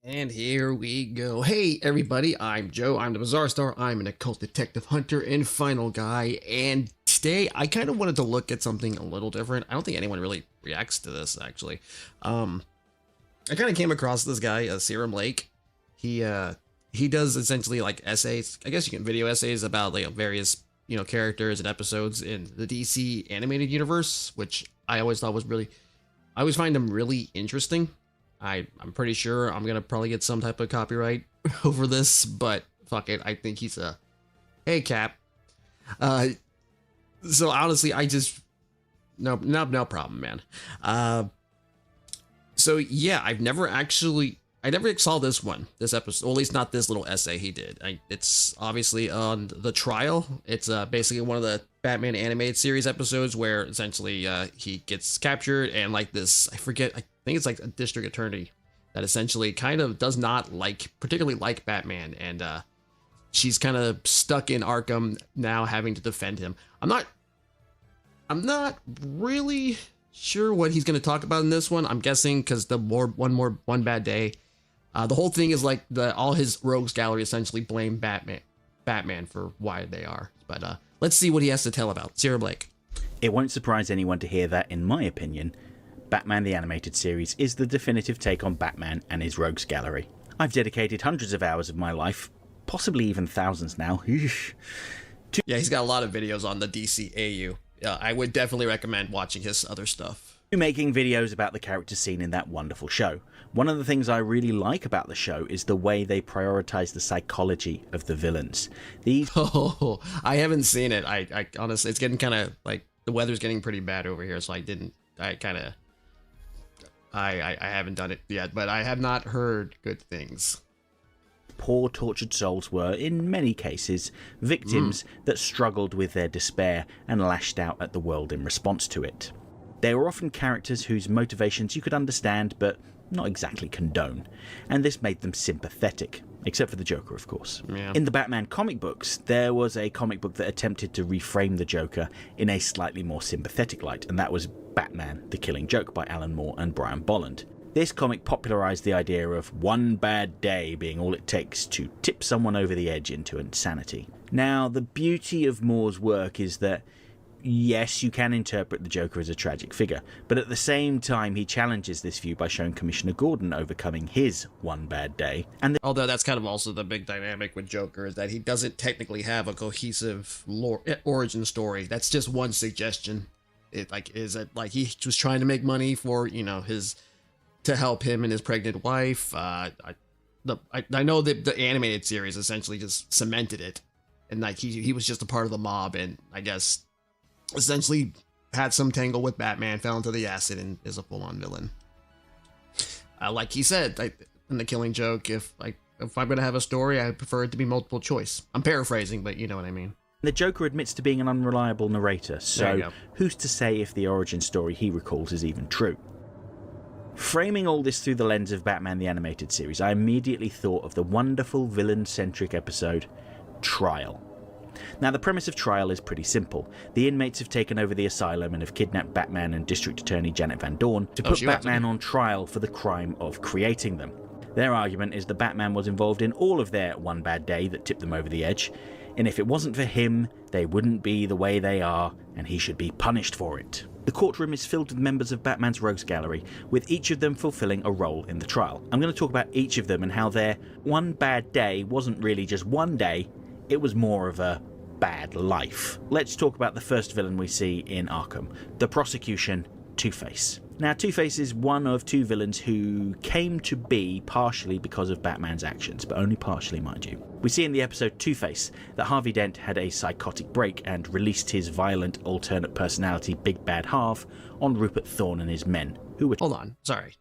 And here we go. Hey everybody, I'm Joe. I'm the BizarreStar. I'm an occult detective hunter and final guy. And today I kind of wanted to look at something a little different. I don't think anyone really reacts to this actually. I kind of came across this guy, Serum Lake. He does essentially like essays. I guess you can video essays about like various characters and episodes in the DC animated universe, which I always thought was really. I always find them really interesting. I'm pretty sure I'm gonna probably get some type of copyright over this, but fuck it. I think he's a hey Cap. So honestly, I just no problem, man. So yeah, I never saw this episode, or at least not this little essay he did. It's obviously on the trial. It's basically one of the Batman animated series episodes where essentially he gets captured and like this, I think it's like a district attorney that essentially kind of does not particularly like Batman, and she's kind of stuck in Arkham now having to defend him. I'm not really sure what he's going to talk about in this one. I'm guessing because one bad day. The whole thing is like all his rogues gallery essentially blame Batman for why they are. But let's see what he has to tell about Serum Lake. It won't surprise anyone to hear that, in my opinion, Batman the Animated Series is the definitive take on Batman and his rogues gallery. I've dedicated hundreds of hours of my life, possibly even thousands now. Yeah, he's got a lot of videos on the DCAU. I would definitely recommend watching his other stuff. Making videos about the characters seen in that wonderful show. One of the things I really like about the show is the way they prioritize the psychology of the villains. Oh, I haven't seen it. I honestly, it's getting kind of like the weather's getting pretty bad over here, so I haven't done it yet, but I have not heard good things. Poor tortured souls were, in many cases, victims that struggled with their despair and lashed out at the world in response to it. They were often characters whose motivations you could understand, but not exactly condone, and this made them sympathetic, except for the Joker, of course. Yeah. In the Batman comic books, there was a comic book that attempted to reframe the Joker in a slightly more sympathetic light, and that was Batman, the Killing Joke by Alan Moore and Brian Bolland. This comic popularized the idea of one bad day being all it takes to tip someone over the edge into insanity. Now, the beauty of Moore's work is that yes, you can interpret the Joker as a tragic figure, but at the same time he challenges this view by showing Commissioner Gordon overcoming his one bad day. Although that's kind of also the big dynamic with Joker, is that he doesn't technically have a cohesive origin story. That's just one suggestion. He was trying to make money for, to help him and his pregnant wife. I know that the animated series essentially just cemented it, and like he was just a part of the mob, and I guess essentially had some tangle with Batman, fell into the acid, and is a full-on villain. Like he said, in the Killing Joke, if I'm gonna have a story, I prefer it to be multiple choice. I'm paraphrasing, but you know what I mean. The Joker admits to being an unreliable narrator, so who's to say if the origin story he recalls is even true? Framing all this through the lens of Batman the Animated Series, I immediately thought of the wonderful villain-centric episode, Trial. Now, the premise of Trial is pretty simple. The inmates have taken over the asylum and have kidnapped Batman and District Attorney Janet Van Dorn to put Batman on trial for the crime of creating them. Their argument is that Batman was involved in all of their one bad day that tipped them over the edge, and if it wasn't for him, they wouldn't be the way they are, and he should be punished for it. The courtroom is filled with members of Batman's rogues gallery, with each of them fulfilling a role in the trial. I'm going to talk about each of them and how their one bad day wasn't really just one day, it was more of a bad life. Let's talk about the first villain we see in Arkham, the prosecution, Two-Face. Now, Two-Face is one of two villains who came to be partially because of Batman's actions, but only partially, mind you. We see in the episode Two-Face that Harvey Dent had a psychotic break and released his violent alternate personality Big Bad Half on Rupert Thorne and his men, who were... Hold on. Sorry.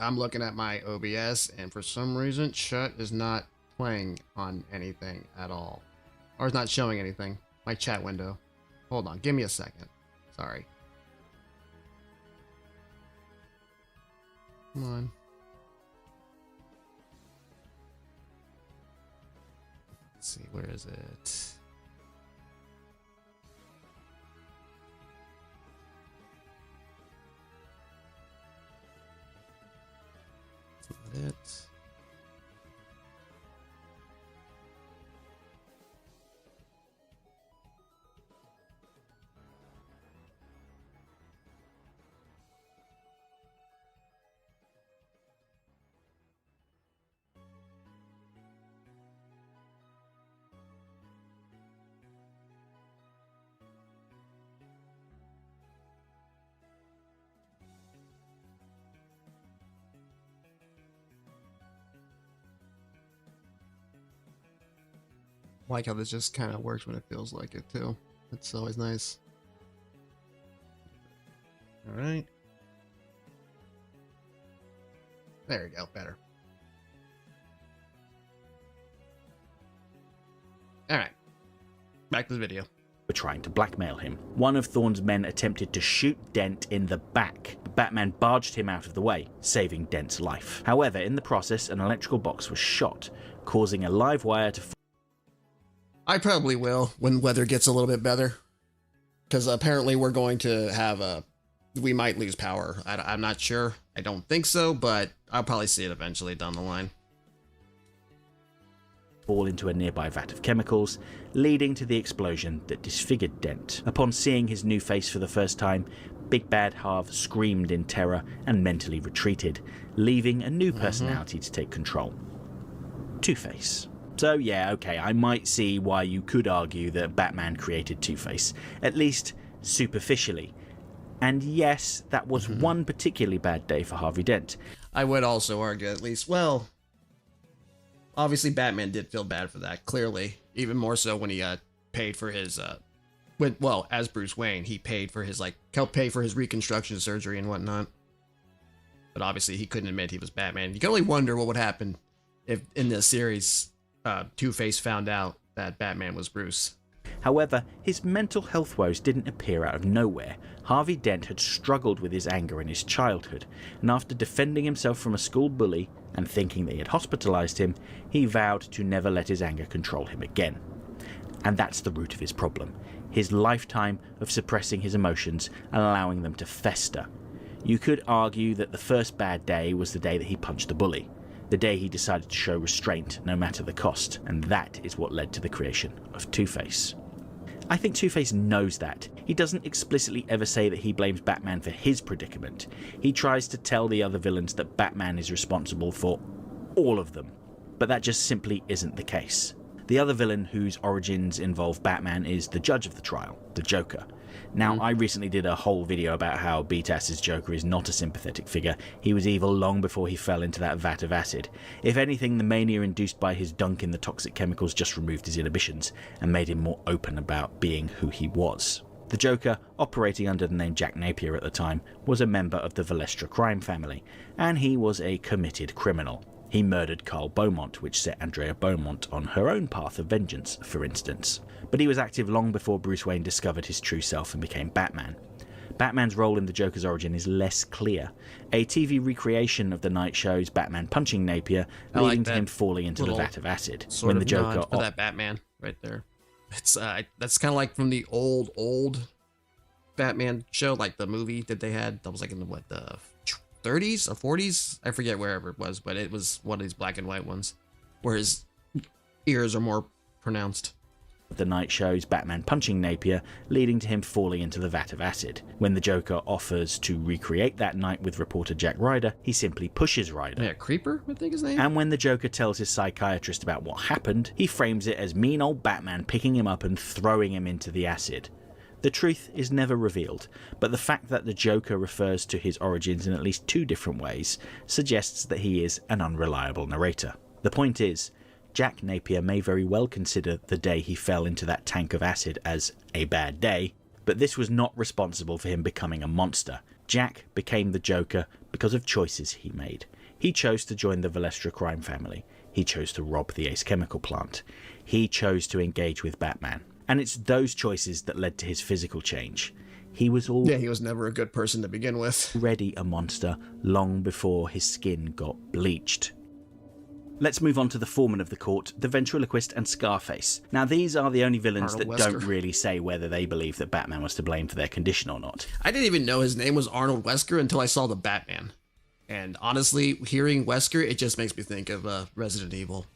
I'm looking at my OBS, and for some reason, Shut is not playing on anything at all. Or it's not showing anything. My chat window. Hold on. Give me a second. Sorry. Come on. Let's see. Where is it? That's not it. I like how this just kind of works when it feels like it too. It's always nice. All right. There we go. Better. All right. Back to the video. Were trying to blackmail him. One of Thorne's men attempted to shoot Dent in the back, but Batman barged him out of the way, saving Dent's life. However, in the process, an electrical box was shot, causing a live wire to... I probably will when weather gets a little bit better, because apparently we're going to have we might lose power. I'm not sure. I don't think so, but I'll probably see it eventually down the line. Fall into a nearby vat of chemicals, leading to the explosion that disfigured Dent. Upon seeing his new face for the first time, Big Bad Harv screamed in terror and mentally retreated, leaving a new personality to take control. Two-Face. So yeah, okay, I might see why you could argue that Batman created Two-Face, at least superficially. And yes, that was one particularly bad day for Harvey Dent. I would also argue at least, well, obviously Batman did feel bad for that, clearly. Even more so when he paid for his, as Bruce Wayne, he paid for his, helped pay for his reconstruction surgery and whatnot. But obviously he couldn't admit he was Batman. You can only wonder what would happen if in this series, Two-Face found out that Batman was Bruce. However, his mental health woes didn't appear out of nowhere. Harvey Dent had struggled with his anger in his childhood, and after defending himself from a school bully and thinking that he had hospitalized him, he vowed to never let his anger control him again. And that's the root of his problem, his lifetime of suppressing his emotions and allowing them to fester. You could argue that the first bad day was the day that he punched the bully, the day he decided to show restraint no matter the cost, and that is what led to the creation of Two-Face. I think Two-Face knows that. He doesn't explicitly ever say that he blames Batman for his predicament. He tries to tell the other villains that Batman is responsible for all of them, but that just simply isn't the case. The other villain whose origins involve Batman is the judge of the trial, the Joker. Now, I recently did a whole video about how B-Tass's Joker is not a sympathetic figure. He was evil long before he fell into that vat of acid. If anything, the mania induced by his dunk in the toxic chemicals just removed his inhibitions and made him more open about being who he was. The Joker, operating under the name Jack Napier at the time, was a member of the BizarreStar crime family, and he was a committed criminal. He murdered Carl Beaumont, which set Andrea Beaumont on her own path of vengeance, for instance. But he was active long before Bruce Wayne discovered his true self and became Batman. Batman's role in the Joker's origin is less clear. A TV recreation of the night shows Batman punching Napier, leading to him falling into the vat of acid. When the Joker for that Batman right there. It's that's kind of like from the old Batman show, like the movie that they had. That was like in the 30s or 40s, I forget wherever it was, but it was one of these black and white ones where his ears are more pronounced. The night shows Batman punching Napier, leading to him falling into the vat of acid. When the Joker offers to recreate that night with reporter Jack Ryder, he simply pushes Ryder. Yeah, Creeper, I think his name. And when the Joker tells his psychiatrist about what happened, he frames it as mean old Batman picking him up and throwing him into the acid. The truth is never revealed, but the fact that the Joker refers to his origins in at least two different ways suggests that he is an unreliable narrator. The point is, Jack Napier may very well consider the day he fell into that tank of acid as a bad day, but this was not responsible for him becoming a monster. Jack became the Joker because of choices he made. He chose to join the BizarreStar crime family. He chose to rob the Ace Chemical plant. He chose to engage with Batman. And it's those choices that led to his physical change. He was he was never a good person to begin with. Already a monster long before his skin got bleached. Let's move on to the foreman of the court, the ventriloquist, and Scarface. Now, these are the only villains that don't really say whether they believe that Batman was to blame for their condition or not. I didn't even know his name was Arnold Wesker until I saw the Batman. And honestly, hearing Wesker, it just makes me think of Resident Evil.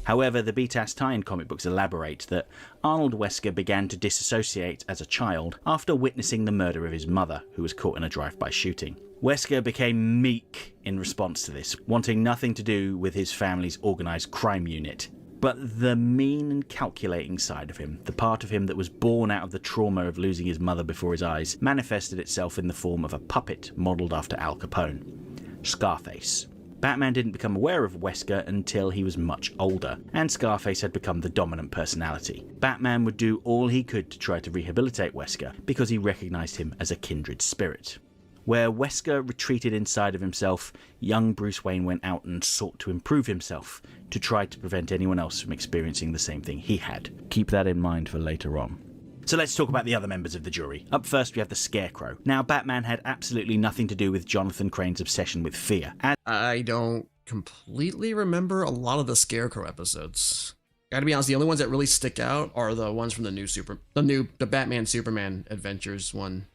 However, the BTAS tie-in comic books elaborate that Arnold Wesker began to disassociate as a child after witnessing the murder of his mother, who was caught in a drive-by shooting. Wesker became meek in response to this, wanting nothing to do with his family's organised crime unit. But the mean and calculating side of him, the part of him that was born out of the trauma of losing his mother before his eyes, manifested itself in the form of a puppet modelled after Al Capone, Scarface. Batman didn't become aware of Wesker until he was much older, and Scarface had become the dominant personality. Batman would do all he could to try to rehabilitate Wesker because he recognised him as a kindred spirit. Where Wesker retreated inside of himself, young Bruce Wayne went out and sought to improve himself, to try to prevent anyone else from experiencing the same thing he had. Keep that in mind for later on. So let's talk about the other members of the jury. Up first, we have the Scarecrow. Now, Batman had absolutely nothing to do with Jonathan Crane's obsession with fear. I don't completely remember a lot of the Scarecrow episodes. Gotta be honest, the only ones that really stick out are the ones from the Batman Superman Adventures one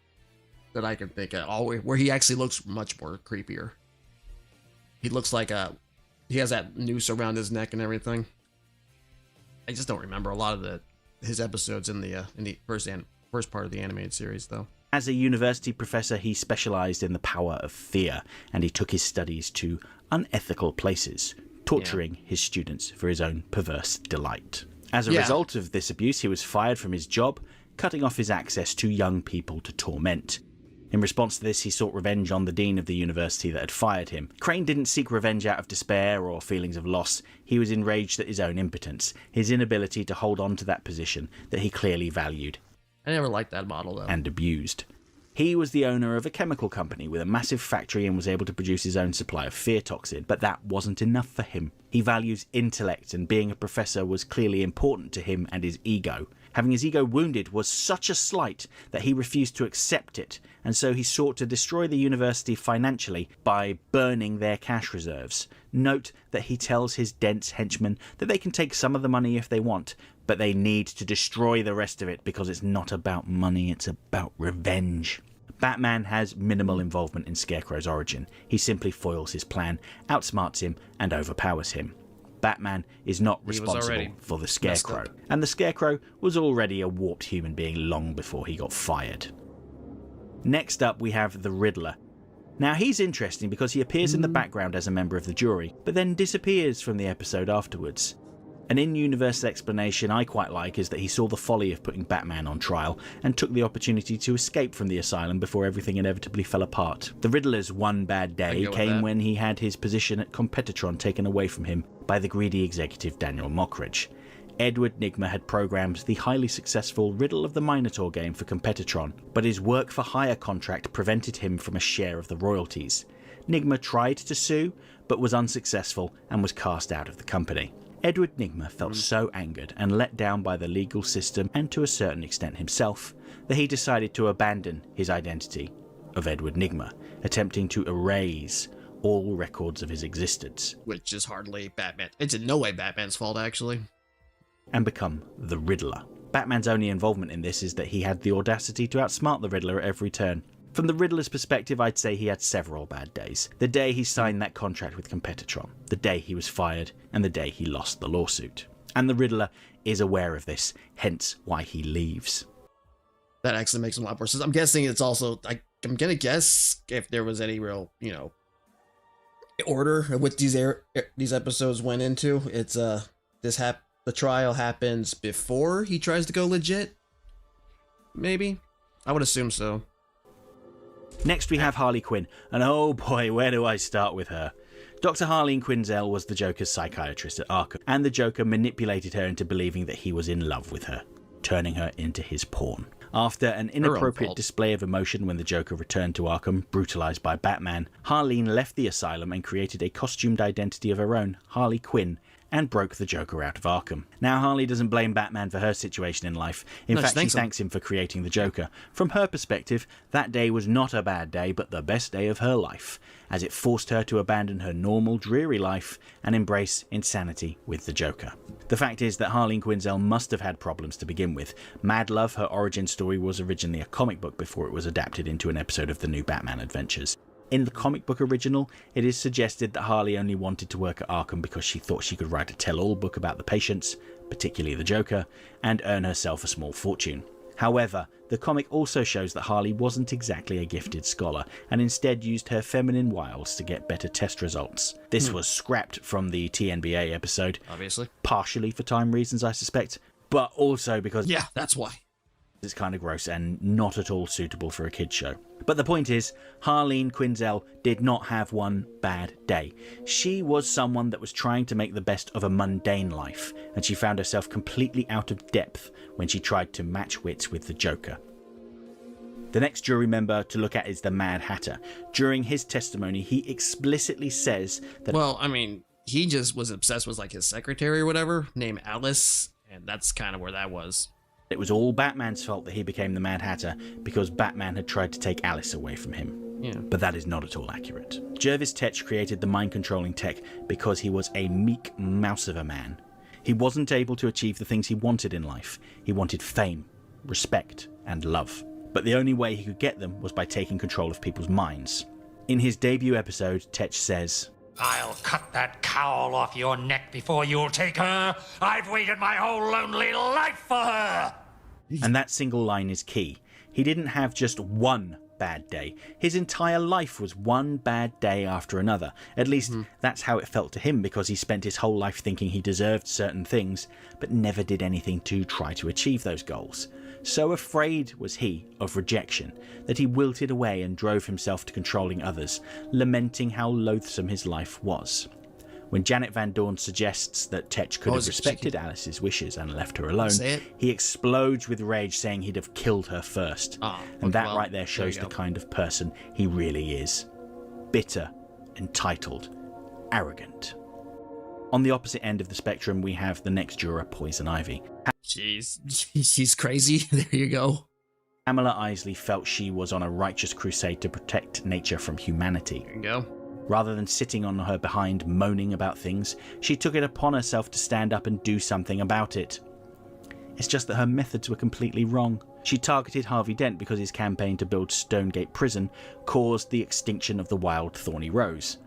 that I can think of, where he actually looks much more creepier. He looks like he has that noose around his neck and everything. I just don't remember a lot of his episodes in the first part of the animated series, though. As a university professor, he specialised in the power of fear, and he took his studies to unethical places, torturing his students for his own perverse delight. As a result of this abuse, he was fired from his job, cutting off his access to young people to torment. In response to this, he sought revenge on the dean of the university that had fired him. Crane didn't seek revenge out of despair or feelings of loss. He was enraged at his own impotence, his inability to hold on to that position that he clearly valued. I never liked that model, though. And abused. He was the owner of a chemical company with a massive factory and was able to produce his own supply of fear toxin, but that wasn't enough for him. He values intellect, and being a professor was clearly important to him and his ego. Having his ego wounded was such a slight that he refused to accept it, and so he sought to destroy the university financially by burning their cash reserves. Note that he tells his dense henchmen that they can take some of the money if they want, but they need to destroy the rest of it because it's not about money, it's about revenge. Batman has minimal involvement in Scarecrow's origin. He simply foils his plan, outsmarts him, and overpowers him. Batman is not responsible for the Scarecrow, and the Scarecrow was already a warped human being long before he got fired. Next up, we have the Riddler. Now, he's interesting because he appears in the background as a member of the jury, but then disappears from the episode afterwards. An in-universe explanation I quite like is that he saw the folly of putting Batman on trial and took the opportunity to escape from the asylum before everything inevitably fell apart. The Riddler's one bad day came when he had his position at Competitron taken away from him by the greedy executive Daniel Mockridge. Edward Nygma had programmed the highly successful Riddle of the Minotaur game for Competitron, but his work-for-hire contract prevented him from a share of the royalties. Nygma tried to sue, but was unsuccessful and was cast out of the company. Edward Nygma felt so angered and let down by the legal system and to a certain extent himself that he decided to abandon his identity of Edward Nygma, attempting to erase all records of his existence. Which is hardly Batman. It's in no way Batman's fault, actually. And become the Riddler. Batman's only involvement in this is that he had the audacity to outsmart the Riddler at every turn. From the Riddler's perspective, I'd say he had several bad days. The day he signed that contract with Competitron, the day he was fired, and the day he lost the lawsuit. And the Riddler is aware of this, hence why he leaves. That actually makes a lot more sense. I'm guessing it's also, I'm gonna guess if there was any real, order of what these episodes went into. It's the trial happens before he tries to go legit. Maybe, I would assume so. Next we have Harley Quinn, and oh boy, where do I start with her? Dr. Harleen Quinzel was the Joker's psychiatrist at Arkham, and the Joker manipulated her into believing that he was in love with her, turning her into his pawn. After an inappropriate display of emotion when the Joker returned to Arkham, brutalized by Batman, Harleen left the asylum and created a costumed identity of her own, Harley Quinn, and broke the Joker out of Arkham. Now, Harley doesn't blame Batman for her situation in life. In fact, she thanks him for creating the Joker. From her perspective, that day was not a bad day, but the best day of her life, as it forced her to abandon her normal, dreary life and embrace insanity with the Joker. The fact is that Harleen Quinzel must have had problems to begin with. Mad Love, her origin story, was originally a comic book before it was adapted into an episode of the new Batman Adventures. In the comic book original, it is suggested that Harley only wanted to work at Arkham because she thought she could write a tell-all book about the patients, particularly the Joker, and earn herself a small fortune. However, the comic also shows that Harley wasn't exactly a gifted scholar, and instead used her feminine wiles to get better test results. This was scrapped from the TNBA episode, obviously, partially for time reasons I suspect, but also because that's why. It's kind of gross and not at all suitable for a kid's show. But the point is, Harleen Quinzel did not have one bad day. She was someone that was trying to make the best of a mundane life, and she found herself completely out of depth when she tried to match wits with the Joker. The next jury member to look at is the Mad Hatter. During his testimony, he explicitly says that... Well, I mean, he just was obsessed with like his secretary or whatever, named Alice, and that's kind of where that was. It was all Batman's fault that he became the Mad Hatter because Batman had tried to take Alice away from him. Yeah. But that is not at all accurate. Jervis Tetch created the mind-controlling tech because he was a meek mouse of a man. He wasn't able to achieve the things he wanted in life. He wanted fame, respect, and love. But the only way he could get them was by taking control of people's minds. In his debut episode, Tetch says, "I'll cut that cowl off your neck before you'll take her. I've waited my whole lonely life for her." And that single line is key. He didn't have just one bad day. His entire life was one bad day after another. At least that's how it felt to him, because he spent his whole life thinking he deserved certain things, but never did anything to try to achieve those goals. So afraid was he of rejection that he wilted away and drove himself to controlling others, lamenting how loathsome his life was. When Janet Van Dorn suggests that Tetch could have respected Alice's wishes and left her alone, he explodes with rage, saying he'd have killed her first. And that right there shows the kind of person he really is. Bitter, entitled, arrogant. On the opposite end of the spectrum, we have the next juror, Poison Ivy. She's crazy. There you go. Pamela Isley felt she was on a righteous crusade to protect nature from humanity. There you go. Rather than sitting on her behind moaning about things, she took it upon herself to stand up and do something about it. It's just that her methods were completely wrong. She targeted Harvey Dent because his campaign to build Stonegate Prison caused the extinction of the wild thorny rose.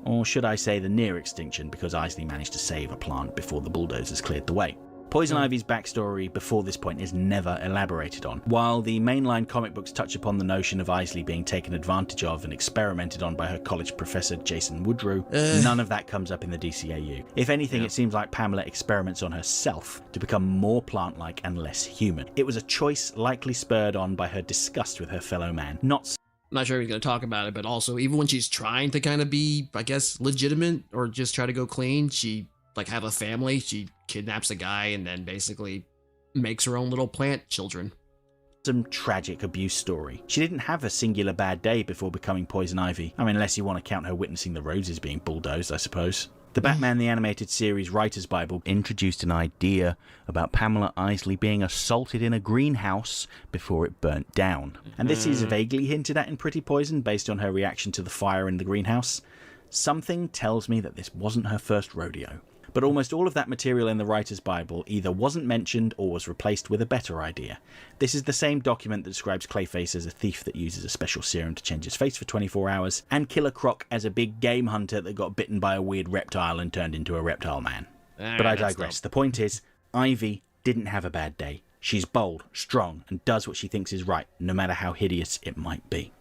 Or should I say the near extinction, because Isley managed to save a plant before the bulldozers cleared the way. Poison Ivy's backstory before this point is never elaborated on. While the mainline comic books touch upon the notion of Isley being taken advantage of and experimented on by her college professor Jason Woodrue, none of that comes up in the DCAU. If anything, it seems like Pamela experiments on herself to become more plant-like and less human. It was a choice likely spurred on by her disgust with her fellow man. I'm not sure if he's going to talk about it, but also even when she's trying to kind of be, I guess, legitimate or just try to go clean, she like have a family, she kidnaps a guy and then basically makes her own little plant children. Some tragic abuse story. She didn't have a singular bad day before becoming Poison Ivy. I mean, unless you want to count her witnessing the roses being bulldozed, I suppose. The Batman the Animated Series Writer's Bible introduced an idea about Pamela Isley being assaulted in a greenhouse before it burnt down. And this is vaguely hinted at in Pretty Poison based on her reaction to the fire in the greenhouse. Something tells me that this wasn't her first rodeo. But almost all of that material in the Writer's Bible either wasn't mentioned or was replaced with a better idea. This is the same document that describes Clayface as a thief that uses a special serum to change his face for 24 hours, and Killer Croc as a big game hunter that got bitten by a weird reptile and turned into a reptile man. But I digress. The point is, Ivy didn't have a bad day. She's bold, strong, and does what she thinks is right, no matter how hideous it might be.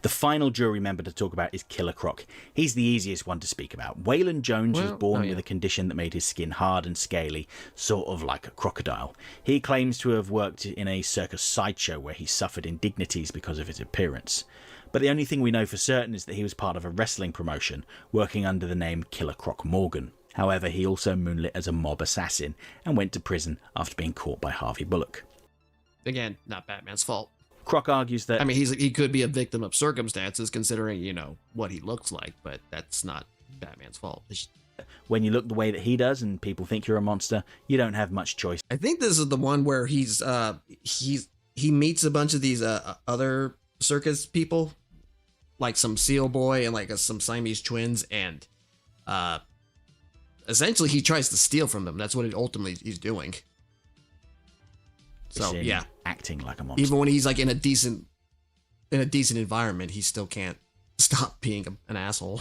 The final jury member to talk about is Killer Croc. He's the easiest one to speak about. Waylon Jones was born with a condition that made his skin hard and scaly, sort of like a crocodile. He claims to have worked in a circus sideshow where he suffered indignities because of his appearance. But the only thing we know for certain is that he was part of a wrestling promotion, working under the name Killer Croc Morgan. However, he also moonlit as a mob assassin and went to prison after being caught by Harvey Bullock. Again, not Batman's fault. Croc argues that... I mean, he could be a victim of circumstances considering, you know, what he looks like, but that's not Batman's fault. When you look the way that he does and people think you're a monster, you don't have much choice. I think this is the one where he meets a bunch of these other circus people, like some seal boy and like some Siamese twins, and essentially he tries to steal from them. That's what it ultimately he's doing. So yeah, acting like a monster. Even when he's like in a decent environment, he still can't stop being an asshole.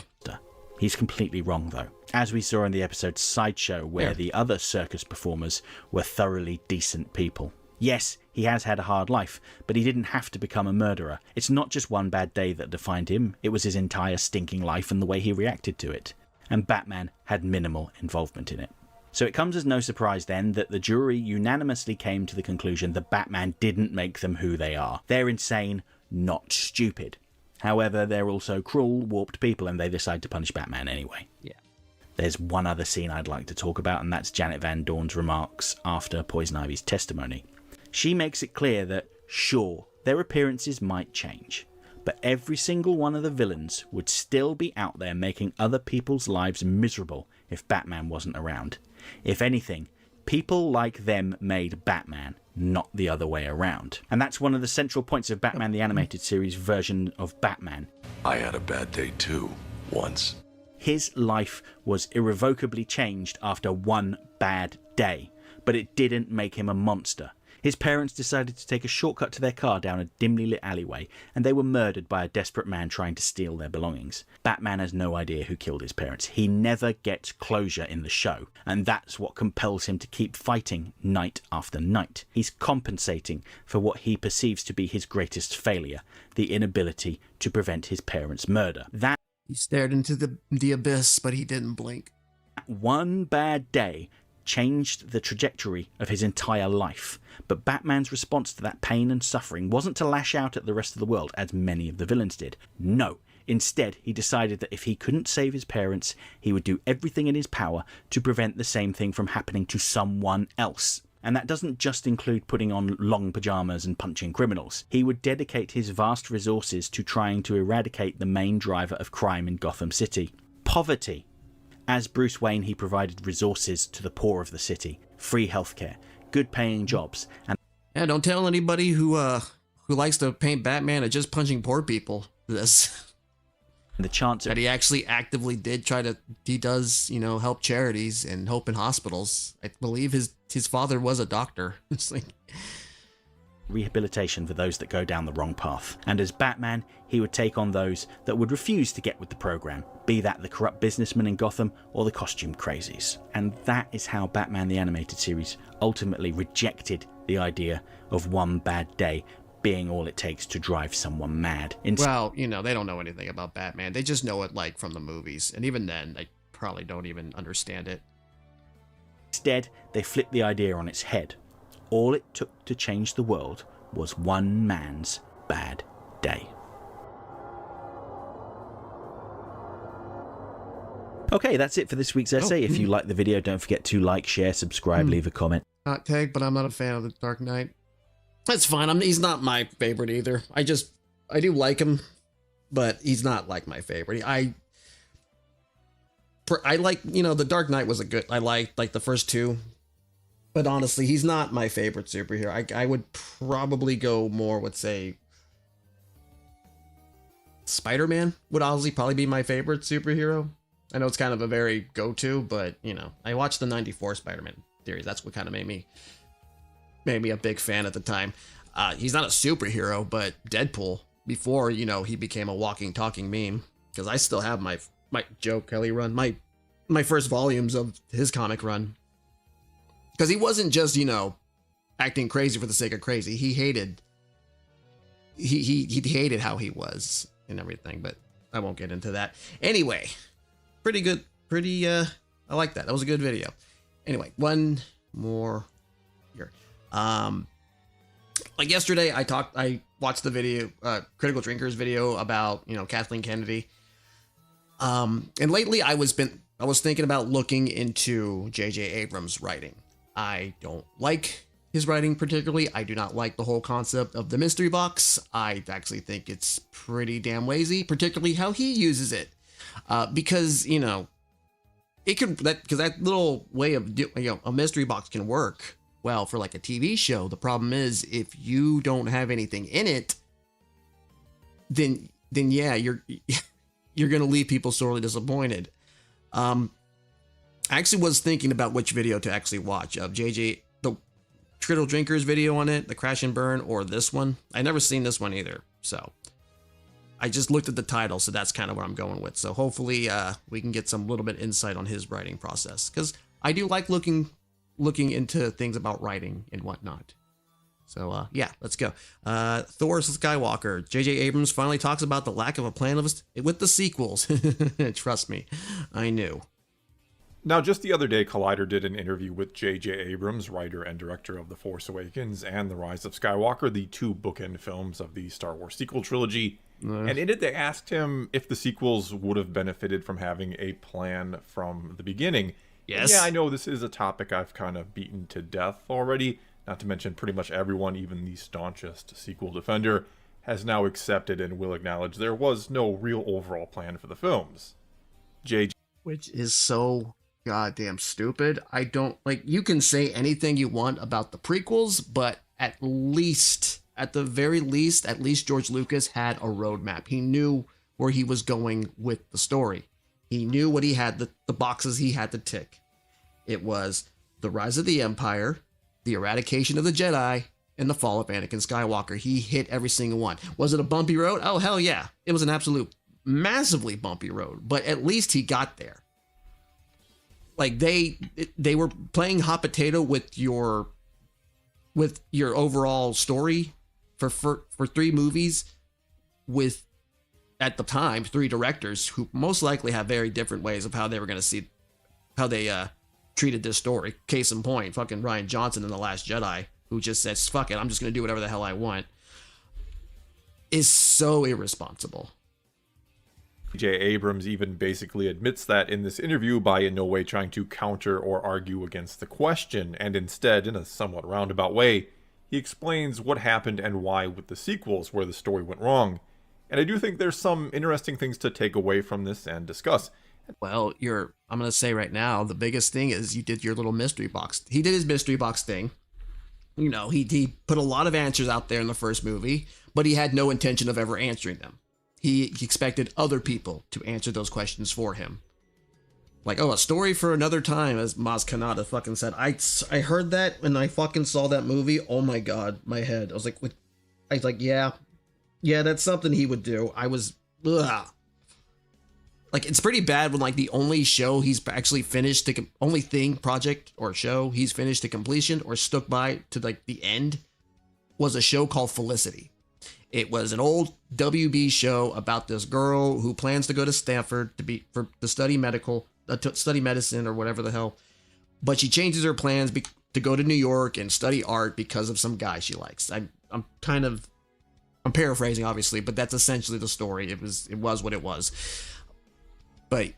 He's completely wrong though, as we saw in the episode Sideshow, where the other circus performers were thoroughly decent people. Yes, he has had a hard life, but he didn't have to become a murderer. It's not just one bad day that defined him, it was his entire stinking life and the way he reacted to it. And Batman had minimal involvement in it. So it comes as no surprise then that the jury unanimously came to the conclusion that Batman didn't make them who they are. They're insane, not stupid. However, they're also cruel, warped people, and they decide to punish Batman anyway. Yeah. There's one other scene I'd like to talk about, and that's Janet Van Dorn's remarks after Poison Ivy's testimony. She makes it clear that, sure, their appearances might change, but every single one of the villains would still be out there making other people's lives miserable if Batman wasn't around. If anything, people like them made Batman, not the other way around. And that's one of the central points of Batman the Animated Series version of Batman. I had a bad day too, once. His life was irrevocably changed after one bad day, but it didn't make him a monster. His parents decided to take a shortcut to their car down a dimly lit alleyway, and they were murdered by a desperate man trying to steal their belongings. Batman has no idea who killed his parents. He never gets closure in the show, and that's what compels him to keep fighting night after night. He's compensating for what he perceives to be his greatest failure, the inability to prevent his parents' murder. That He stared into the abyss, but he didn't blink. one bad day changed the trajectory of his entire life. But Batman's response to that pain and suffering wasn't to lash out at the rest of the world, as many of the villains did. No. Instead, he decided that if he couldn't save his parents, he would do everything in his power to prevent the same thing from happening to someone else. And that doesn't just include putting on long pajamas and punching criminals. He would dedicate his vast resources to trying to eradicate the main driver of crime in Gotham City: poverty. As Bruce Wayne, he provided resources to the poor of the city, free healthcare, good paying jobs, and Yeah, don't tell anybody who likes to paint Batman as just punching poor people this. the chance of That he actually actively did he does, help charities and help in hospitals. I believe his father was a doctor. It's like, rehabilitation for those that go down the wrong path. And as Batman, he would take on those that would refuse to get with the program, be that the corrupt businessmen in Gotham or the costume crazies. And that is how Batman the Animated Series ultimately rejected the idea of one bad day being all it takes to drive someone mad. well, they don't know anything about Batman. They just know it from the movies. And even then, they probably don't even understand it. Instead, they flipped the idea on its head. All it took to change the world was one man's bad day. Okay, that's it for this week's essay. If you like the video, don't forget to like, share, subscribe, leave a comment. Hot take, but I'm not a fan of the Dark Knight. That's fine. He's not my favorite either. I do like him, but he's not like my favorite. I like, the Dark Knight was I liked the first two, but honestly, he's not my favorite superhero. I would probably go more with, say, Spider-Man would honestly probably be my favorite superhero. I know it's kind of a very go-to, but I watched the 94 Spider-Man series. That's what kind of made me a big fan at the time. He's not a superhero, but Deadpool, before, he became a walking, talking meme, because I still have my Joe Kelly run, my first volumes of his comic run. Because he wasn't just, acting crazy for the sake of crazy. He hated how he was and everything, but I won't get into that. Anyway, pretty good. I like that. That was a good video. Anyway, one more here. Like yesterday, I watched the video, Critical Drinkers video about, Kathleen Kennedy. And lately I was thinking about looking into J.J. Abrams' writing. I don't like his writing particularly. I do not like the whole concept of the mystery box. I actually think it's pretty damn lazy, particularly how he uses it. Because, that little way of a mystery box can work well for like a TV show. The problem is if you don't have anything in it, then yeah, you're going to leave people sorely disappointed. I actually was thinking about which video to actually watch of the Critical Drinkers video on it, the Crash and Burn, or this one. I never seen this one either, so I just looked at the title, so that's kind of where I'm going with. So hopefully we can get some little bit insight on his writing process, because I do like looking into things about writing and whatnot. So yeah, let's go. Thor Skywalker. J.J. Abrams finally talks about the lack of a plan with the sequels. Trust me, I knew. Now, just the other day, Collider did an interview with J.J. Abrams, writer and director of The Force Awakens and The Rise of Skywalker, the two bookend films of the Star Wars sequel trilogy. And in it, they asked him if the sequels would have benefited from having a plan from the beginning. Yes. And yeah, I know this is a topic I've kind of beaten to death already, not to mention pretty much everyone, even the staunchest sequel defender, has now accepted and will acknowledge there was no real overall plan for the films. J.J. Which is so goddamn stupid. I don't, like, you can say anything you want about the prequels, but at the very least, at least George Lucas had a roadmap. He knew where he was going with the story. He knew what he had, the boxes he had to tick. It was the rise of the Empire, the eradication of the Jedi, and the fall of Anakin Skywalker. He hit every single one. Was it a bumpy road? Oh, hell yeah. It was an absolute massively bumpy road, but at least he got there. Like, they were playing hot potato with your overall story for 3 movies with, at the time, 3 directors who most likely have very different ways of how they were going to see how they treated this story. Case in point, fucking Rian Johnson in The Last Jedi, who just says, fuck it, I'm just going to do whatever the hell I want, is so irresponsible. J. Abrams even basically admits that in this interview by in no way trying to counter or argue against the question, and instead, in a somewhat roundabout way, he explains what happened and why with the sequels where the story went wrong. And I do think there's some interesting things to take away from this and discuss. Well, I'm going to say right now, the biggest thing is you did your little mystery box. He did his mystery box thing. You know, he put a lot of answers out there in the first movie, but he had no intention of ever answering them. He expected other people to answer those questions for him. Like, oh, a story for another time, as Maz Kanata fucking said. I heard that when I fucking saw that movie. Oh my god, my head. I was like, yeah, that's something he would do. Ugh. Like, it's pretty bad when, like, the only show he's actually finished, only thing, project, or show he's finished to completion or stuck by to, like, the end was a show called Felicity. It was an old WB show about this girl who plans to go to Stanford to study medicine or whatever the hell, but she changes her plans to go to New York and study art because of some guy she likes. I'm paraphrasing, obviously, but that's essentially the story. It was what it was. But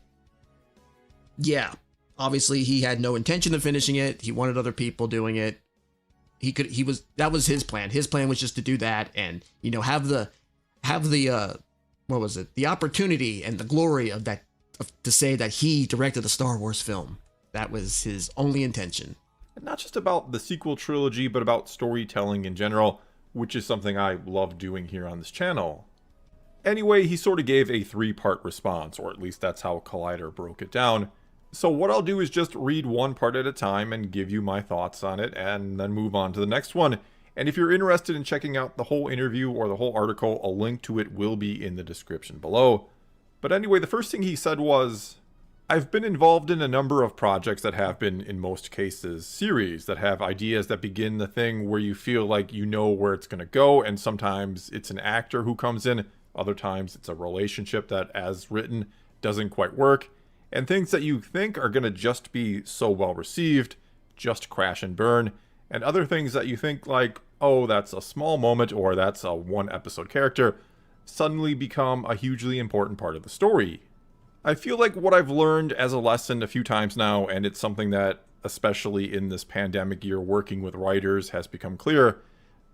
yeah, obviously he had no intention of finishing it. He wanted other people doing it. That was his plan. His plan was just to do that and, you know, have the the opportunity and the glory of that, to say that he directed a Star Wars film. That was his only intention. And not just about the sequel trilogy, but about storytelling in general, which is something I love doing here on this channel. Anyway, he sort of gave a 3-part response, or at least that's how Collider broke it down. So what I'll do is just read one part at a time and give you my thoughts on it, and then move on to the next one. And if you're interested in checking out the whole interview or the whole article, a link to it will be in the description below. But anyway, the first thing he said was, I've been involved in a number of projects that have been, in most cases, series that have ideas that begin the thing where you feel like you know where it's going to go, and sometimes it's an actor who comes in, other times it's a relationship that, as written, doesn't quite work, and things that you think are going to just be so well received, just crash and burn, and other things that you think like, oh, that's a small moment or that's a 1-episode character, suddenly become a hugely important part of the story. I feel like what I've learned as a lesson a few times now, and it's something that, especially in this pandemic year working with writers, has become clear,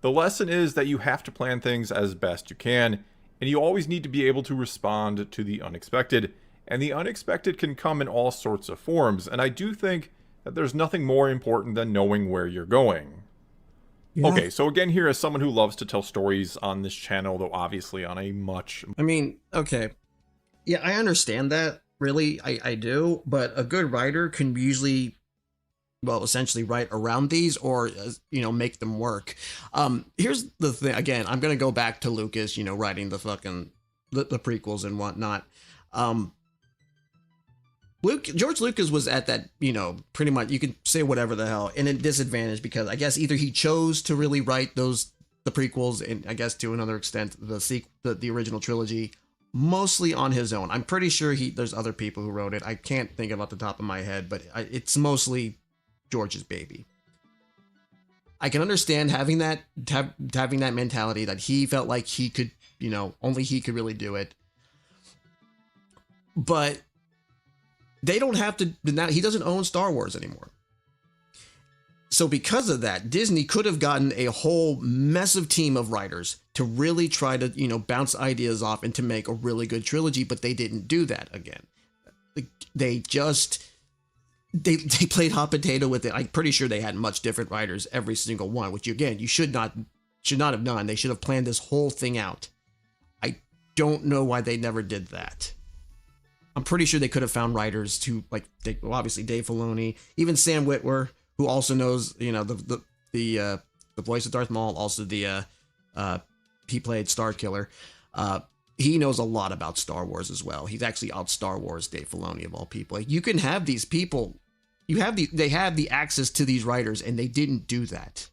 the lesson is that you have to plan things as best you can, and you always need to be able to respond to the unexpected. And the unexpected can come in all sorts of forms, and I do think that there's nothing more important than knowing where you're going. Yeah. Okay, so again here, as someone who loves to tell stories on this channel, though obviously on a much... okay. Yeah, I understand that, really, I do, but a good writer can usually, well, essentially write around these or, make them work. Here's the thing, again, I'm going to go back to Lucas, writing the fucking, the prequels and whatnot. George Lucas was at that, pretty much, you can say whatever the hell, in a disadvantage because I guess either he chose to really write the prequels and I guess to another extent the original trilogy, mostly on his own. I'm pretty sure there's other people who wrote it. I can't think of off the top of my head, but it's mostly George's baby. I can understand having that mentality that he felt like he could, only he could really do it. But they don't have to. Now he doesn't own Star Wars anymore. So because of that, Disney could have gotten a whole massive team of writers to really try to, bounce ideas off and to make a really good trilogy, but they didn't do that again. They played hot potato with it. I'm pretty sure they had much different writers every single one, which again, you should not have done. They should have planned this whole thing out. I don't know why they never did that. I'm pretty sure they could have found writers to obviously Dave Filoni, even Sam Witwer, who also knows, the voice of Darth Maul, also he played Starkiller. He knows a lot about Star Wars as well. He's actually out Star Wars Dave Filoni of all people. You can have these people, they have the access to these writers, and they didn't do that.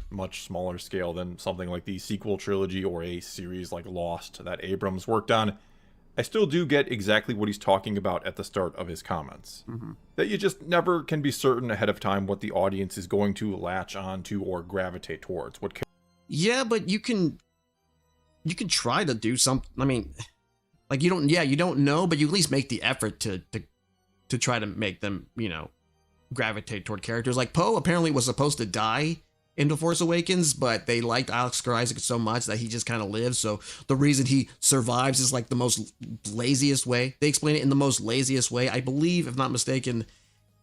Much smaller scale than something like the sequel trilogy or a series like Lost that Abrams worked on. I still do get exactly what he's talking about at the start of his comments. Mm-hmm. That you just never can be certain ahead of time what the audience is going to latch onto or gravitate towards. Yeah, but you can try to do something. I mean, you don't know, but you at least make the effort to try to make them, gravitate toward characters. Like Poe apparently was supposed to die in The Force Awakens, but they liked Oscar Isaac so much that he just kind of lives. So the reason he survives is the most laziest way. They explain it in the most laziest way. I believe, if not mistaken,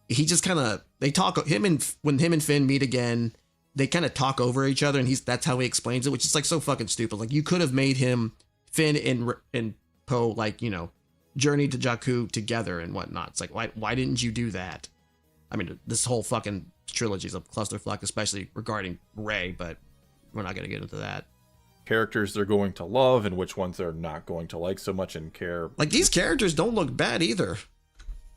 he just kind of, when him and Finn meet again, they kind of talk over each other, and that's how he explains it, which is so fucking stupid. You could have made Finn and Poe, journey to Jakku together and whatnot. It's why didn't you do that? I mean, this whole fucking trilogy is a clusterfuck, especially regarding Rey, but we're not going to get into that. Characters they're going to love and which ones they're not going to like so much and care. These characters don't look bad either.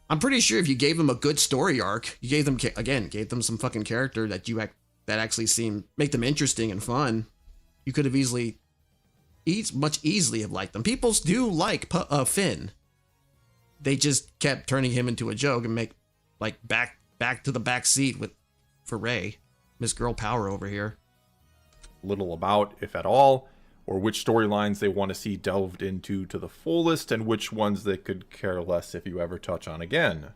I'm pretty sure if you gave them a good story arc, you gave them some fucking character that actually make them interesting and fun, you could have much easily have liked them. People do like Finn. They just kept turning him into a joke and make back to the back seat for Rey, Miss Girl Power over here. Little about, if at all, or which storylines they want to see delved into to the fullest, and which ones they could care less if you ever touch on again.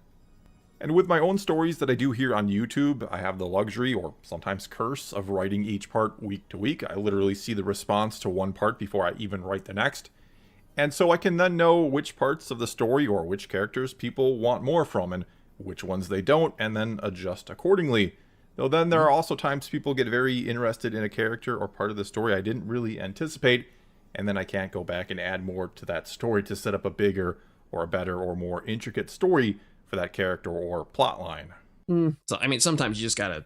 And with my own stories that I do here on YouTube, I have the luxury, or sometimes curse, of writing each part week to week. I literally see the response to one part before I even write the next. And so I can then know which parts of the story or which characters people want more from, and which ones they don't, and then adjust accordingly. Though then there are also times people get very interested in a character or part of the story I didn't really anticipate, and then I can't go back and add more to that story to set up a bigger or a better or more intricate story for that character or plot line. So, I mean, sometimes you just gotta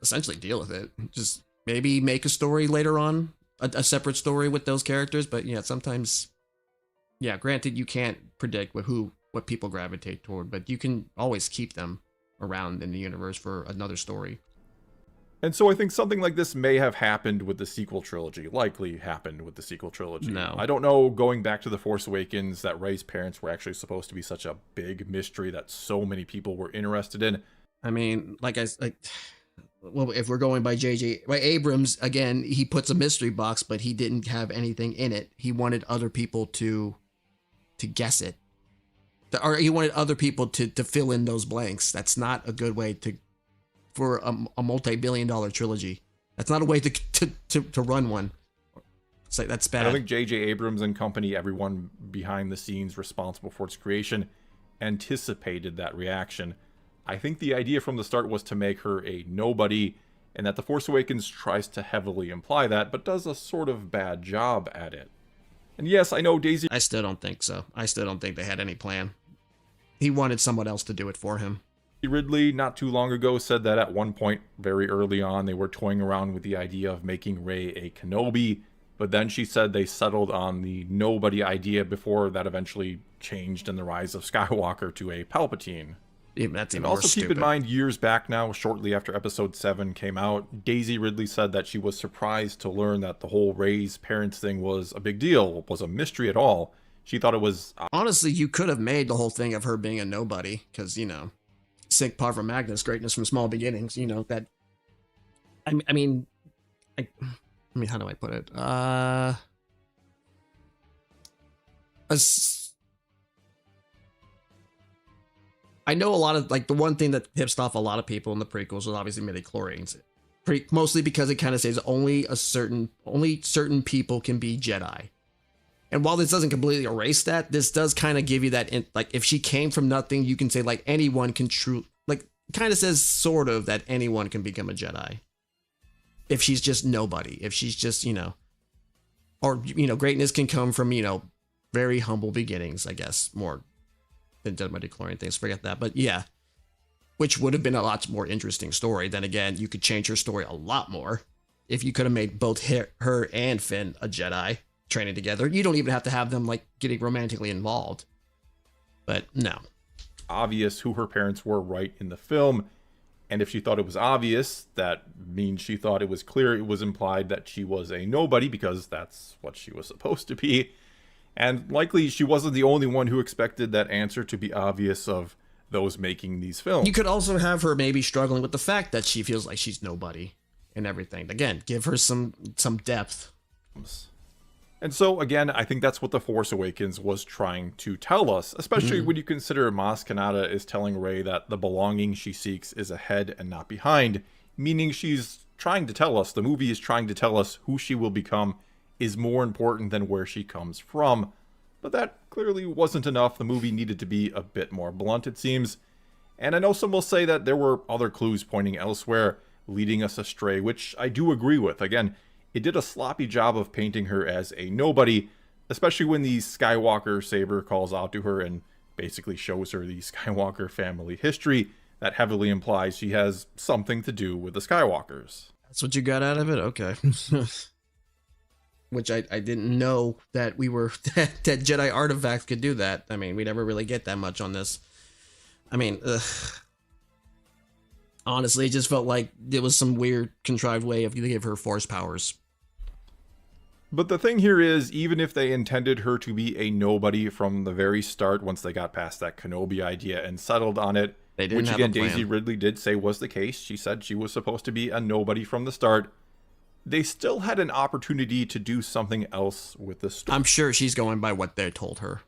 essentially deal with it. Just maybe make a story later on, a separate story with those characters, but sometimes, granted, you can't predict what people gravitate toward, but you can always keep them around in the universe for another story. And so I think something like this may have happened with the sequel trilogy, likely happened with the sequel trilogy. No. I don't know, going back to The Force Awakens, that Rey's parents were actually supposed to be such a big mystery that so many people were interested in. I mean, if we're going by by Abrams, again, he puts a mystery box, but he didn't have anything in it. He wanted other people to guess it. Or he wanted other people to fill in those blanks. That's not a good way for a multi-billion-dollar trilogy. That's not a way to run one. It's that's bad. I don't think J.J. Abrams and company, everyone behind the scenes responsible for its creation, anticipated that reaction. I think the idea from the start was to make her a nobody, and that The Force Awakens tries to heavily imply that, but does a sort of bad job at it. And yes, I know Daisy... I still don't think so. I still don't think they had any plan. He wanted someone else to do it for him. Ridley, not too long ago, said that at one point, very early on, they were toying around with the idea of making Rey a Kenobi, but then she said they settled on the nobody idea before that eventually changed in the Rise of Skywalker to a Palpatine. That's even And more also keep stupid. in mind, years back now, shortly after episode 7 came out, Daisy Ridley said that she was surprised to learn that the whole Rey's parents thing was a big deal, was a mystery at all. She thought it was... Honestly, you could have made the whole thing of her being a nobody, because, sic parva magnus, greatness from small beginnings, that... I mean, how do I put it? I know a lot of, the one thing that pissed off a lot of people in the prequels was obviously midichlorians. Mostly because it kind of says only certain people can be Jedi. And while this doesn't completely erase that, this does kind of give you that, if she came from nothing, you can say, anyone can kind of says sort of that anyone can become a Jedi. If she's just nobody. If she's just, or, greatness can come from, very humble beginnings, I guess, more than midichlorian things. Forget that. But yeah, which would have been a lot more interesting story. Then again, you could change her story a lot more if you could have made both her and Finn a Jedi training together. You don't even have to have them getting romantically involved. But no. Obvious who her parents were right in the film. And if she thought it was obvious, that means she thought it was clear. It was implied that she was a nobody because that's what she was supposed to be. And likely she wasn't the only one who expected that answer to be obvious of those making these films. You could also have her maybe struggling with the fact that she feels like she's nobody and everything. Again, give her some depth. And so, again, I think that's what The Force Awakens was trying to tell us, especially when you consider Maz Kanata is telling Rey that the belonging she seeks is ahead and not behind, meaning she's trying to tell us, the movie is trying to tell us who she will become is more important than where she comes from. But that clearly wasn't enough. The movie needed to be a bit more blunt, it seems. And I know some will say that there were other clues pointing elsewhere, leading us astray, which I do agree with. Again, it did a sloppy job of painting her as a nobody, especially when the Skywalker saber calls out to her and basically shows her the Skywalker family history that heavily implies she has something to do with the Skywalkers. That's what you got out of it? Okay. Which I didn't know that that Jedi artifacts could do that. I mean, we never really get that much on this. I mean, honestly, it just felt like it was some weird contrived way of give her force powers. But the thing here is, even if they intended her to be a nobody from the very start, once they got past that Kenobi idea and settled on it, which again Daisy Ridley did say was the case, she said she was supposed to be a nobody from the start, they still had an opportunity to do something else with the story. I'm sure she's going by what they told her.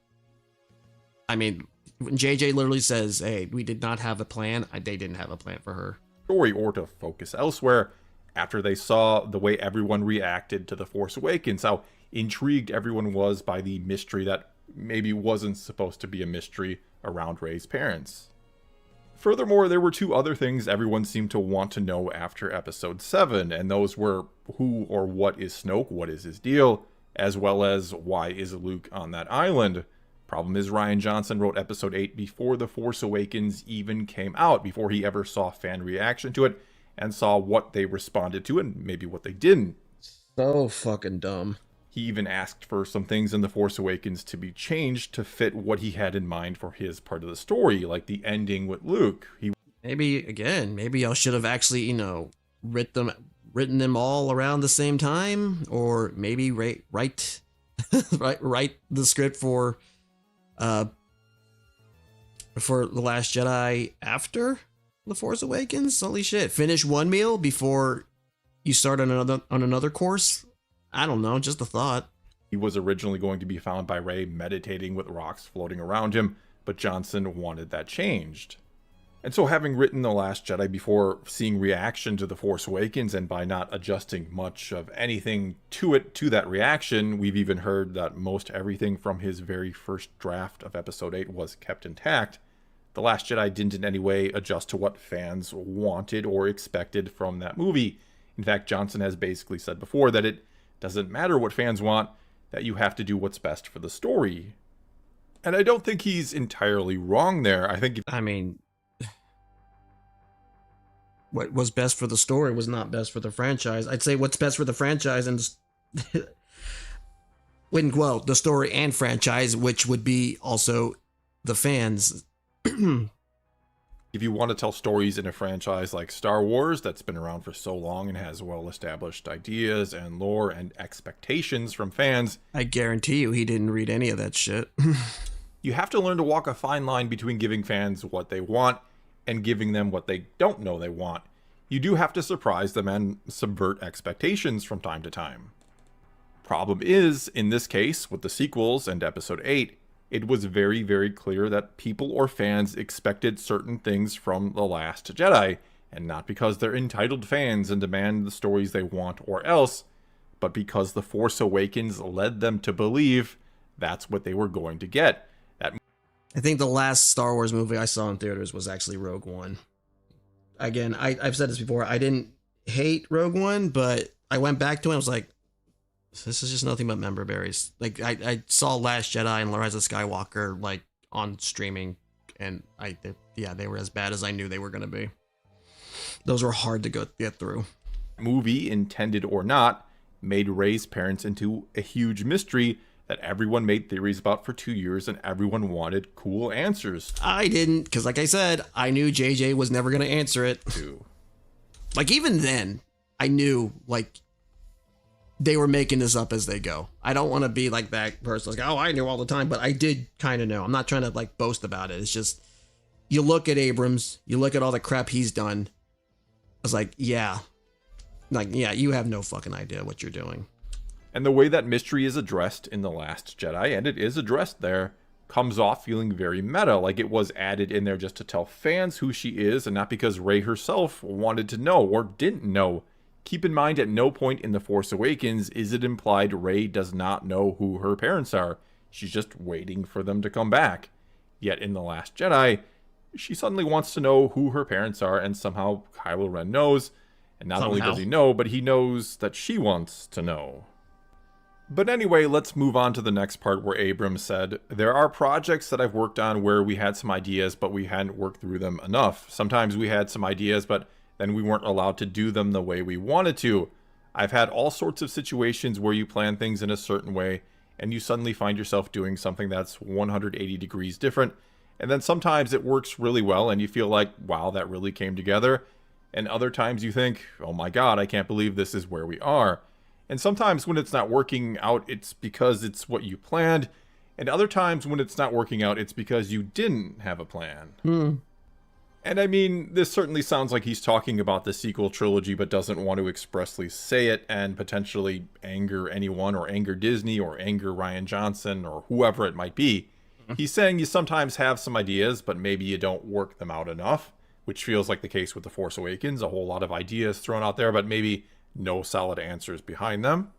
I mean, when JJ literally says, hey, we did not have a plan, they didn't have a plan for her. Story or to focus elsewhere after they saw the way everyone reacted to The Force Awakens, how intrigued everyone was by the mystery that maybe wasn't supposed to be a mystery around Rey's parents. Furthermore, there were two other things everyone seemed to want to know after Episode 7, and those were who or what is Snoke, what is his deal, as well as why is Luke on that island. Problem is, Rian Johnson wrote Episode 8 before The Force Awakens even came out, before he ever saw fan reaction to it, and saw what they responded to and maybe what they didn't. So fucking dumb. He even asked for some things in The Force Awakens to be changed to fit what he had in mind for his part of the story, like the ending with Luke. Maybe I should have actually, written them all around the same time, or maybe write the script for The Last Jedi after The Force Awakens. Holy shit! Finish one meal before you start on another course. I don't know, just a thought. He was originally going to be found by Rey meditating with rocks floating around him, but Johnson wanted that changed. And so, having written The Last Jedi before seeing reaction to The Force Awakens, and by not adjusting much of anything to that reaction, we've even heard that most everything from his very first draft of Episode 8 was kept intact. The Last Jedi didn't in any way adjust to what fans wanted or expected from that movie. In fact, Johnson has basically said before that it doesn't matter what fans want, that you have to do what's best for the story. And I don't think he's entirely wrong there. I mean, what was best for the story was not best for the franchise. I'd say what's best for the franchise and the story and franchise, which would be also the fans, If you want to tell stories in a franchise like Star Wars that's been around for so long and has well-established ideas and lore and expectations from fans, I guarantee you he didn't read any of that shit. you have to learn to walk a fine line between giving fans what they want and giving them what they don't know they want. You do have to surprise them and subvert expectations from time to time. Problem is, in this case, with the sequels and Episode 8, it was very, very clear that people or fans expected certain things from The Last Jedi, and not because they're entitled fans and demand the stories they want or else, but because The Force Awakens led them to believe that's what they were going to get. I think the last Star Wars movie I saw in theaters was actually Rogue One. Again, I've said this before, I didn't hate Rogue One, but I went back to it and was like, this is just nothing but member berries. Like, I saw Last Jedi and Rise of Skywalker, like, on streaming, and they were as bad as I knew they were going to be. Those were hard to get through. Movie, intended or not, made Rey's parents into a huge mystery that everyone made theories about for 2 years, and everyone wanted cool answers. I didn't, because like I said, I knew JJ was never going to answer it. Like, even then, I knew, like, they were making this up as they go. I don't want to be like that person, like, oh, I knew all the time, but I did kind of know. I'm not trying to, like, boast about it. It's just, you look at Abrams, you look at all the crap he's done. I was like, yeah, you have no fucking idea what you're doing. And the way that mystery is addressed in The Last Jedi, and it is addressed there, comes off feeling very meta, like it was added in there just to tell fans who she is, and not because Rey herself wanted to know or didn't know. Keep in mind, at no point in The Force Awakens is it implied Rey does not know who her parents are. She's just waiting for them to come back. Yet in The Last Jedi, she suddenly wants to know who her parents are, and somehow Kylo Ren knows. And not only does he know, but he knows that she wants to know. But anyway, let's move on to the next part where Abrams said, there are projects that I've worked on where we had some ideas, but we hadn't worked through them enough. Sometimes we had some ideas, but then we weren't allowed to do them the way we wanted to. I've had all sorts of situations where you plan things in a certain way, and you suddenly find yourself doing something that's 180 degrees different. And then sometimes it works really well, and you feel like, wow, that really came together. And other times you think, oh my god, I can't believe this is where we are. And sometimes when it's not working out, it's because it's what you planned. And other times when it's not working out, it's because you didn't have a plan. And I mean, this certainly sounds like he's talking about the sequel trilogy, but doesn't want to expressly say it and potentially anger anyone or anger Disney or anger Rian Johnson or whoever it might be. He's saying you sometimes have some ideas, but maybe you don't work them out enough, which feels like the case with The Force Awakens. A whole lot of ideas thrown out there, but maybe no solid answers behind them.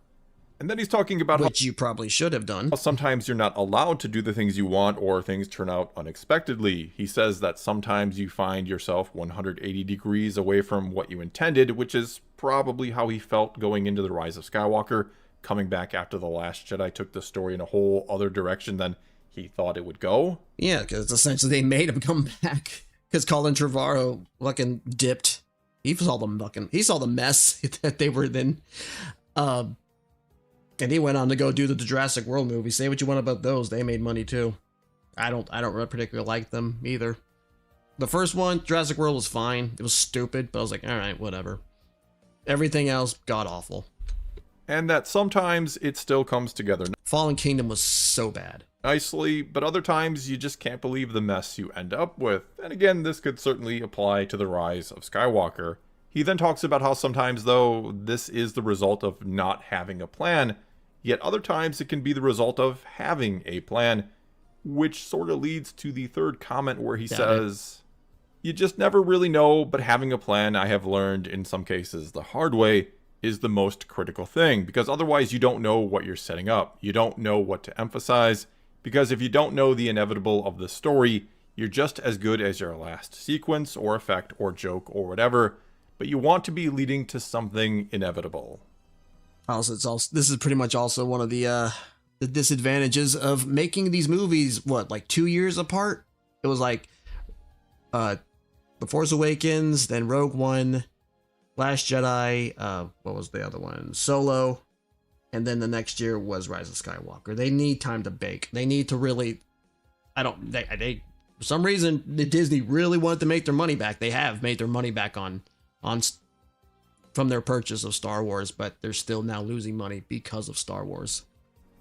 And then he's talking about which you probably should have done. How sometimes you're not allowed to do the things you want, or things turn out unexpectedly. He says that sometimes you find yourself 180 degrees away from what you intended, which is probably how he felt going into The Rise of Skywalker. Coming back after The Last Jedi took the story in a whole other direction than he thought it would go. Yeah, because essentially they made him come back. Because Colin Trevorrow fucking dipped. He saw the mess that they were in. And he went on to go do the Jurassic World movie. Say what you want about those. They made money too. I don't really particularly like them either. The first one, Jurassic World, was fine. It was stupid, but I was like, all right, whatever. Everything else, god awful. And that sometimes it still comes together. Fallen Kingdom was so bad. Nicely, but other times you just can't believe the mess you end up with. And again, this could certainly apply to The Rise of Skywalker. He then talks about how sometimes, though, this is the result of not having a plan, yet other times it can be the result of having a plan, which sort of leads to the third comment where he says, you just never really know, but having a plan, I have learned in some cases the hard way, is the most critical thing, because otherwise you don't know what you're setting up. You don't know what to emphasize, because if you don't know the inevitable of the story, you're just as good as your last sequence or effect or joke or whatever, but you want to be leading to something inevitable. Also, this is pretty much also one of the disadvantages of making these movies, like 2 years apart? It was like The Force Awakens, then Rogue One, Last Jedi, what was the other one? Solo, and then the next year was Rise of Skywalker. They need time to bake. They need to really, For some reason, Disney really wanted to make their money back. They have made their money back from their purchase of Star Wars, but they're still now losing money because of Star Wars.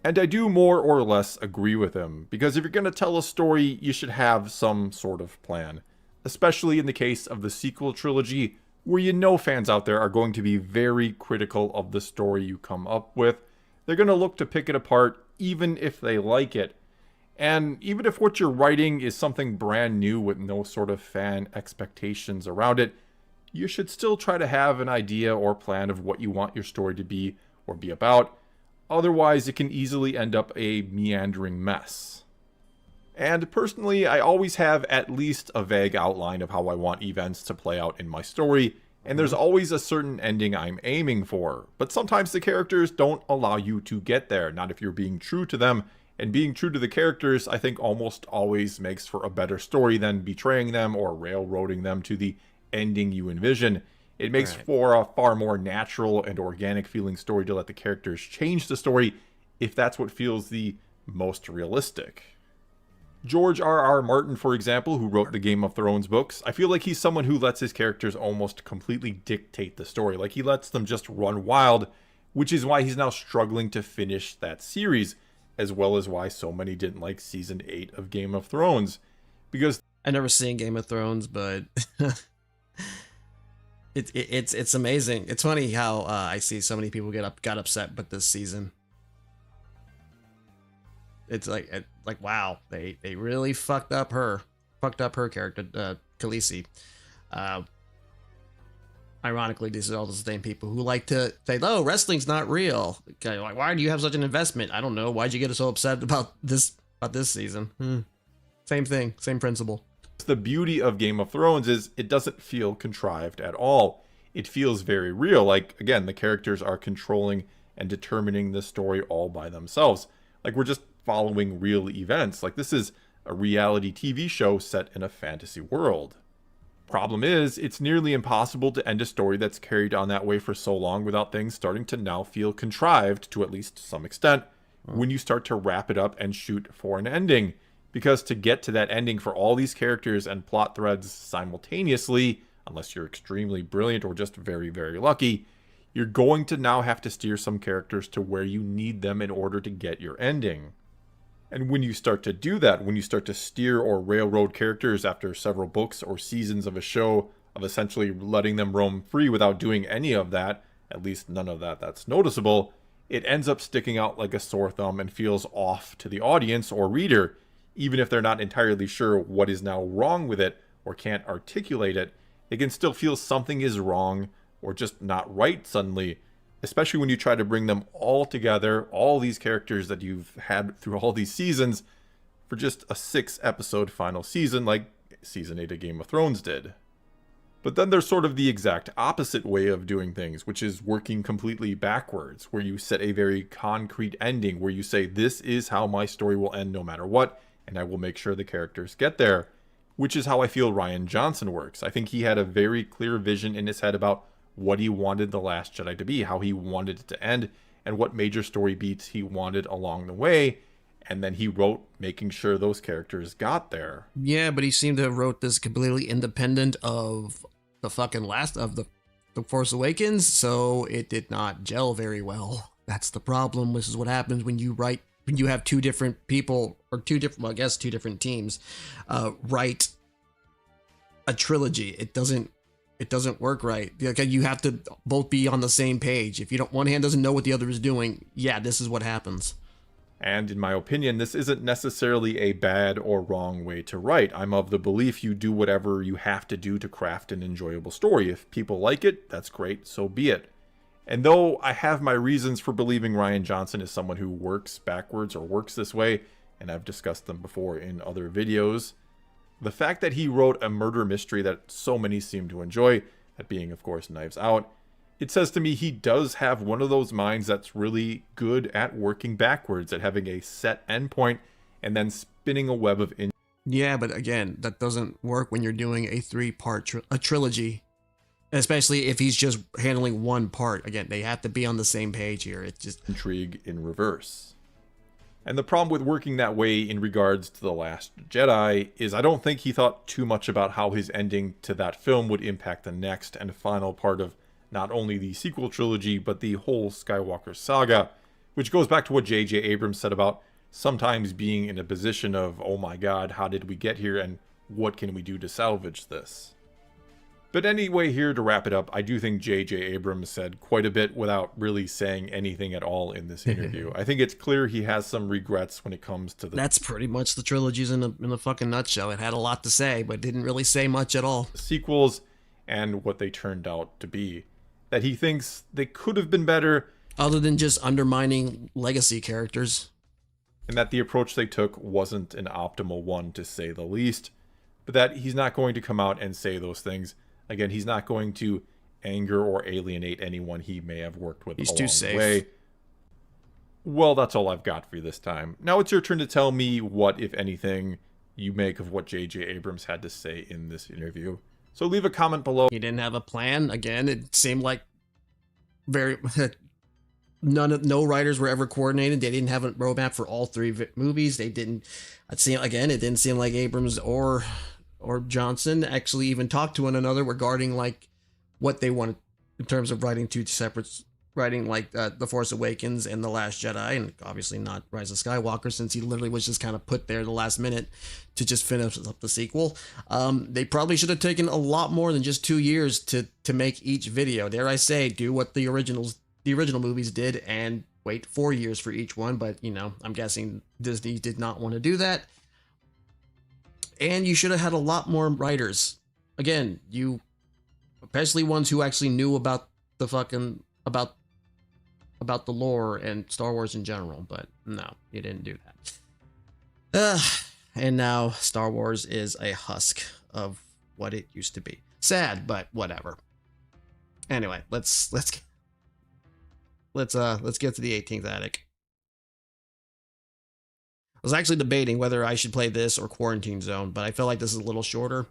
And I do more or less agree with him, because if you're going to tell a story, you should have some sort of plan. Especially in the case of the sequel trilogy, where you know fans out there are going to be very critical of the story you come up with. They're going to look to pick it apart, even if they like it. And even if what you're writing is something brand new with no sort of fan expectations around it, you should still try to have an idea or plan of what you want your story to be or be about. Otherwise, it can easily end up a meandering mess. And personally, I always have at least a vague outline of how I want events to play out in my story, and there's always a certain ending I'm aiming for. But sometimes the characters don't allow you to get there, not if you're being true to them. And being true to the characters, I think, almost always makes for a better story than betraying them or railroading them to the ending you envision. It makes for a far more natural and organic feeling story to let the characters change the story if that's what feels the most realistic. George R.R. Martin, for example, who wrote the Game of Thrones books, I feel like he's someone who lets his characters almost completely dictate the story. Like, he lets them just run wild, which is why he's now struggling to finish that series, as well as why so many didn't like Season 8 of Game of Thrones. Because I've never seen Game of Thrones, but it's amazing. It's funny how I see so many people got upset with this season. It's like wow, they really fucked up her character, Khaleesi. Ironically, these are all the same people who like to say, "Oh, wrestling's not real." Okay, like, why do you have such an investment? I don't know. Why'd you get so upset about this season? Same thing, same principle. The beauty of Game of Thrones is it doesn't feel contrived at all. It feels very real. Like, again, the characters are controlling and determining the story all by themselves. Like, we're just following real events. Like, this is a reality TV show set in a fantasy world. Problem is, it's nearly impossible to end a story that's carried on that way for so long without things starting to now feel contrived, to at least some extent, when you start to wrap it up and shoot for an ending. Because to get to that ending for all these characters and plot threads simultaneously, unless you're extremely brilliant or just very, very lucky, you're going to now have to steer some characters to where you need them in order to get your ending. And when you start to do that, when you start to steer or railroad characters after several books or seasons of a show, of essentially letting them roam free without doing any of that, at least none of that that's noticeable, it ends up sticking out like a sore thumb and feels off to the audience or reader, even if they're not entirely sure what is now wrong with it or can't articulate it. They can still feel something is wrong or just not right suddenly, especially when you try to bring them all together, all these characters that you've had through all these seasons, for just a 6-episode final season like Season 8 of Game of Thrones did. But then there's sort of the exact opposite way of doing things, which is working completely backwards, where you set a very concrete ending, where you say, this is how my story will end no matter what, and I will make sure the characters get there, which is how I feel Rian Johnson works. I think he had a very clear vision in his head about what he wanted The Last Jedi to be, how he wanted it to end, and what major story beats he wanted along the way, and then he wrote making sure those characters got there. Yeah, but he seemed to have wrote this completely independent of the fucking last of the Force Awakens, so it did not gel very well. That's the problem. This is what happens when you have two different people, or two different teams, write a trilogy. It doesn't work right. Okay, you have to both be on the same page. If one hand doesn't know what the other is doing, yeah, this is what happens. And in my opinion, this isn't necessarily a bad or wrong way to write. I'm of the belief you do whatever you have to do to craft an enjoyable story. If people like it, that's great, so be it. And though I have my reasons for believing Rian Johnson is someone who works backwards or works this way, and I've discussed them before in other videos, the fact that he wrote a murder mystery that so many seem to enjoy, that being, of course, Knives Out, it says to me he does have one of those minds that's really good at working backwards, at having a set endpoint and then spinning a web of... Yeah, but again, that doesn't work when you're doing a 3-part trilogy. Especially if he's just handling one part. Again, they have to be on the same page here. It's just intrigue in reverse. And the problem with working that way in regards to The Last Jedi is I don't think he thought too much about how his ending to that film would impact the next and final part of not only the sequel trilogy, but the whole Skywalker saga, which goes back to what J.J. Abrams said about sometimes being in a position of, oh my god, how did we get here, and what can we do to salvage this? But anyway, here to wrap it up, I do think J.J. Abrams said quite a bit without really saying anything at all in this interview. I think it's clear he has some regrets when it comes to the... That's pretty much the trilogies in a fucking nutshell. It had a lot to say, but didn't really say much at all. Sequels and what they turned out to be. That he thinks they could have been better. Other than just undermining legacy characters. And that the approach they took wasn't an optimal one, to say the least. But that he's not going to come out and say those things. Again, he's not going to anger or alienate anyone he may have worked with along the way. Well, that's all I've got for you this time. Now it's your turn to tell me what, if anything, you make of what J.J. Abrams had to say in this interview. So leave a comment below. He didn't have a plan. Again, it seemed like no writers were ever coordinated. They didn't have a roadmap for all three movies. It didn't seem like Abrams or Johnson actually even talked to one another regarding like what they wanted in terms of writing two separate writing, like The Force Awakens and The Last Jedi, and obviously not Rise of Skywalker, since he literally was just kind of put there the last minute to just finish up the sequel. They probably should have taken a lot more than just 2 years to make each video. Dare I say, do what the original movies did and wait 4 years for each one. But you know, I'm guessing Disney did not want to do that. And you should have had a lot more writers. Again, especially ones who actually knew about the fucking about the lore and Star Wars in general. But no, you didn't do that. And now Star Wars is a husk of what it used to be. Sad, but whatever. Anyway, let's get to the 18th attic. I was actually debating whether I should play this or Quarantine Zone, but I feel like this is a little shorter.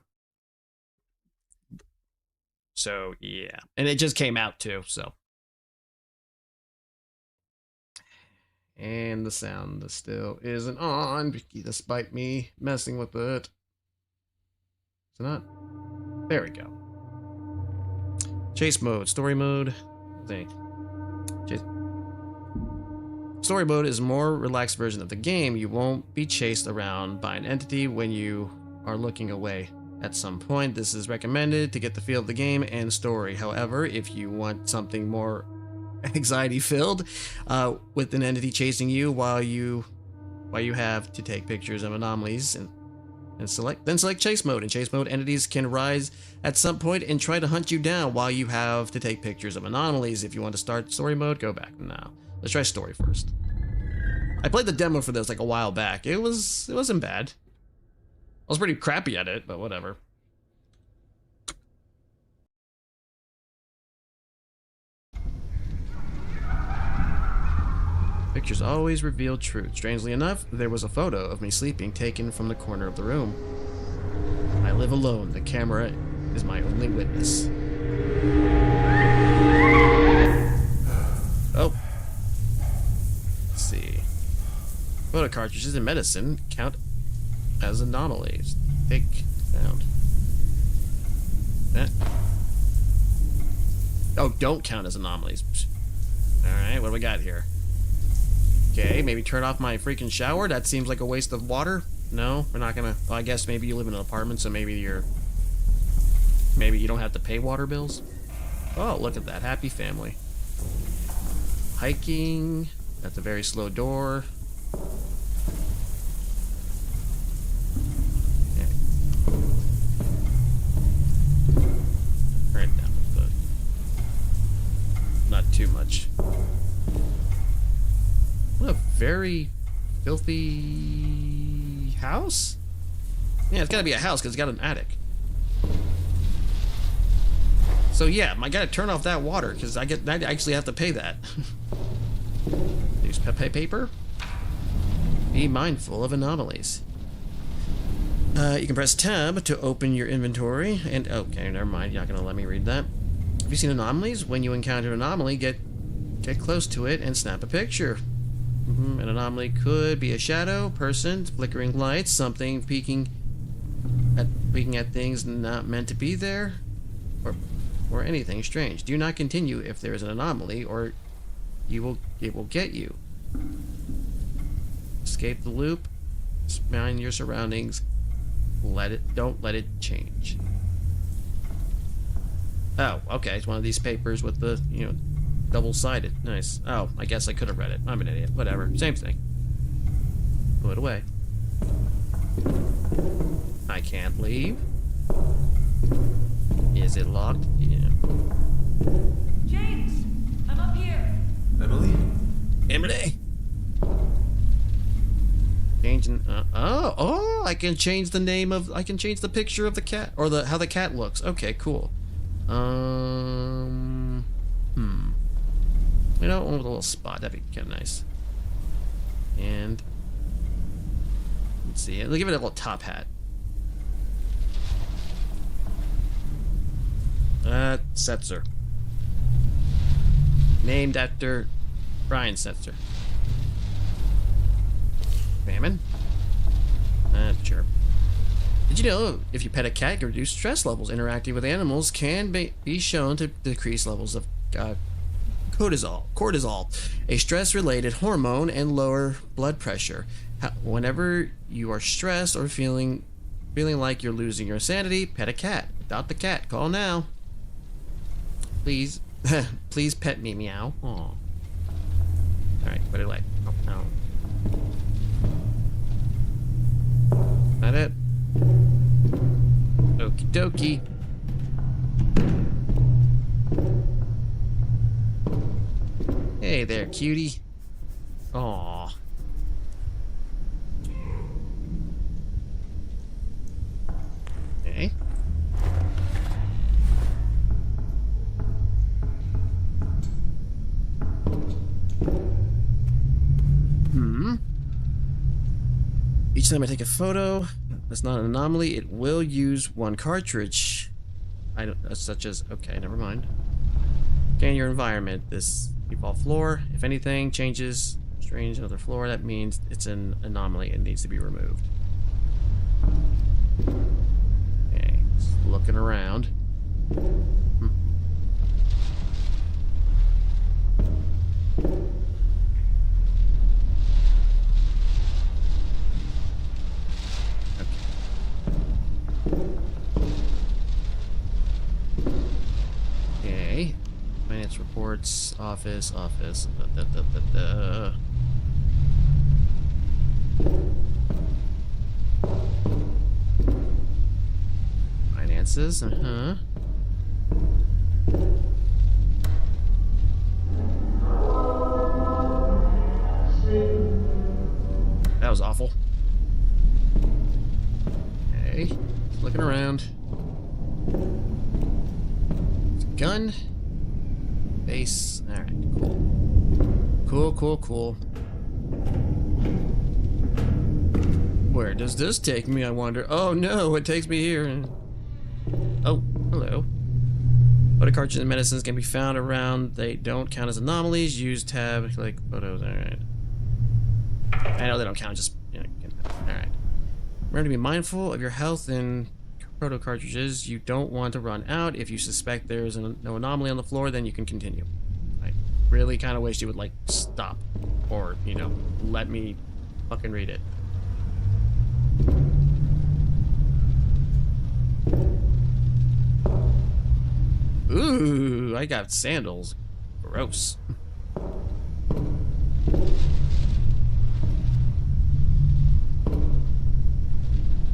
So, yeah. And it just came out, too, so. And the sound still isn't on, despite me messing with it. Is it not? There we go. Chase mode, story mode. Story mode is a more relaxed version of the game. You won't be chased around by an entity when you are looking away at some point. This is recommended to get the feel of the game and story. However, if you want something more anxiety-filled, with an entity chasing you while you have to take pictures of anomalies and select chase mode. In chase mode, entities can rise at some point and try to hunt you down while you have to take pictures of anomalies. If you want to start story mode, go back now. Let's try story first. I played the demo for this like a while back. It wasn't bad. I was pretty crappy at it, but whatever. Pictures always reveal truth. Strangely enough, there was a photo of me sleeping taken from the corner of the room. I live alone. The camera is my only witness. Oh. Let's see. Photo cartridges in medicine count as anomalies. Take found. Oh, don't count as anomalies. Alright, what do we got here? Okay, maybe turn off my freaking shower. That seems like a waste of water. No, we're not gonna. Well, I guess maybe you live in an apartment, so maybe you don't have to pay water bills. Oh, look at that. Happy family. Hiking. That's a very slow door. Yeah. Turn it down, but not too much. What a very filthy house. Yeah, it's gotta be a house because it's got an attic. So yeah, I gotta turn off that water because I actually have to pay that. Use paper. Be mindful of anomalies. You can press tab to open your inventory, and okay, never mind. You're not gonna let me read that. Have you seen anomalies? When you encounter an anomaly, get close to it and snap a picture. An anomaly could be a shadow, person, flickering lights, something peeking at things not meant to be there, or anything strange. Do not continue if there is an anomaly, or it will get you. Escape the loop. Mind your surroundings. Don't let it change. Oh, okay. It's one of these papers with the, double-sided. Nice. Oh, I guess I could have read it. I'm an idiot. Whatever. Same thing. Put it away. I can't leave. Is it locked? Yeah. James, I'm up here. Emily. Changing. I can change the name of. I can change the picture of the cat or how the cat looks. Okay, cool. One with a little spot. That'd be kind of nice. And let's see. Let's give it a little top hat. Setzer. Named after Brian Setzer. Famine? Sure. Did you know if you pet a cat, you can reduce stress levels? Interacting with animals can be shown to decrease levels of cortisol, a stress-related hormone, and lower blood pressure. Whenever you are stressed or feeling like you're losing your sanity, pet a cat. Adopt the cat. Call now. Please, please pet me, meow. Aw. All right, put it away. Oh, no. That it? Okie dokie. Hey there, cutie. Aw. Okay. Each time I take a photo, that's not an anomaly, it will use one cartridge. Such as, okay, never mind. Scan your environment. This default floor. If anything changes, strange another floor, that means it's an anomaly and needs to be removed. Okay, just looking around. Okay. Finance reports, office. Finances, That was awful. Okay, just looking around. Gun. Base. Alright, cool. Where does this take me, I wonder? Oh no, it takes me here. Oh, hello. Photo cartridges and medicines can be found around. They don't count as anomalies. Use tab, click photos. Alright. I know they don't count, just, alright. Remember to be mindful of your health and proto cartridges. You don't want to run out. If you suspect there's no anomaly on the floor, then you can continue. I really kind of wish you would, like, stop. Or, let me fucking read it. Ooh, I got sandals. Gross.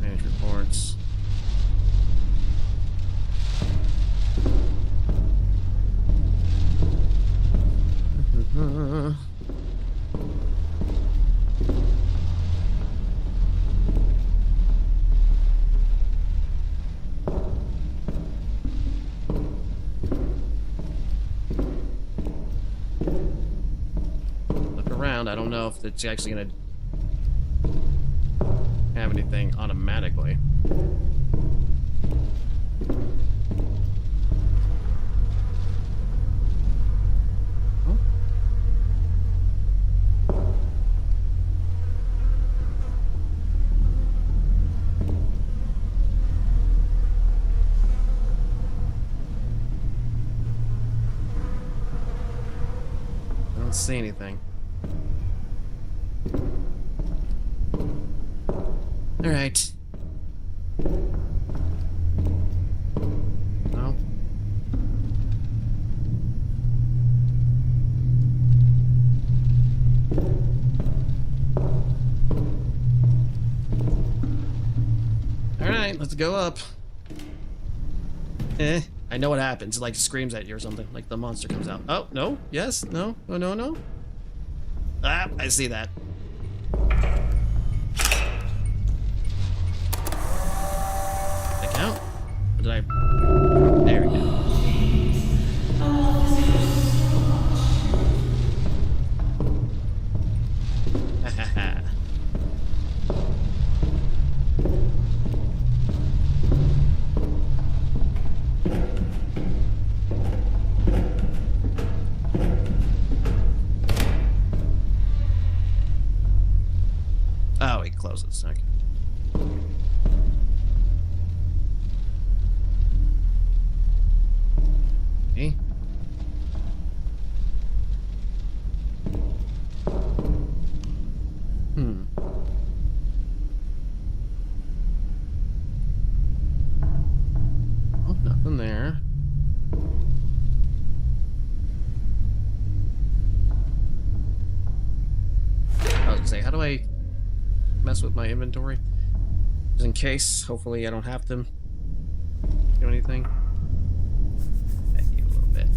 Manage reports. Look around. I don't know if it's actually gonna have anything automatically. Don't see anything. Alright. No. Alright, let's go up. I know what happens. It like screams at you or something. Like the monster comes out. Oh, no? Yes? No? Oh, no, no? Ah, I see that. Did I count? Or did I? There we go. Oh, he closes. Okay. Okay. Oh, nothing there. I was gonna say, how do I mess with my inventory? Just in case, hopefully I don't have to do anything. Bet you a little bit.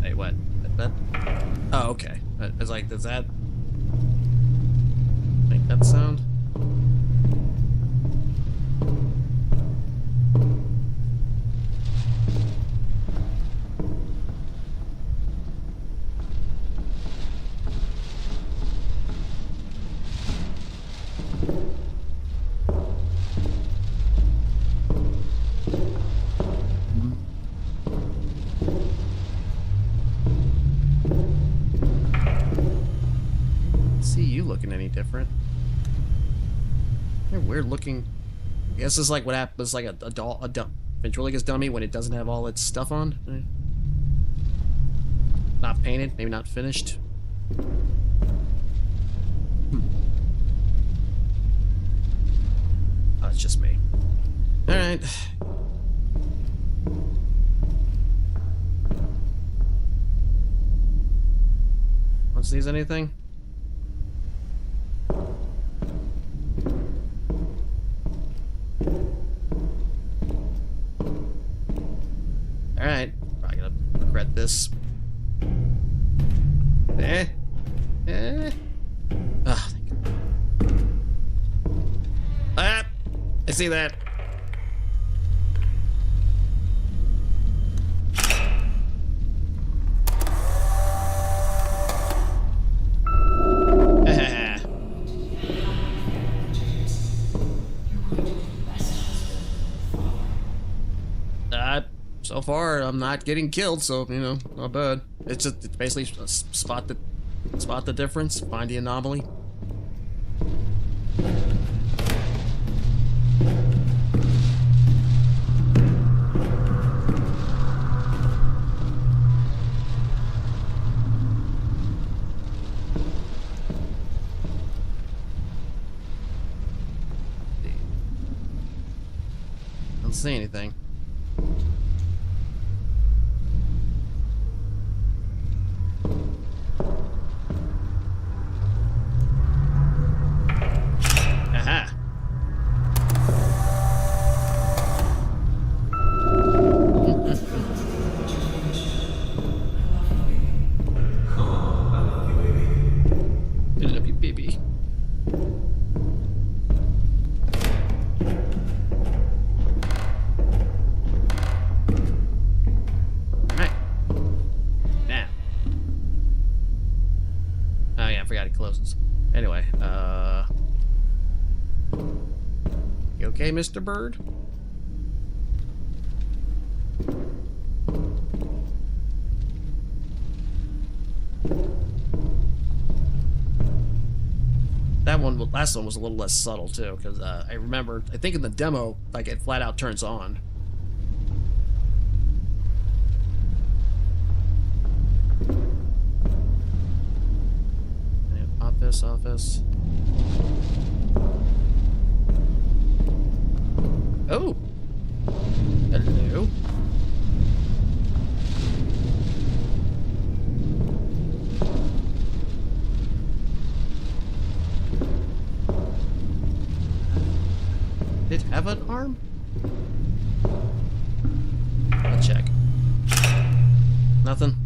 Hey, what? That? Oh, okay. I was like, does that make that sound? See you looking any different. They're weird looking. I guess it's like what happens, like a ventriloquist dummy when it doesn't have all its stuff on. Not painted, maybe not finished. Oh, it's just me. All right. Want to see anything? Alright, probably gonna regret this. Ah, ah, I see that. So far, I'm not getting killed, so you know, not bad. It's basically spot the difference, find the anomaly. Don't see anything. Anyway, you okay, Mr. Bird? last one was a little less subtle too, because I remember, I think in the demo, like it flat out turns on. Office. Oh. Hello. Did it have an arm? Let's check. Nothing.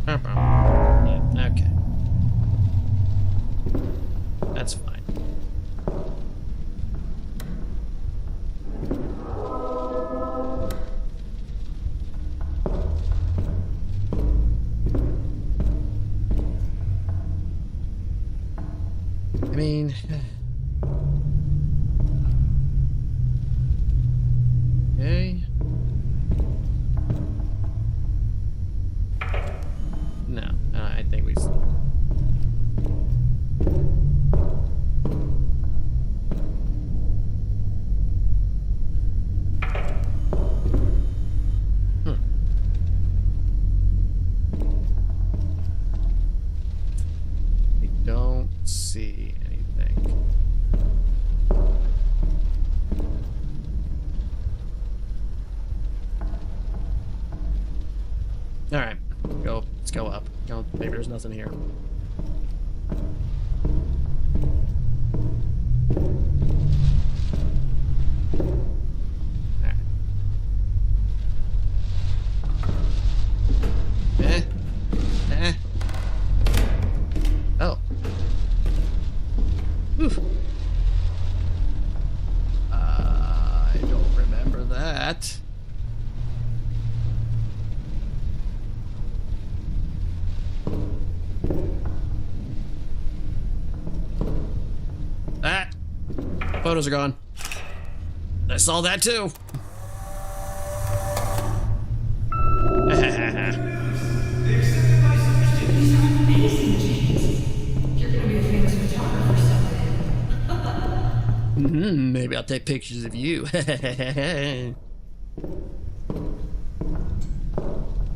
Yeah, okay. That's fine. I mean... Okay. No, I think we... I don't see anything. All right, let's go up. No, maybe there's nothing here. All right. Oh. Whew. I don't remember that. Photos are gone. I saw that too. Maybe I'll take pictures of you.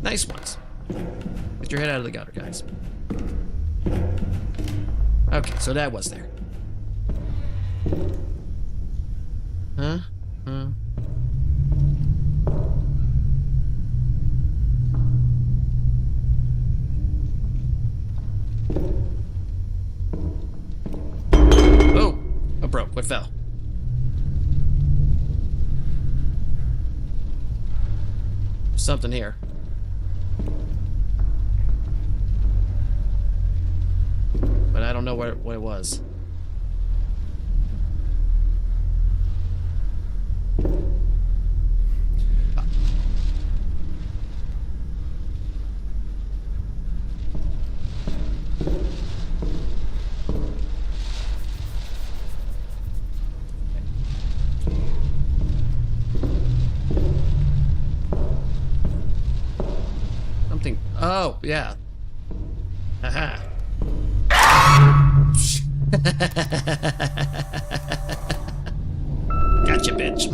Nice ones. Get your head out of the gutter, guys. Okay, so that was there. Huh? Oh! What broke? What fell? Something here. But I don't know what it was. Something. Oh, yeah. Haha. Gotcha, bitch.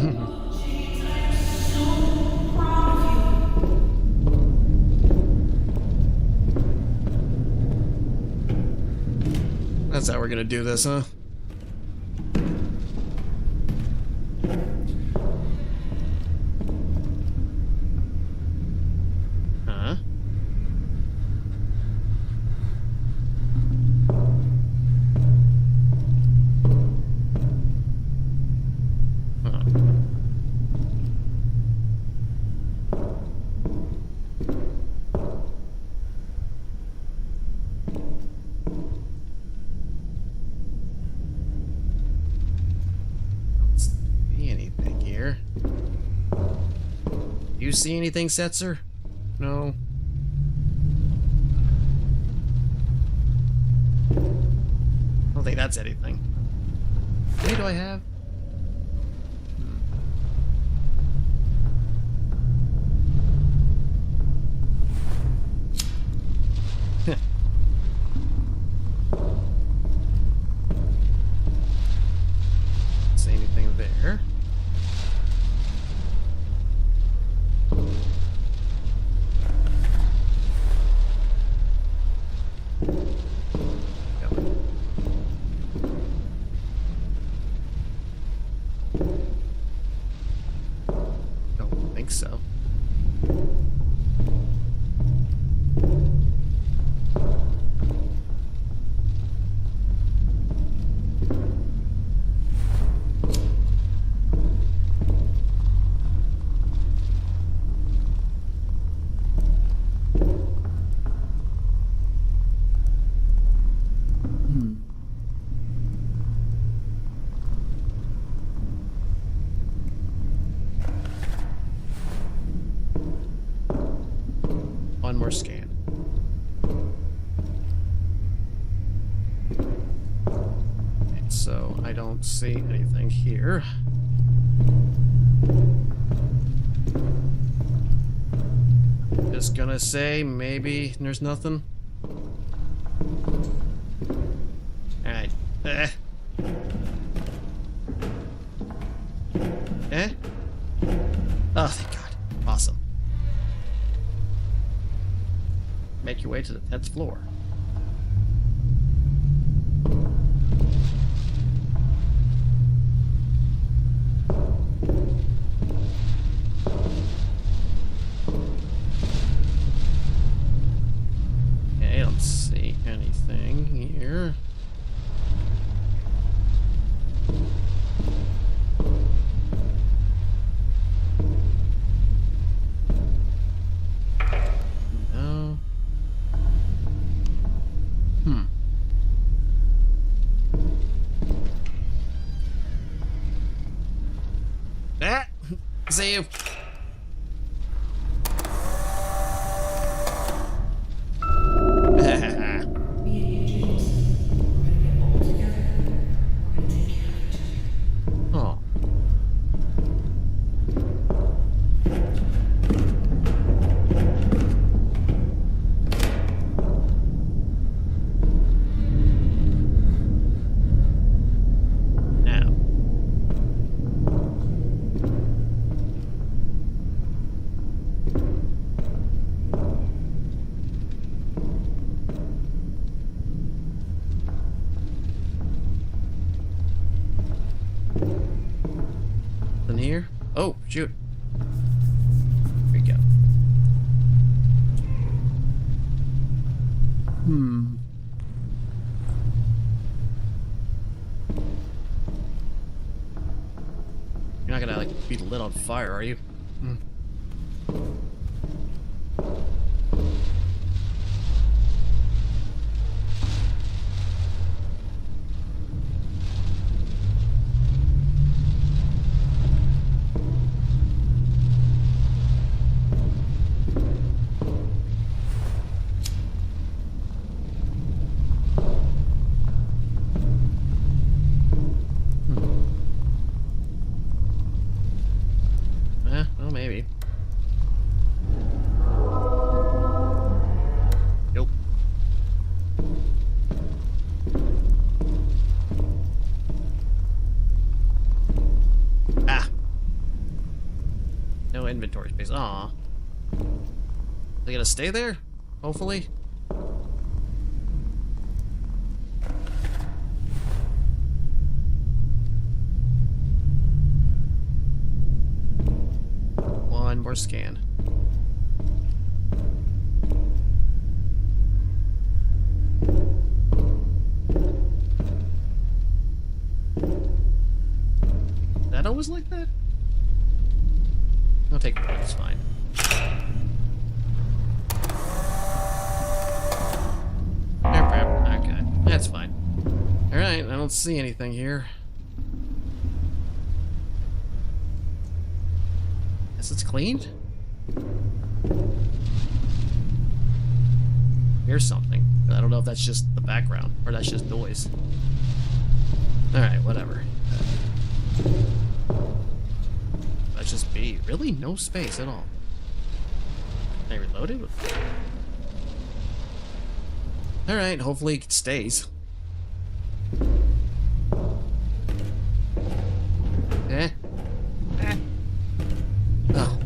That's how we're gonna do this, huh? Huh? You see anything, Setzer? No. I don't think that's anything. How many do I have? more scan. Okay, so I don't see anything here. Just gonna say maybe there's nothing. Alright. Eh? Oh, thank God. Awesome. Make your way to the 10th floor. Okay, I don't see anything here. No. Ah! See you. Oh. Now. In here? Oh, shoot. Here we go. You're not gonna, like, be lit on fire, are you? Well, maybe. Nope. Ah. No inventory space. Aw. They gonna stay there? Hopefully. One more scan. That always like that? I'll take one, it's fine. Okay, that's fine. Alright, I don't see anything here. Guess it's cleaned? Here's something. I don't know if that's just the background or that's just noise. Alright, whatever. That's just B. Really? No space at all. Can I reload it? Alright, hopefully it stays. Eh? Eh? Oh.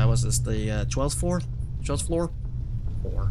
Was this the 12th floor? 12th floor? 4.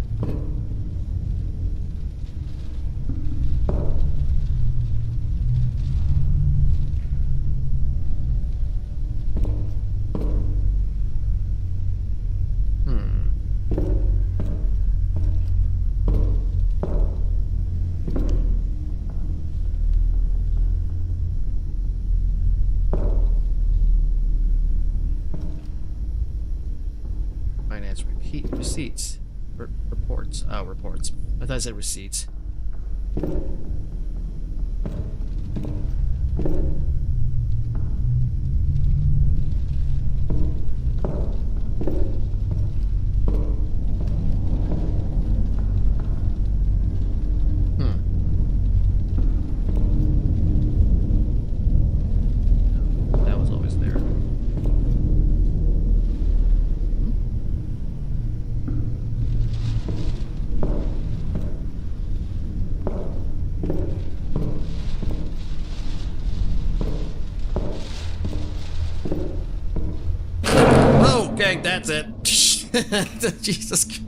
Finance receipts. Reports. Oh, reports. I thought I said receipts. Oh, okay, that's it. Jesus.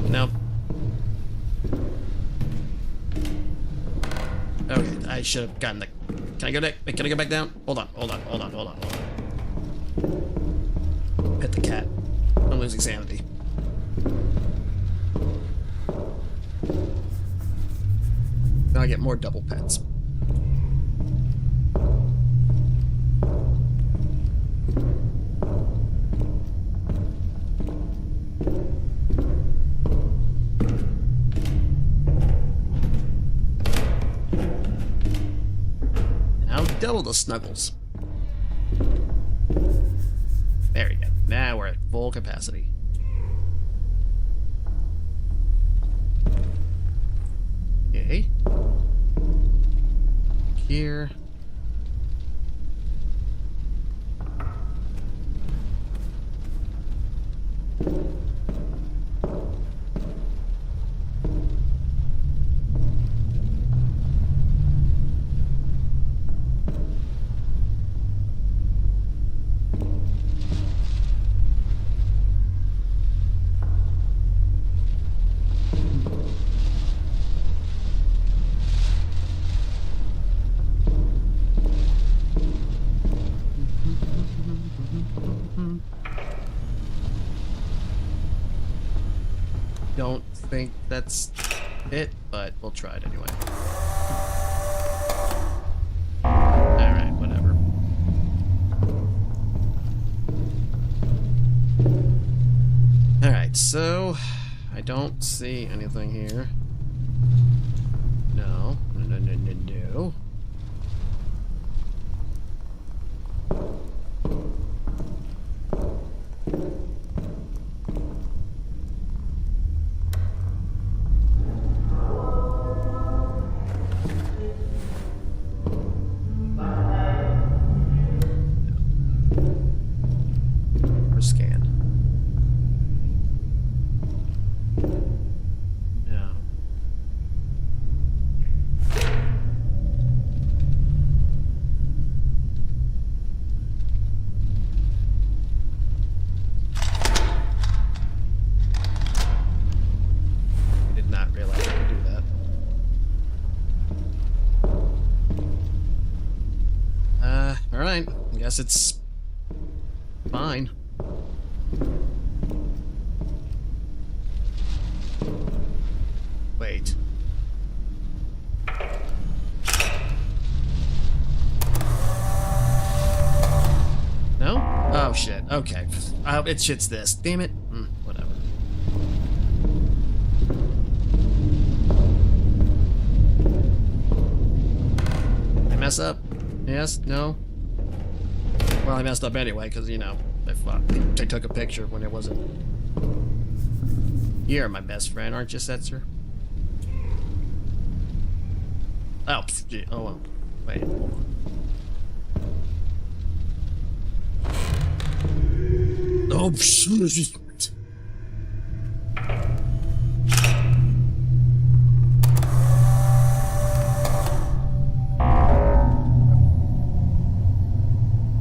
Nope. Okay, I should have gotten the... Can I go back? Can I go back down? Hold on. Pet the cat. I'm losing sanity. Now I get more double pets. Now double the snuggles. There we go. Now we're at full capacity. Okay. Here. Don't think that's it, but we'll try it anyway. Alright, whatever. Alright, so I don't see anything here. No. No. Scan. No. I did not realize I could do that. Alright. I guess it's fine. Wait. No? Oh shit. Okay. It shits this. Damn it. Whatever. I mess up? Yes? No? Well, I messed up anyway, because, you know, I took a picture when it wasn't. You're my best friend, aren't you, Setzer? Oh, oh, well. Wait, hold on. Oh, shit.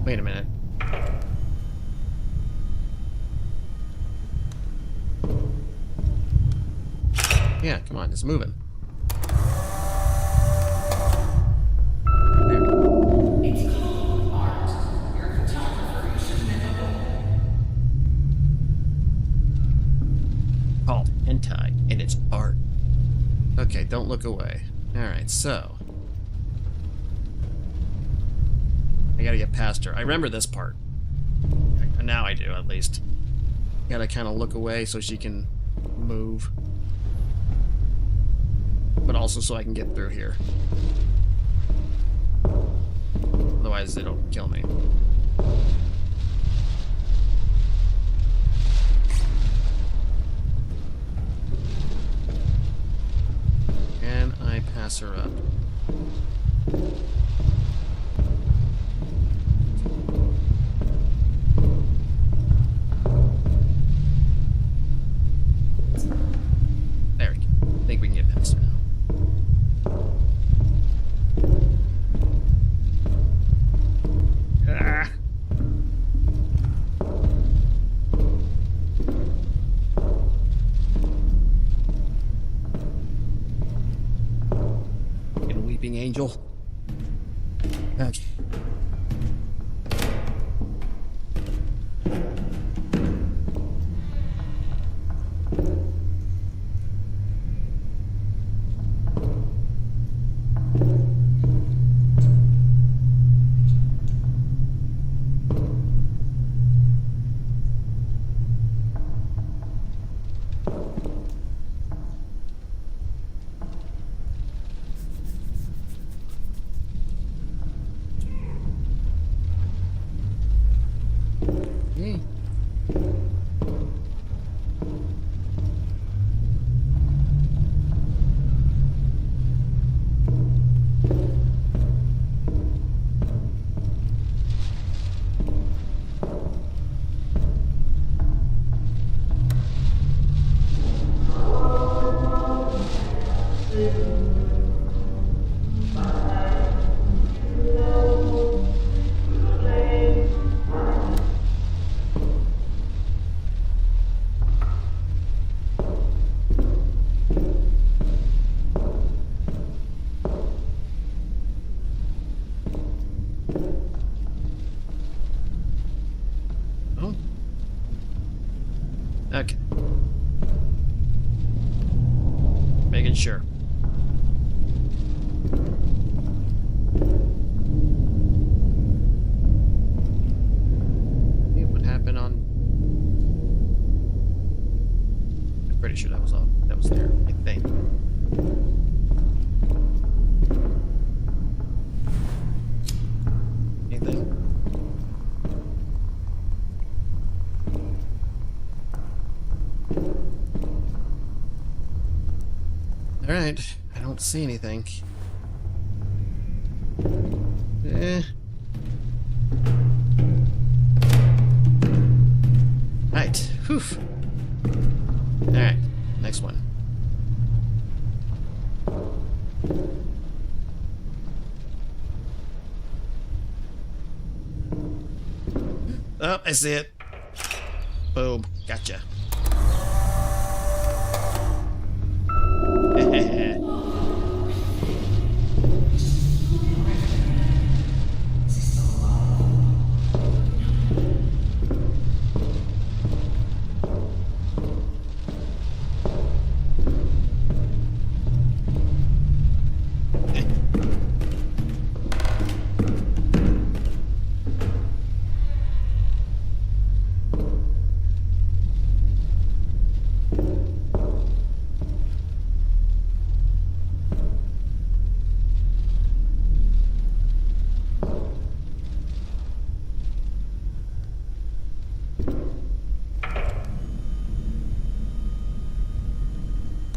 Wait a minute. Yeah, come on, it's moving. There we go. It's called art. You're a photographer. You should know. Called hentai, and it's art. Okay, don't look away. Alright, so. I gotta get past her. I remember this part. Now I do, at least. Gotta kind of look away so she can move. But also so I can get through here. Otherwise, it'll kill me. Can I pass her up? There we go. I think we can get past her now. weeping angel. Okay. Okay. Making sure. Hey, what happened on... I'm pretty sure that was all. That was there, I think. Anything? Alright, I don't see anything. Right, whew. Alright, next one. Oh, I see it. Boom, gotcha.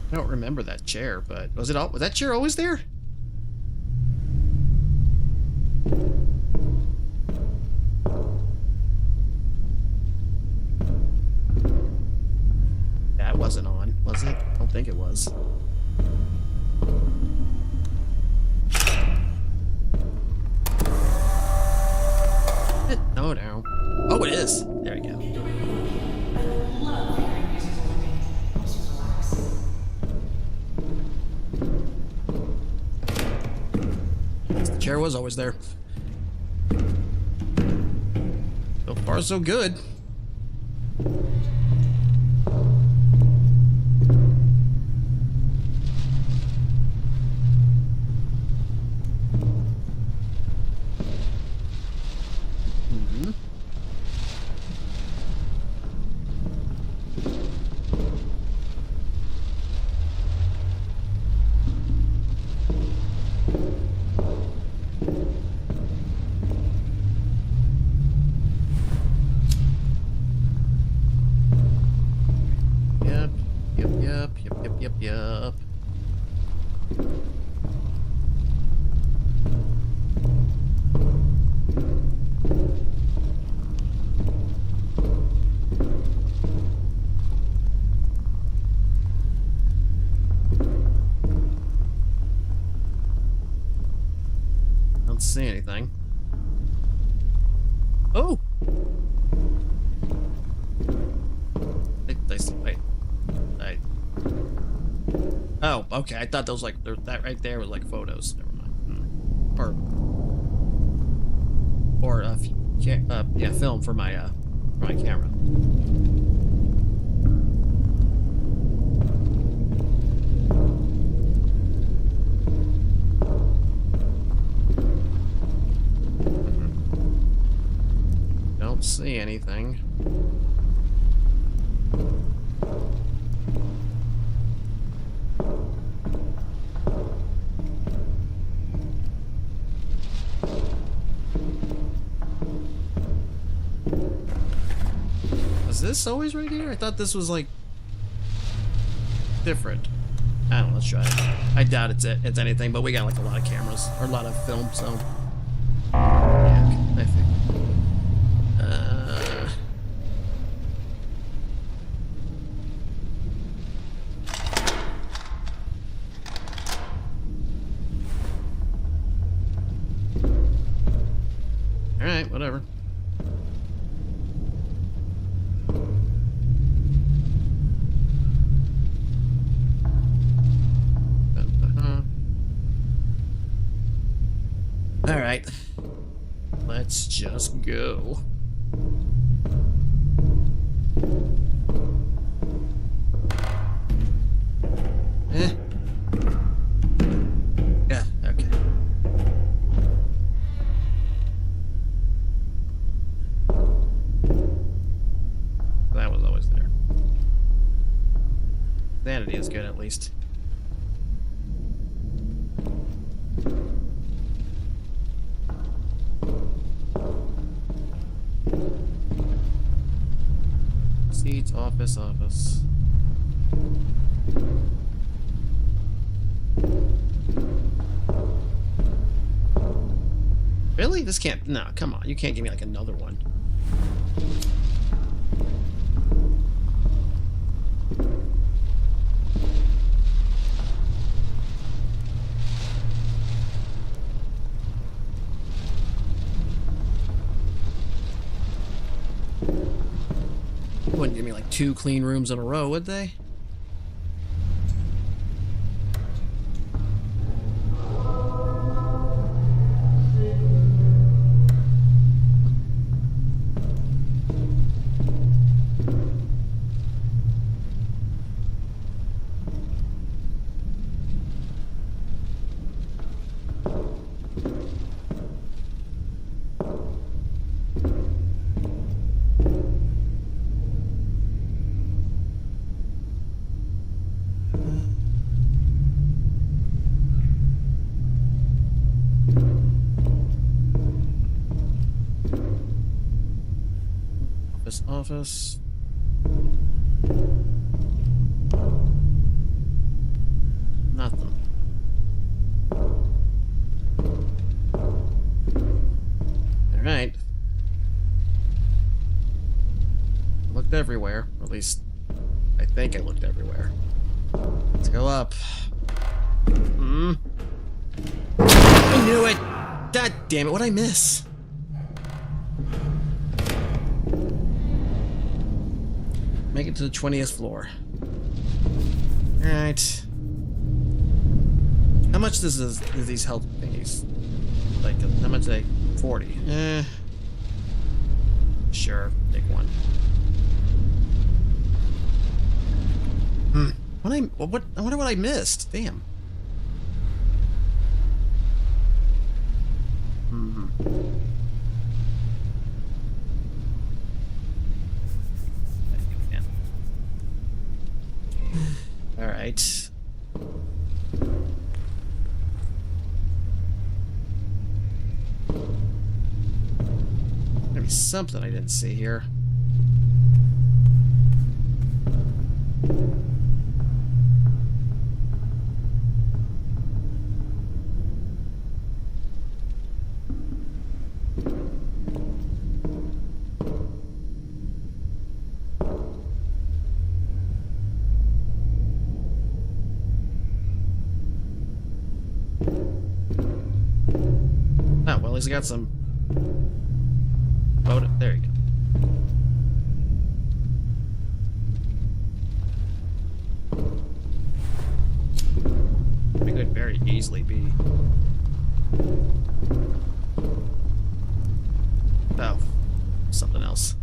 I don't remember that chair, but was that chair always there? That wasn't on, was it? I don't think it was. No, no. Oh, it is. There we go. The chair was always there. So far, so good. Yep. Don't see anything. Oh! Wait. Oh, okay. I thought those that right there was like photos. Never mind. or yeah, film for my camera. Don't see anything. Is this always right here? I thought this was like different. I don't know, let's try it. I doubt it's anything, but we got like a lot of cameras or a lot of film, so yeah, I think. All right, whatever. All right, let's just go. Yeah, okay. That was always there. Sanity is good, at least. Seats, office. Really? This can't... No, come on. You can't give me, like, another one. Wouldn't give me, like, 2 clean rooms in a row, would they? Office. Nothing. All right. Looked everywhere. Or at least, I think I looked everywhere. Let's go up. I knew it! God damn it, what'd I miss? Make it to the 20th floor. Alright. How much is these health thingies? Like, how much are they? 40. Sure, take one. I wonder what I missed. Damn. All right. Maybe something I didn't see here. Oh, well, he's got some... Oh, there you go. It could very easily be Oh, something else.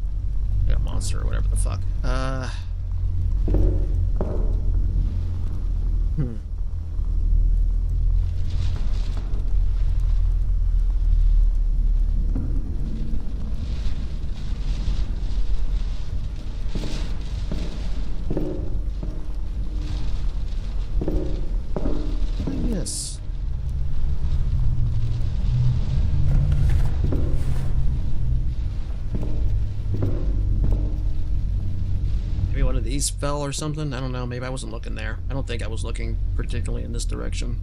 Like a monster or whatever the fuck. Yes. Maybe one of these fell or something? I don't know. Maybe I wasn't looking there. I don't think I was looking particularly in this direction.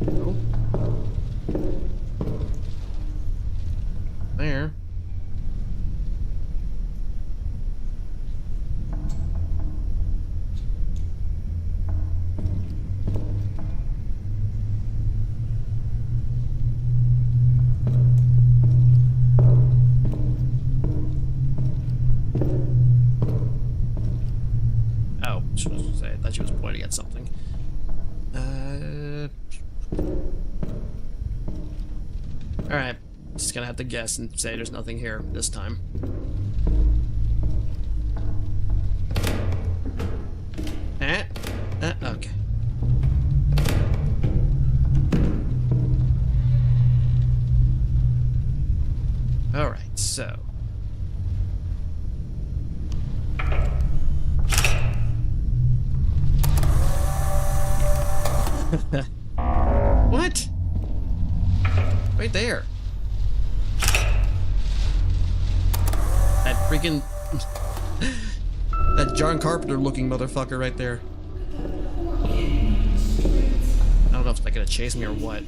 Oh. There. Oh, I thought she was pointing at something. Alright. Just gonna have to guess and say there's nothing here this time. Okay. Alright, so. What? Right there. That freaking... that John Carpenter looking motherfucker right there. I don't know if it's like gonna chase me or what.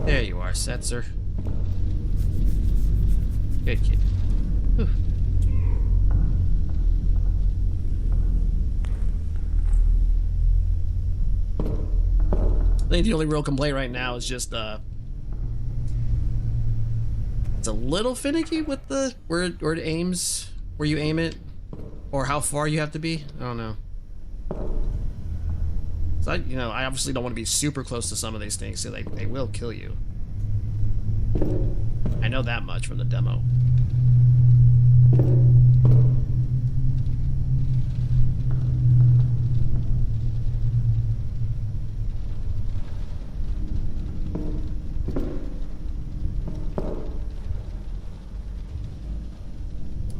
There you are, Setzer. Good kid. Whew. I think the only real complaint right now is just it's a little finicky with the where it aims, where you aim it, or how far you have to be. I don't know. So I obviously don't want to be super close to some of these things, so they will kill you. I know that much from the demo.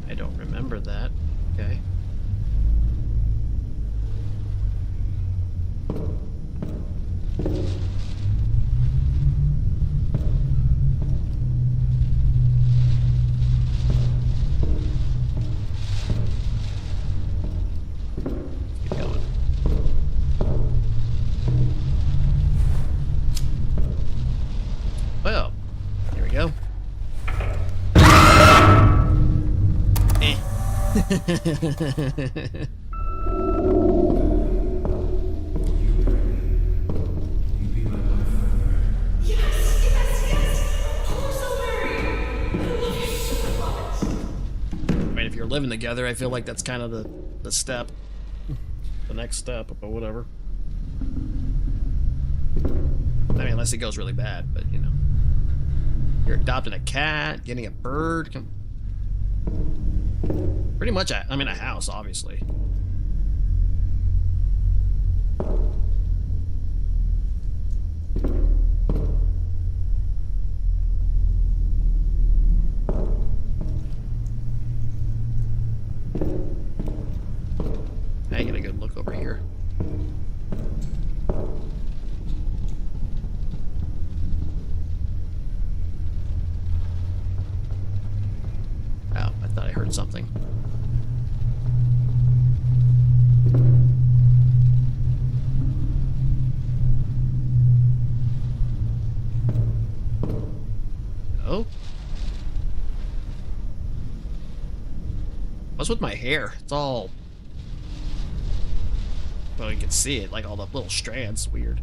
I don't remember that. Okay. Keep going. Well, here we go. If you're living together, I feel like that's kind of the step, the next step, but whatever. I mean, unless it goes really bad, but you're adopting a cat, getting a bird. Pretty much, I'm in a house, obviously. I get a good look over here. Oh, I thought I heard something. Oh. What's with my hair? It's all... Well, you can see it, like all the little strands. Weird.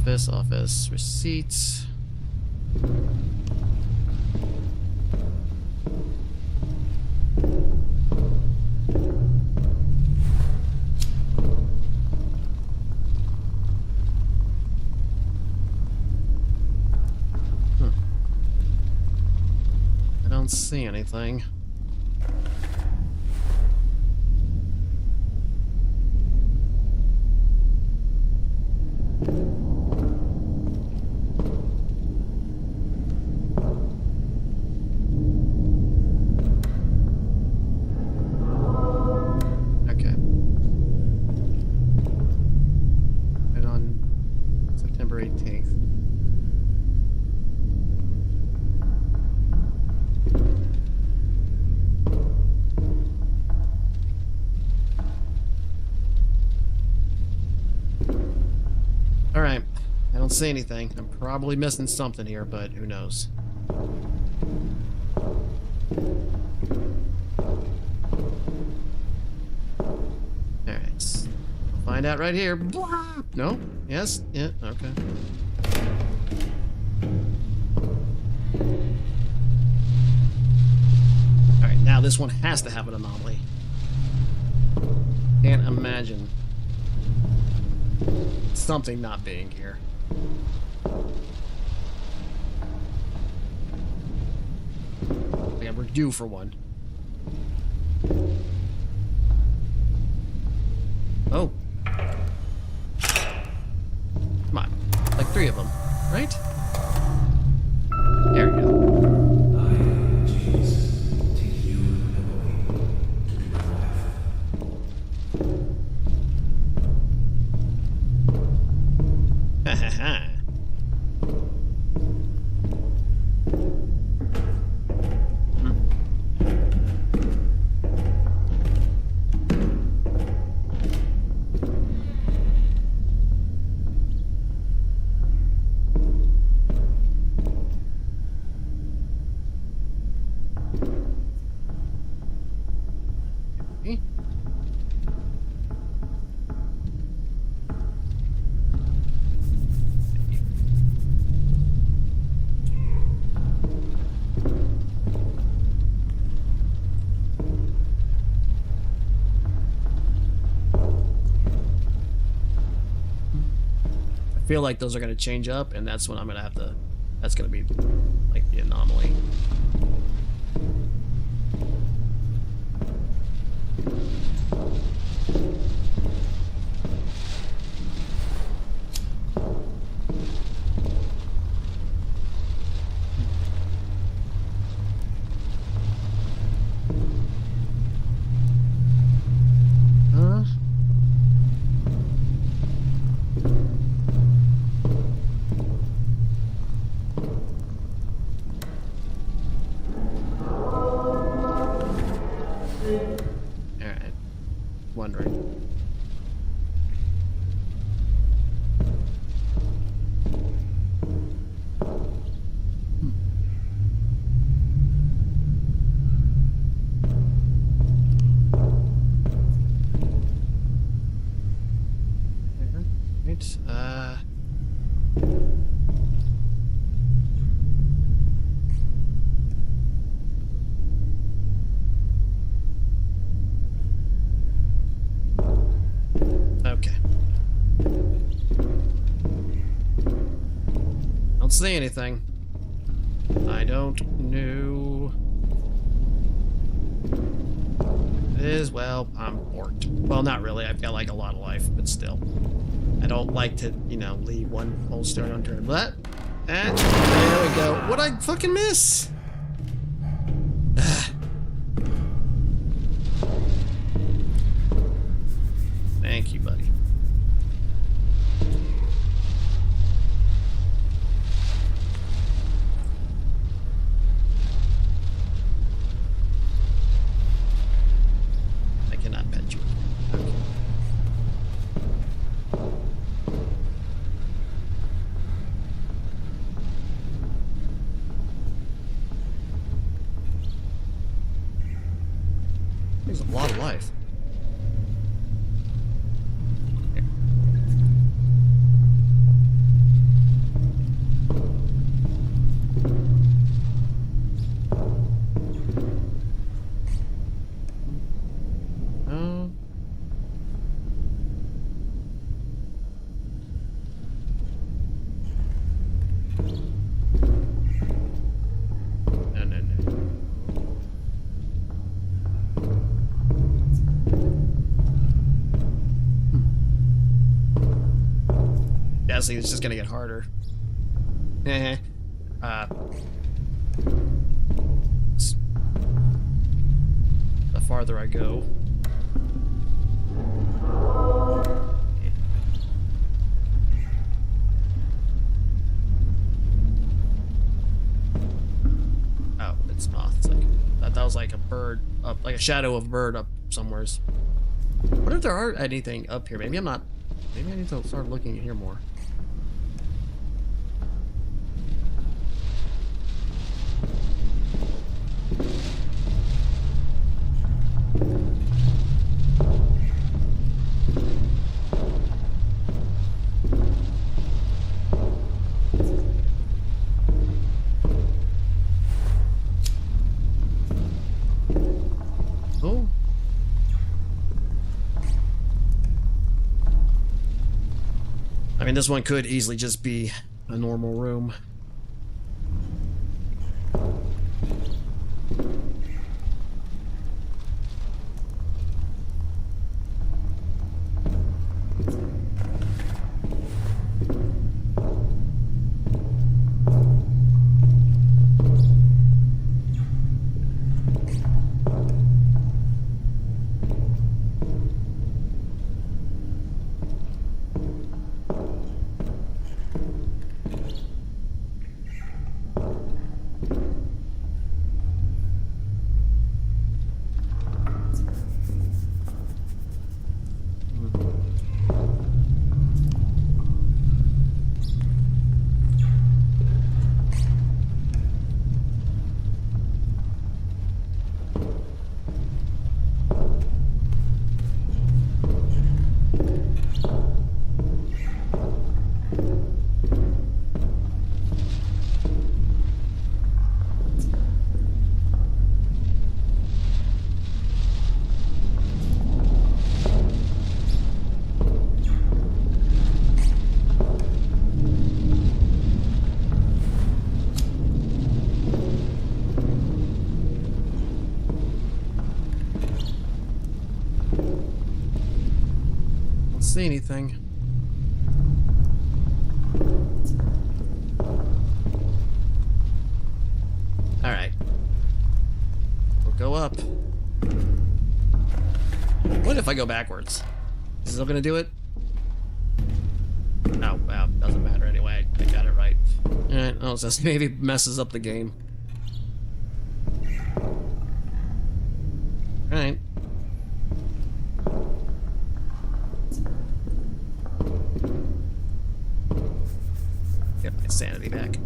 Office, receipts. I don't see anything. Alright, I don't see anything. I'm probably missing something here, but who knows. Alright, we'll find out right here. No? Yes? Yeah, okay. Alright, now this one has to have an anomaly. Can't imagine something not being here. Yeah, we're due for one. Oh. Come on. Like 3 of them, right? There we go. I feel like those are going to change up, and that's when I'm going to have to... That's going to be, like, the anomaly. See anything. I don't know. It is, well, I'm borked. Well, not really. I've got like a lot of life, but still. I don't like to, you know, leave one whole stone unturned. But, there we go. What'd I fucking miss? Thank you, buddy. guessing it's just gonna get harder. The farther I go. Oh, it's not. It's like that was like a bird up, like a shadow of a bird up somewheres. What if there are anything up here? Maybe I'm not. Maybe I need to start looking here more. Oh. I mean, this one could easily just be a normal room. See anything. All right, we'll go up. What if I go backwards? Is it still gonna do it? No, well, doesn't matter anyway. I got it right. All right, oh, so maybe messes up the game. All right. Get my sanity back,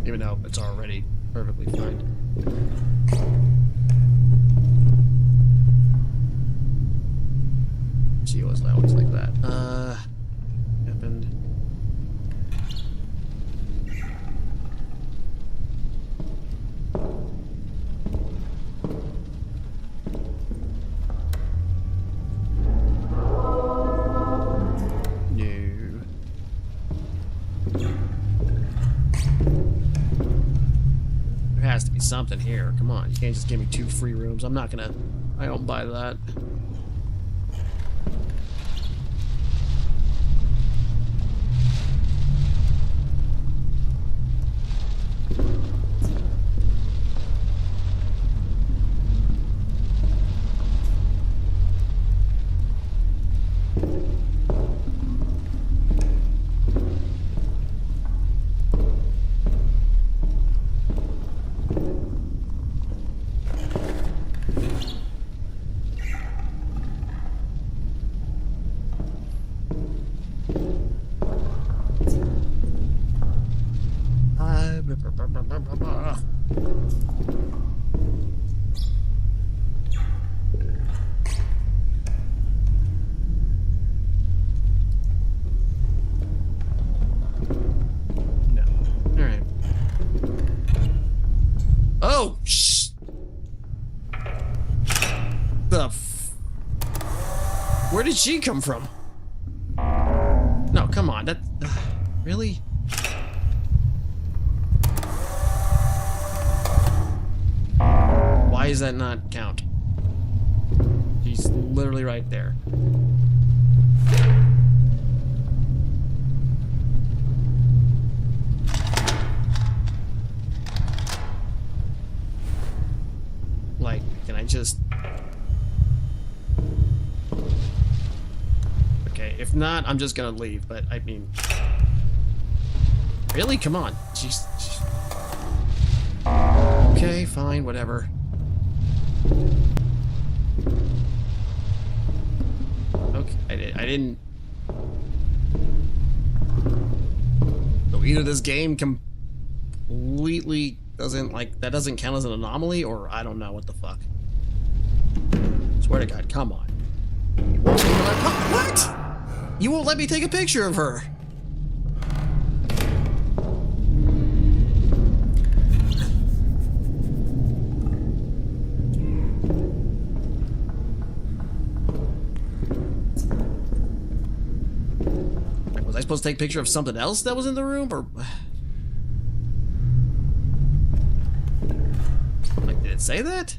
even though it's already perfectly fine. She was always like that. Happened. Has to be something here. Come on, you can't just give me 2 free rooms. I'm not gonna. I don't buy that. No. All right. Oh, where did she come from? No, come on. That really? Why does that not count? She's literally right there. If not, I'm just gonna leave, but I mean... Really? Come on. Jeez. Okay, fine, whatever. Okay, I didn't... So either this game completely doesn't, like, that doesn't count as an anomaly, or I don't know what the fuck. Swear to God, come on. You won't even what? You won't let me take a picture of her. Was I supposed to take a picture of something else that was in the room, or... Like, did it say that?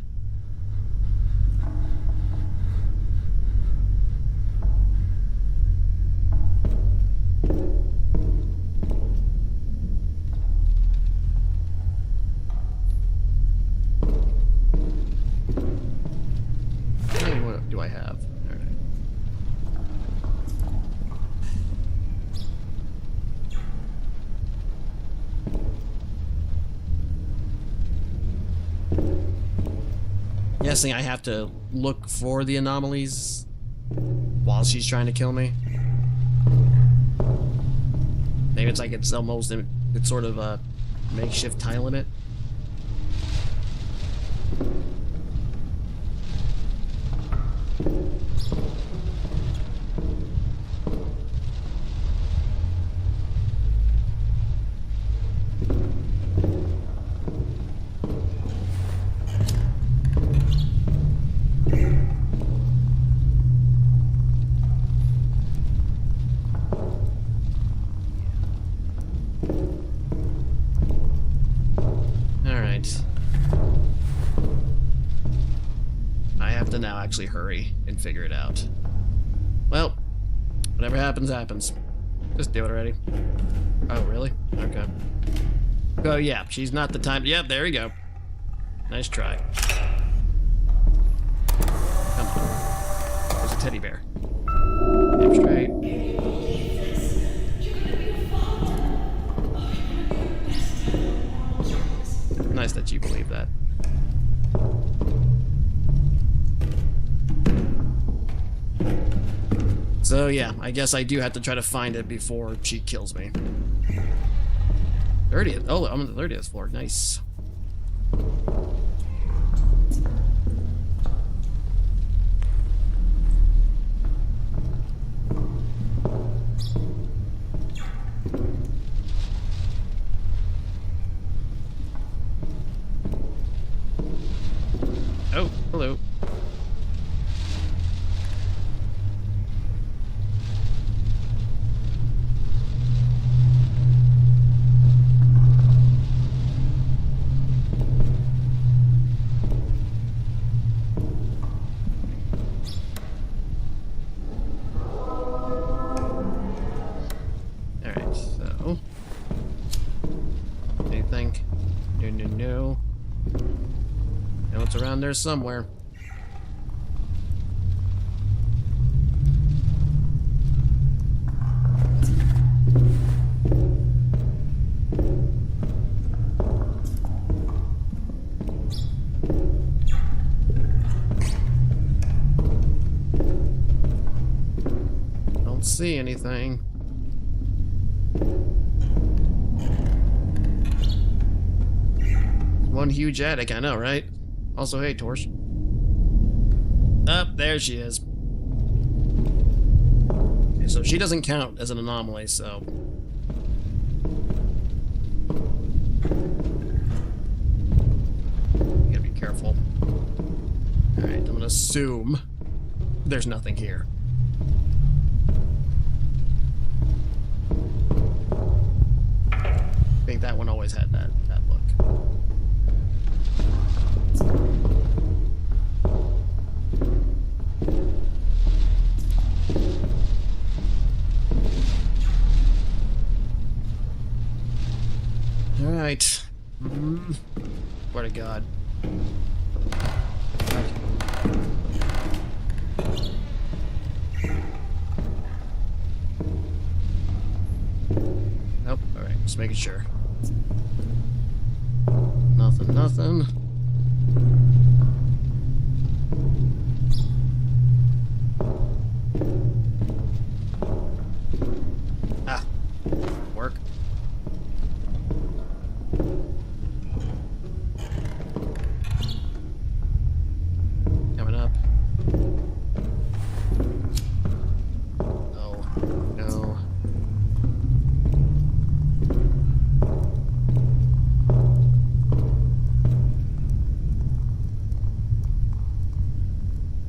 What do I have? All right. Guessing I have to look for the anomalies while she's trying to kill me. Maybe it's like it's sort of a makeshift time limit. To now actually hurry and figure it out. Well, whatever happens, happens. Just do it already. Oh, really? Okay. Oh, yeah, she's not the time. Yep, there you go. Nice try. Come on. There's a teddy bear. Damn straight. Nice that you believe that. So yeah, I guess I do have to try to find it before she kills me. 30th. Oh, I'm on the 30th floor. Nice. Oh, hello. Around there somewhere. Don't see anything. One huge attic, I know, right? Also, hey, Torch. Up, there she is. Okay, so she doesn't count as an anomaly, so... You gotta be careful. Alright, I'm gonna assume there's nothing here. I think that one always had that look. Alright. Swear to God. Nope. Alright, just making sure. Nothing, nothing. Ah. Work. Coming up. No. No.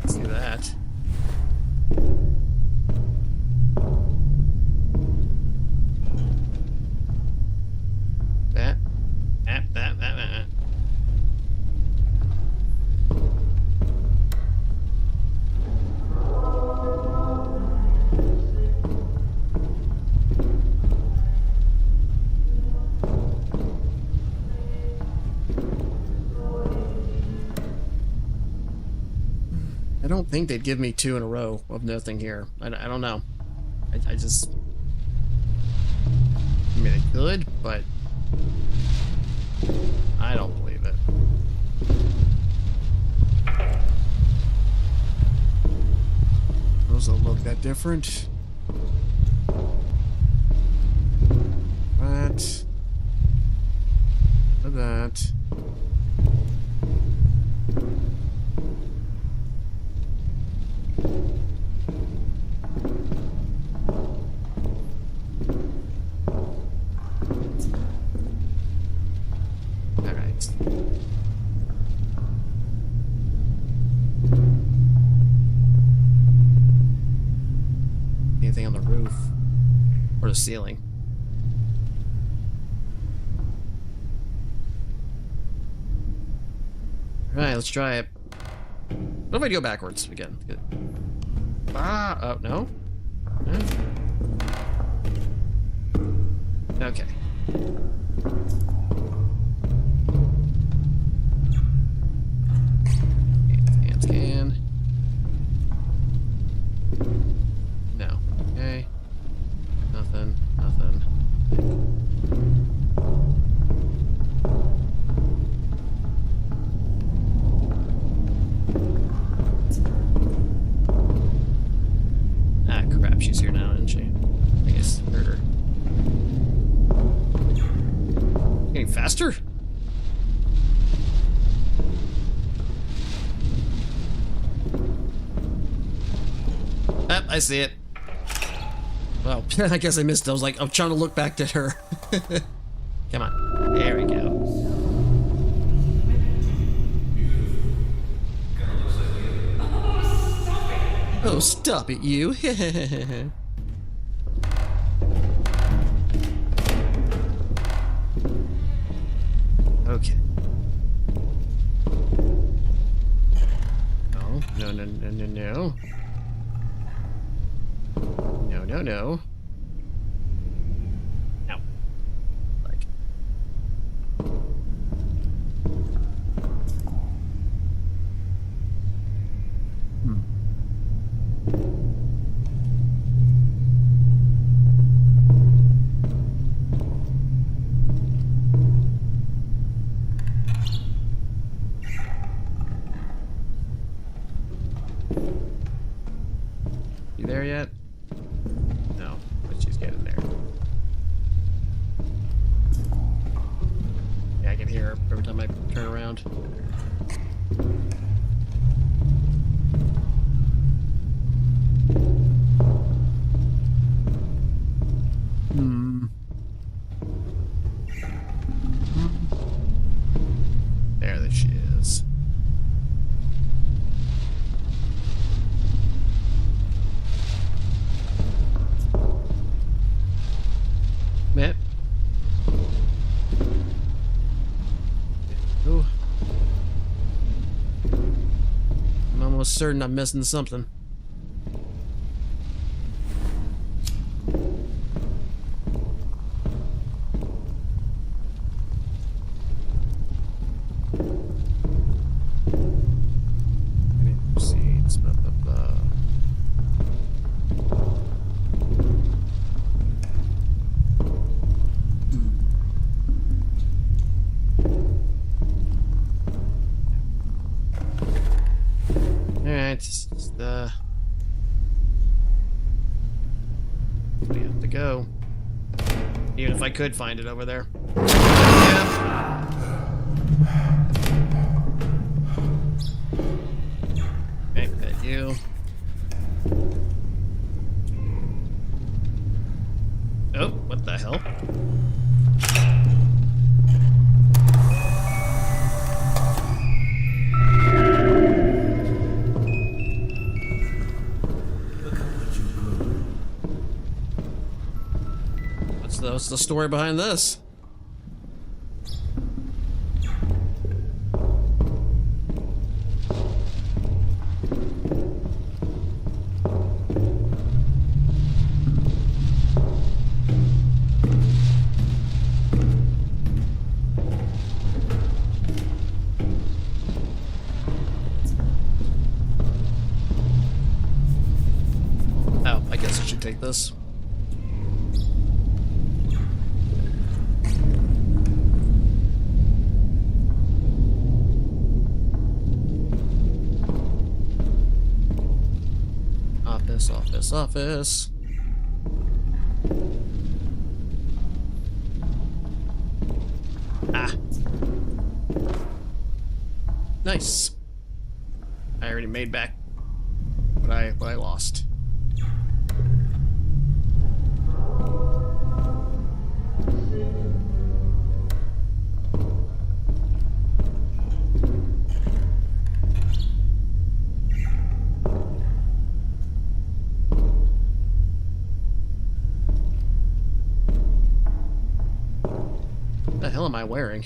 Let's do that. That. I don't think they'd give me 2 in a row of nothing here. I don't know. I just... I mean, they could, but... I don't believe it. Those don't look that different. That. That. Alright. Anything on the roof? Or the ceiling? Alright, let's try it. What if I go backwards again? Good. Ah, oh, no? No? Okay. Scan. No. Okay. Nothing. Nothing. Ah, crap. She's here now, isn't she? I guess hurt her. Getting faster? I see it. Well, I guess I missed it. I was like, I'm trying to look back at her. Come on. There we go. Oh, stop it, you. Okay. No, no, no, no, no, no. No, no, no. No. Like. You there yet? No, but she's getting there. Yeah, I can hear her every time I turn around. There she is. Matt. Oh. I'm almost certain I'm missing something. Seeds, blah, blah, blah. We have to go. Even if I could find it over there. Yeah. Okay, bet you. Oh, what the hell? What's the story behind this? Oh, I guess I should take this. Office. Ah. Nice. I already made back what I lost. What the hell am I wearing?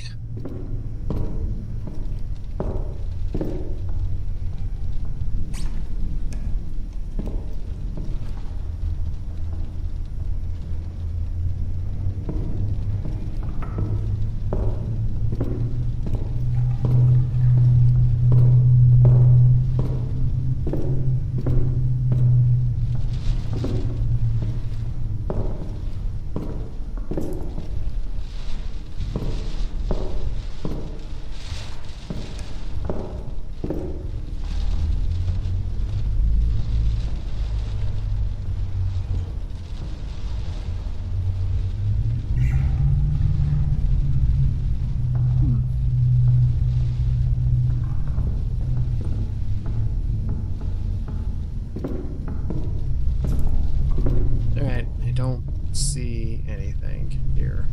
See anything here.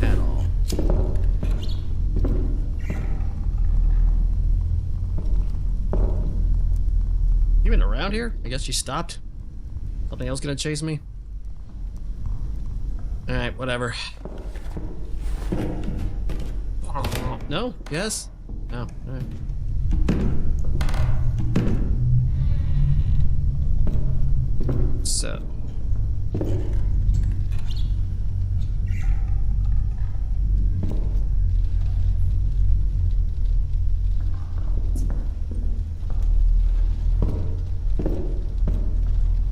At all. Even around here? I guess she stopped. Something else gonna chase me? Alright, whatever. No? Yes? No. Alright. So.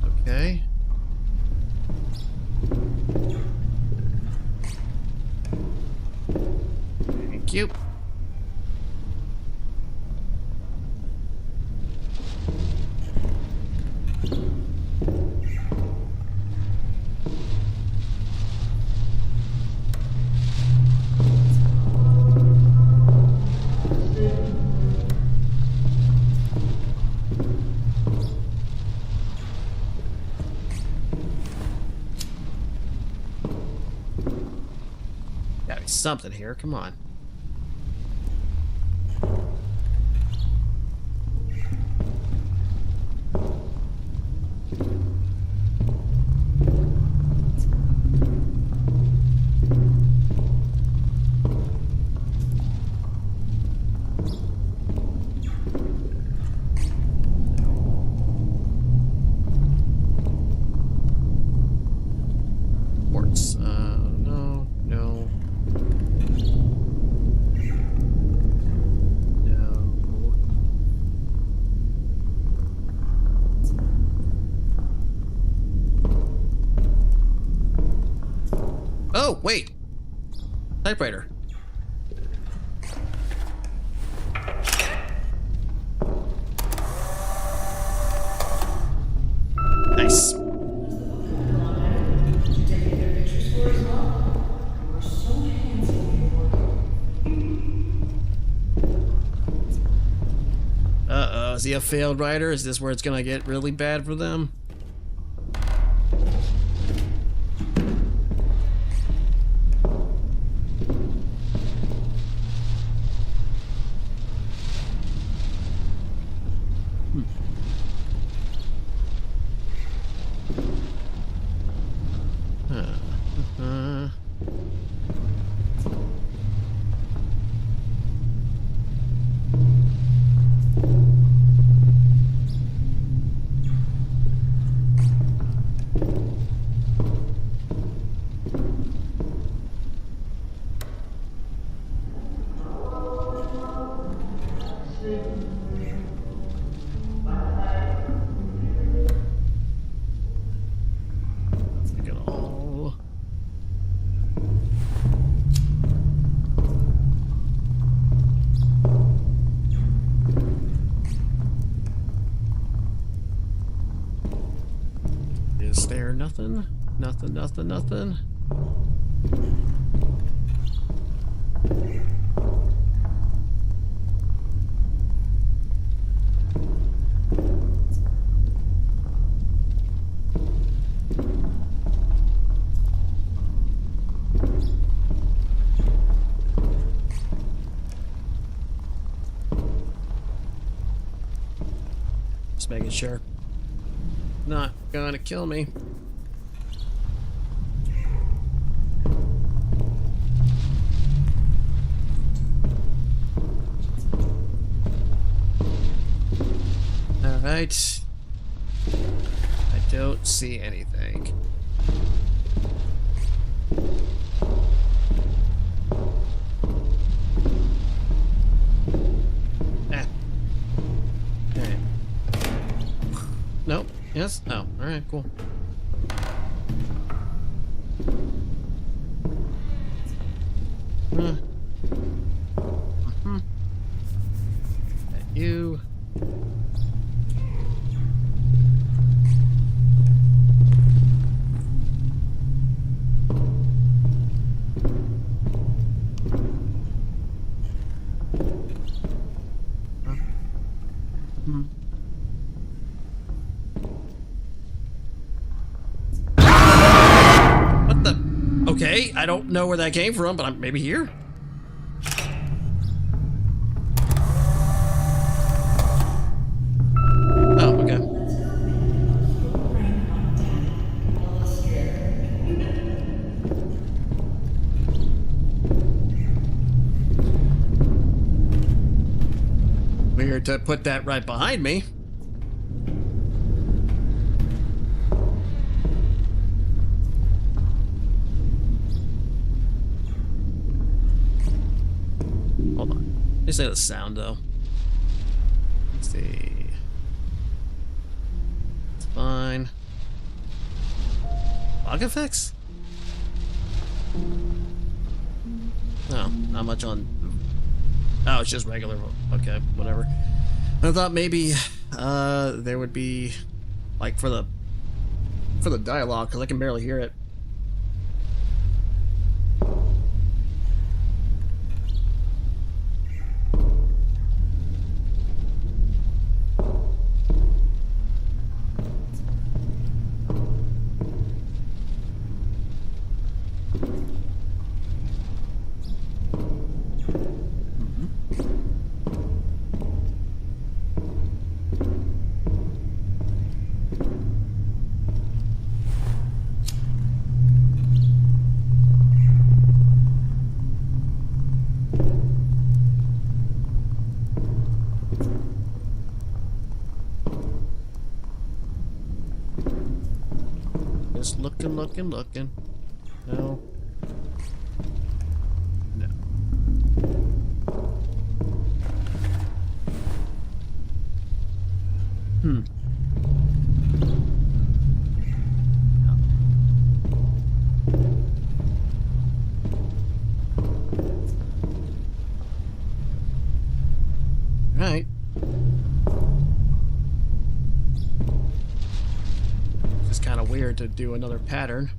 Okay. Thank you. Gotta be something here, come on. Ports, no. No. Oh, wait. Typewriter. Nice. Did you take their pictures for as well? You were so handsome before. Uh-oh, is he a failed writer? Is this where it's gonna get really bad for them? Look at all. Is there nothing? Nothing, nothing, nothing. Just making sure. Not gonna kill me. Alright. I don't see anything. Ah. Alright. Nope. Yes? Oh, alright, cool. You. What the? Okay, I don't know where that came from, but I'm maybe here. Oh, okay. Weird to put that right behind me. Hold on. Let me say the sound though. Let's see. It's fine. Bug effects? No, not much on. Oh, it's just regular. Okay, whatever. I thought maybe there would be like for the dialogue because I can barely hear it. Just looking. No. No. weird to do another pattern.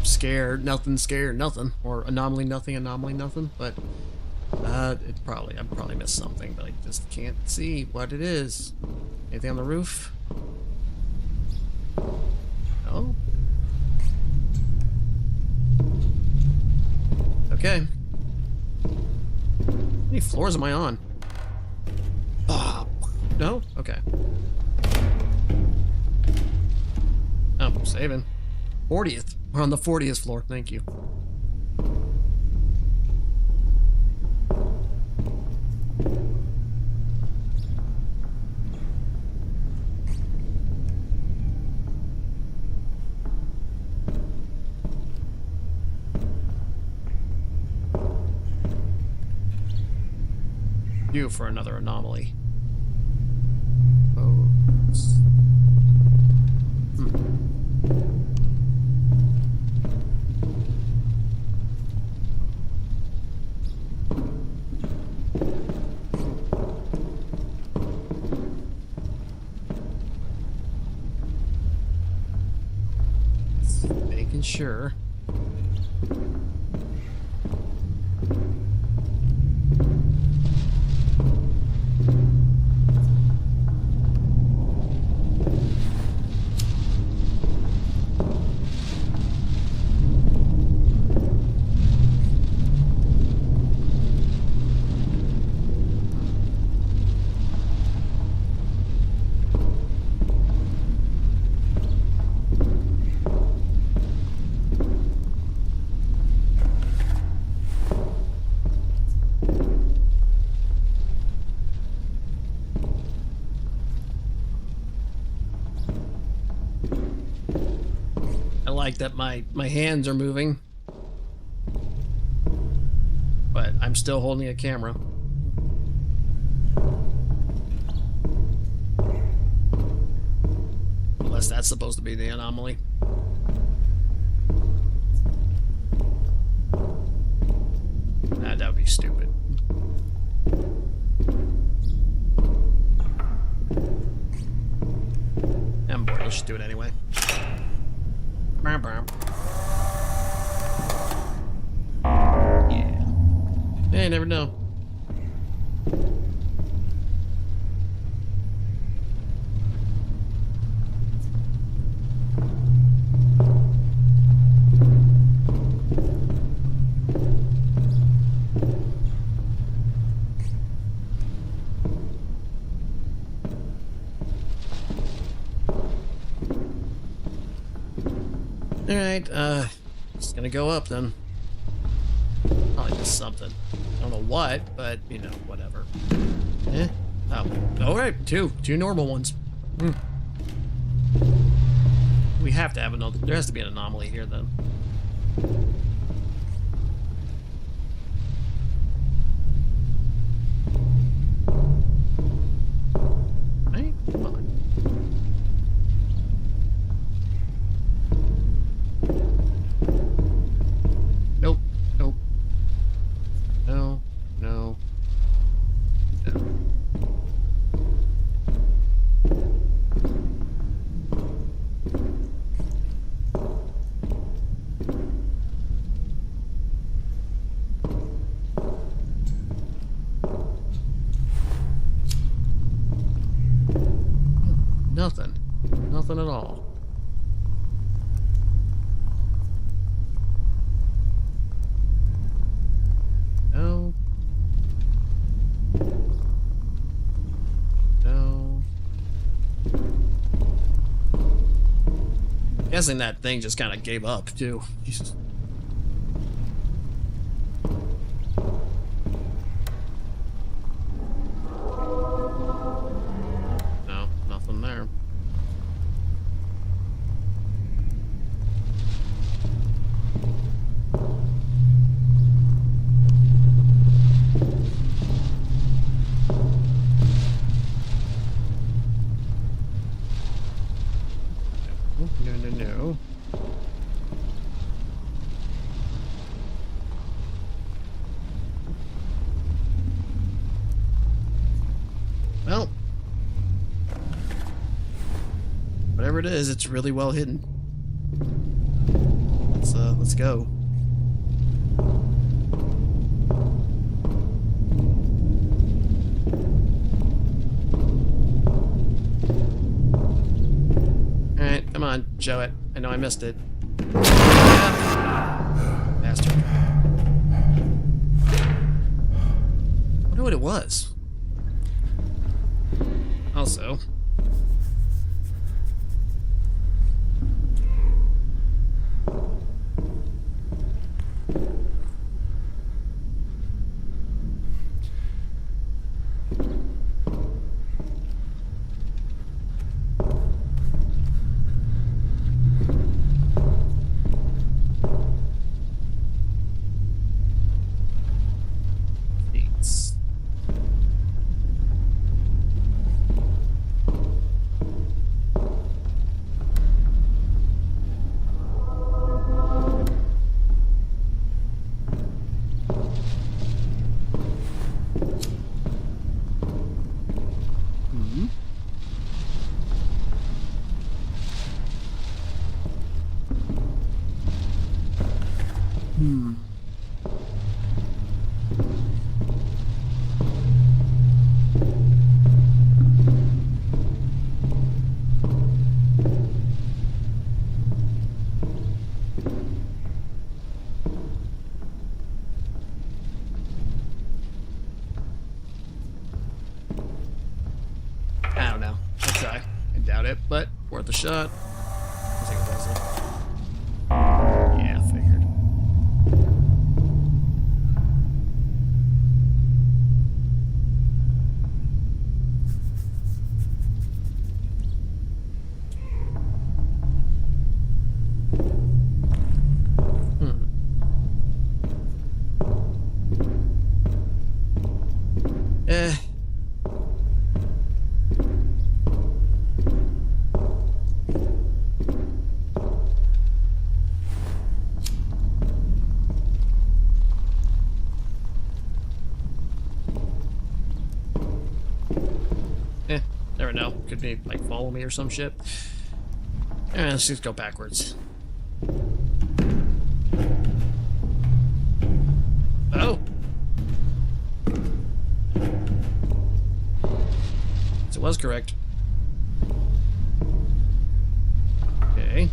Scared, nothing. Or anomaly, nothing. But I'd probably missed something, but I just can't see what it is. Anything on the roof? No. Okay. How many floors am I on? Oh, no? Okay. Oh, saving. 40th. We're on the 40th floor. Thank you. Due for another anomaly. Oh. Making sure. I like that my hands are moving, but I'm still holding a camera. Unless that's supposed to be the anomaly. That would be stupid. I'm bored. Let's just do it anyway. Yeah. Hey, never know. Alright, just gonna go up then. Probably missed something. I don't know what, but, you know, whatever. Eh? Oh, alright, two normal ones. We have to have another, there has to be an anomaly here then. Hey, come on. Nope. No. Nothing. Nothing at all. No. Guessing that thing just kind of gave up, too. Jesus. No, nothing there. No. it is, it's really well hidden. Let's go. Alright, come on, show it. I know I missed it. Yeah. Bastard. I wonder what it was. Also. I don't know. I'll try. I doubt it, but worth a shot. I think it was it. Yeah, I figured. Never know. Could be like follow me or some shit. Let's just go backwards. Oh. So it was correct. Okay.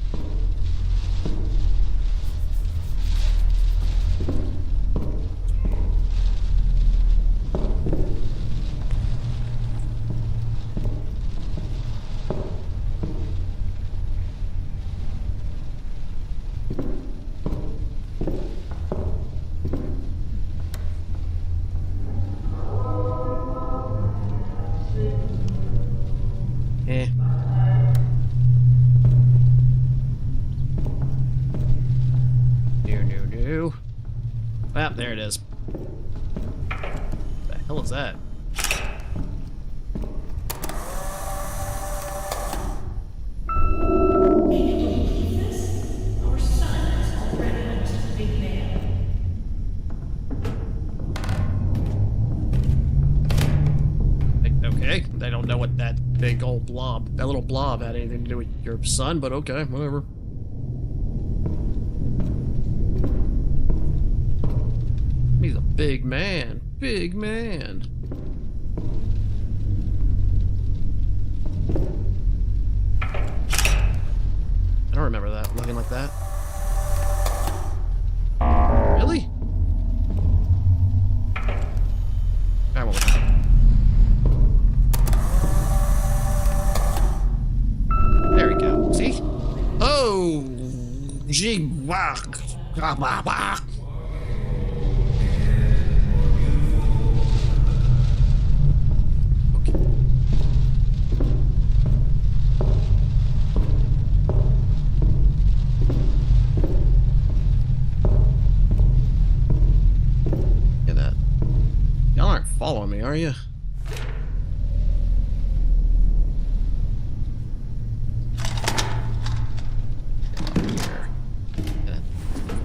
Well, there it is. What the hell is that? Our son is already almost a big man. Okay, I don't know what that big old blob, that little blob had anything to do with your son, but okay, whatever. He's a big man. Big man. I don't remember that looking like that. Really? I won't look at it. There we go. See? Oh! Gee, wah, wah, wah, wah. Following me, are you?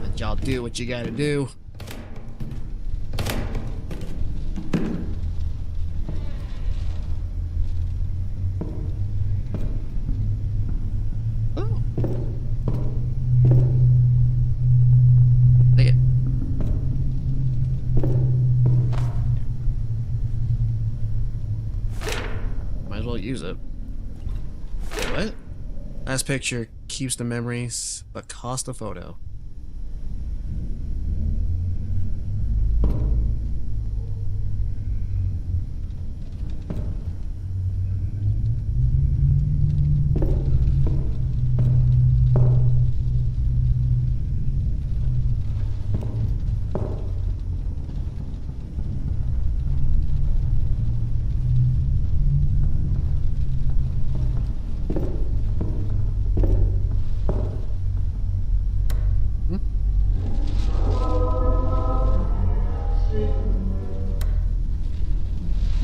Let y'all do what you gotta do. Last picture keeps the memories, but cost a photo.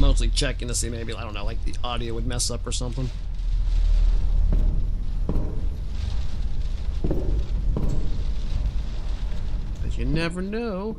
Mostly checking to see maybe, I don't know, like the audio would mess up or something. But you never know.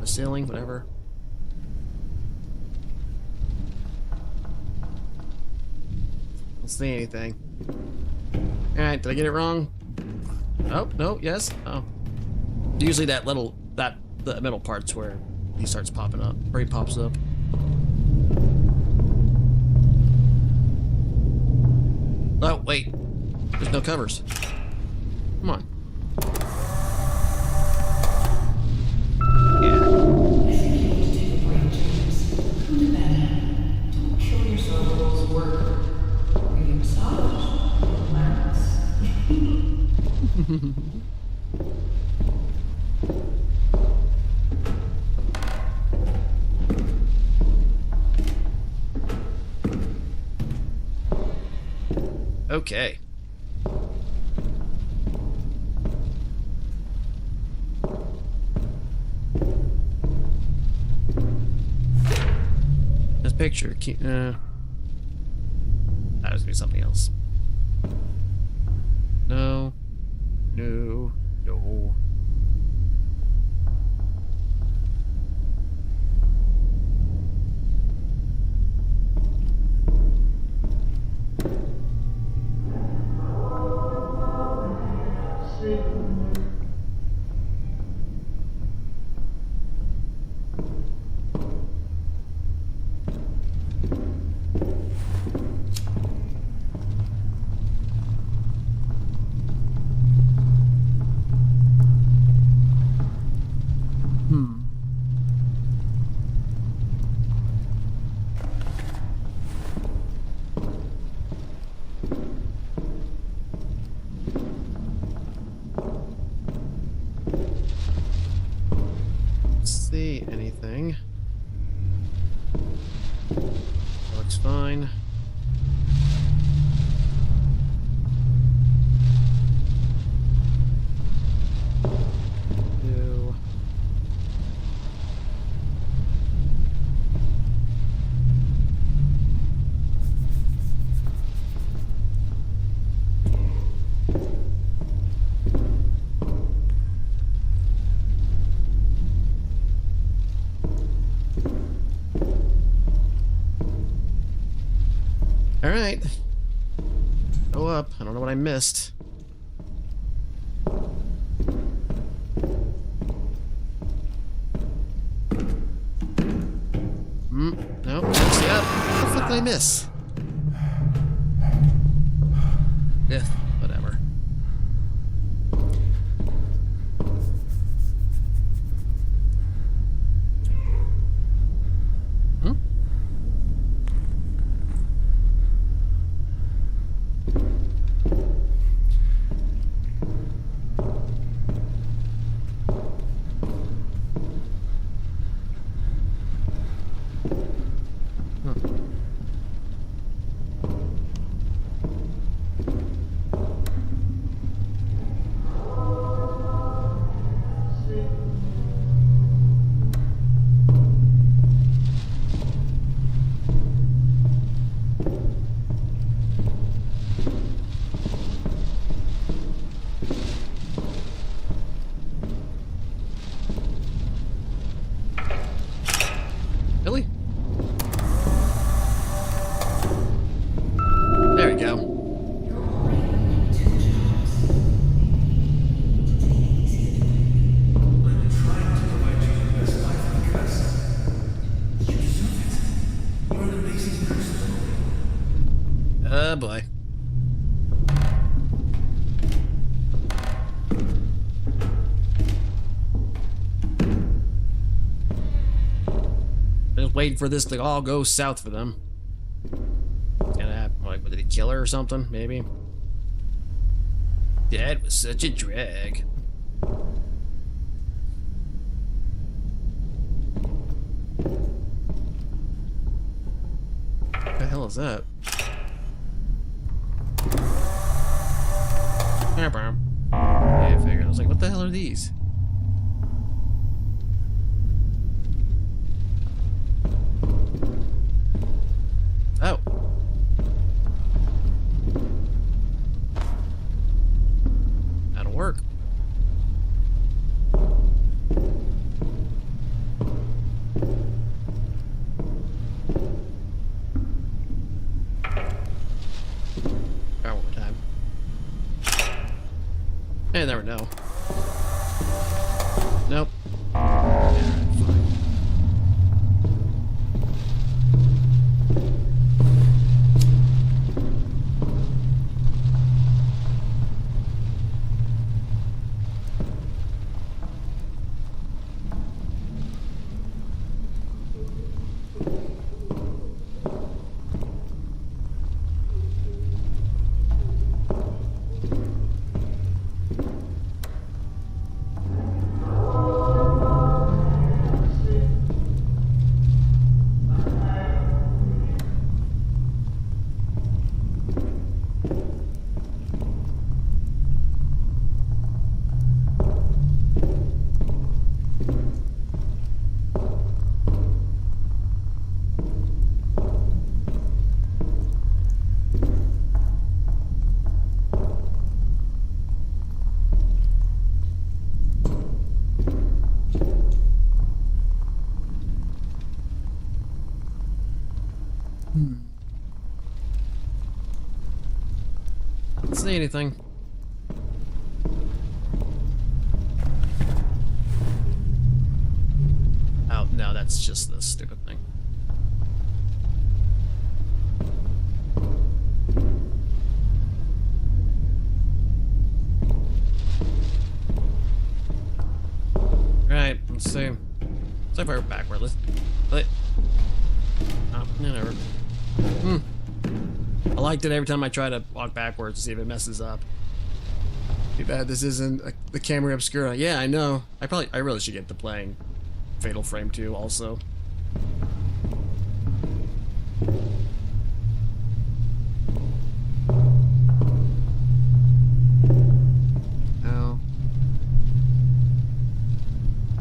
Ceiling, whatever. Don't see anything. Alright, did I get it wrong? Oh, no, yes. Oh. Usually that little, the middle part's where he starts popping up, or he pops up. Oh, wait. There's no covers. Come on. Okay. This picture, that was gonna be something else. No. No. No. See anything. Looks fine. Ew. Alright. Go up. I don't know what I missed. Nope. That's up. What the fuck did I miss? Yeah, whatever. Oh boy. Just waiting for this to all go south for them. It's gonna happen. Like, did he kill her or something? Maybe. That was such a drag. What the hell is that? Yeah, I figured. I was like, what the hell are these? Oh. That'll work. Try one more time. And never know. Nope. Yeah, fine. Don't see anything. Oh, no, that's just this stupid thing. Right, let's see. So far backward. Let's. Oh, never. I liked it every time I try to walk backwards to see if it messes up. Too bad this isn't the camera obscura. Yeah, I know. I really should get to playing Fatal Frame 2 also. Oh.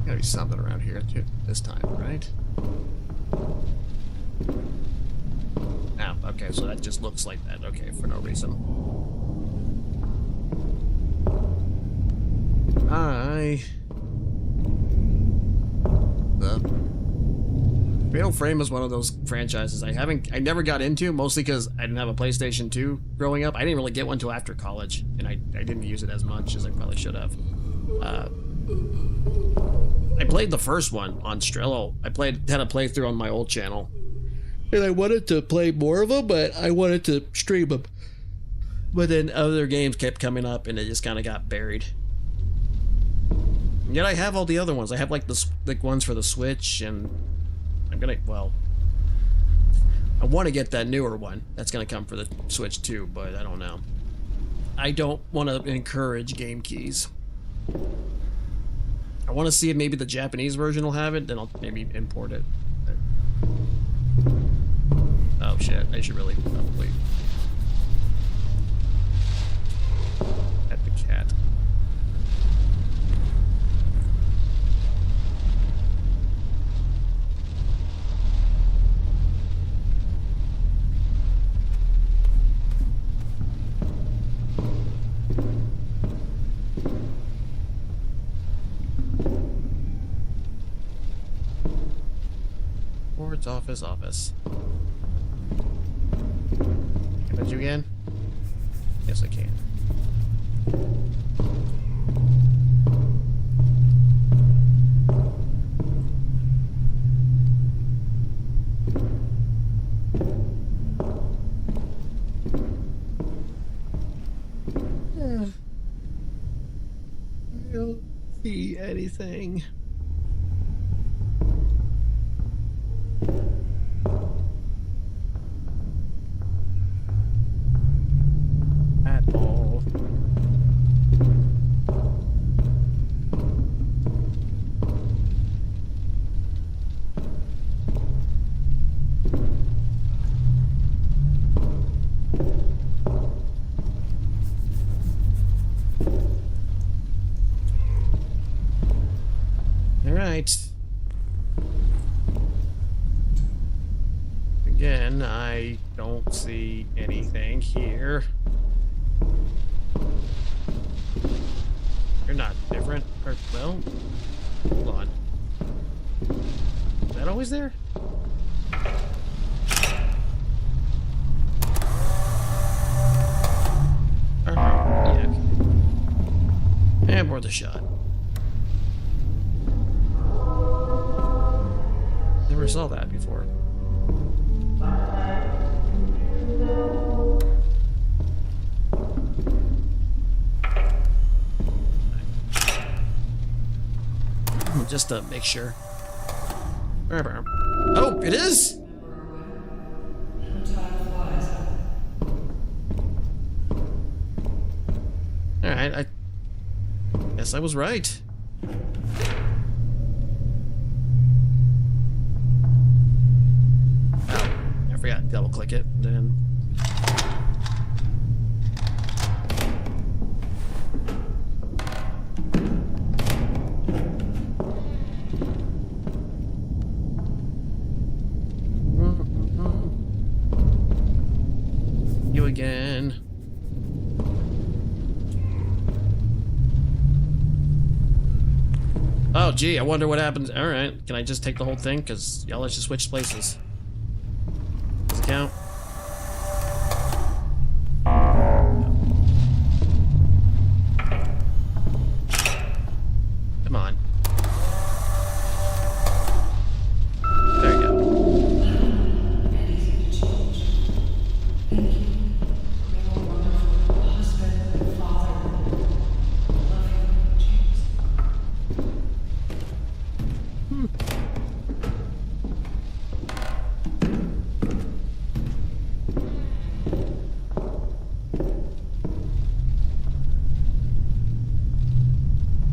Gotta be something around here this time, right? Oh, okay, so that just looks like that. Okay, for no reason. The Fatal Frame is one of those franchises I never got into, mostly because I didn't have a PlayStation 2 growing up. I didn't really get one until after college, and I didn't use it as much as I probably should have. I played the first one on Strello. I had a playthrough on my old channel. And I wanted to play more of them, but I wanted to stream them. But then other games kept coming up, and it just kind of got buried. And yet I have all the other ones. I have like the ones for the Switch, and I'm gonna, well, I want to get that newer one. That's gonna come for the Switch too, but I don't know. I don't want to encourage game keys. I want to see if maybe the Japanese version will have it, then I'll maybe import it. Oh shit, I should really probably at the cat. Board's office. Can I do again? Yes, I can. anything. At all. Alright. Again, I don't see anything here. You're not different. Or, well, hold on. Is that always there? Yeah, okay. And worth a shot. Never saw that before. Just to make sure. Oh, it is! Alright, I guess I was right. Oh, I forgot to double click it, then. You again. Oh, gee, I wonder what happens. All right, can I just take the whole thing? Because y'all let's just switch places. Does it count? Come on. There you go.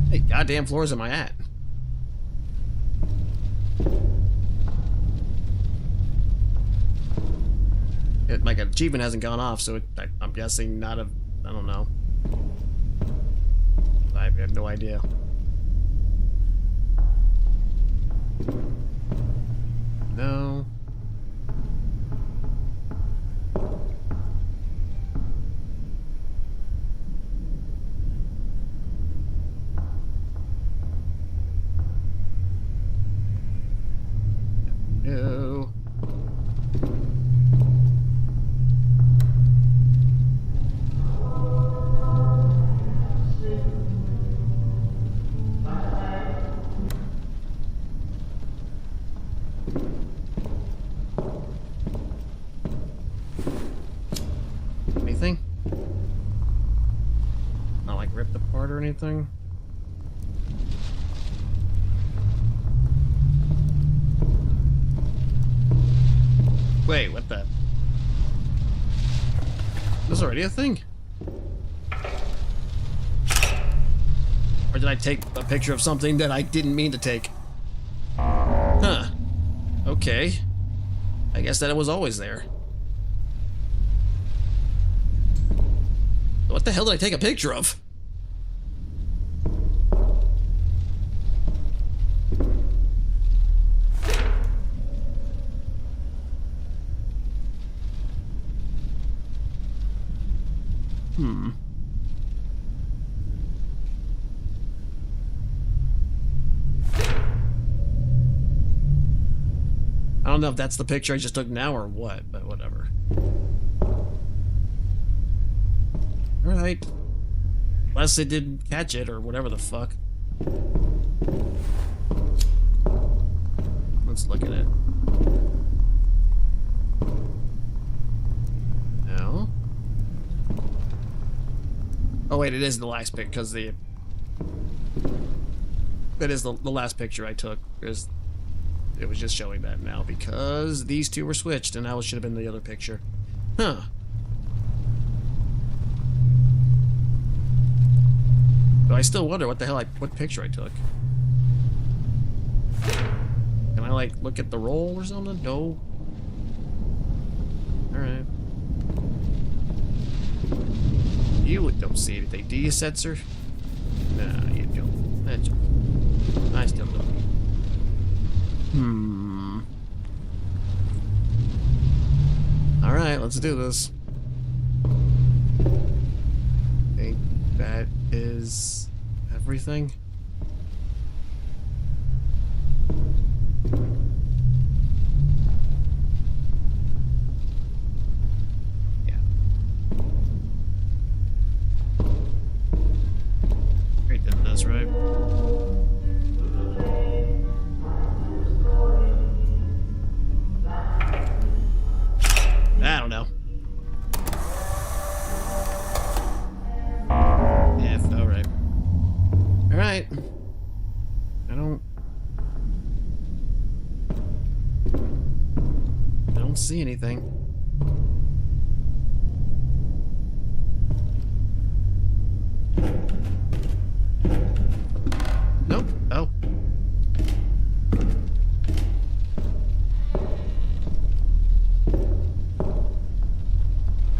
Hey, goddamn floors am I at? My achievement hasn't gone off, so I'm guessing not a... I don't know. I have no idea. No. No. Anything? Not like ripped apart or anything? Wait, what the? This already a thing? Or did I take a picture of something that I didn't mean to take? Huh. Okay. I guess that it was always there. What the hell did I take a picture of? I don't know if that's the picture I just took now or what, but whatever. Alright. Unless it didn't catch it or whatever the fuck. Let's look at it. No. Oh wait, it is the last pic because the... That is the last picture I took. It was just showing that now because these two were switched, and now it should have been the other picture. Huh. But I still wonder what the hell what picture I took. Can I, like, look at the roll or something? No. Alright. You don't see anything, do you, Setzer? Nah, you don't. I still don't. Alright, let's do this. I think that is everything. Yeah. Great, did this, right? I don't know. F, alright. Alright. I don't see anything. Nope. Oh.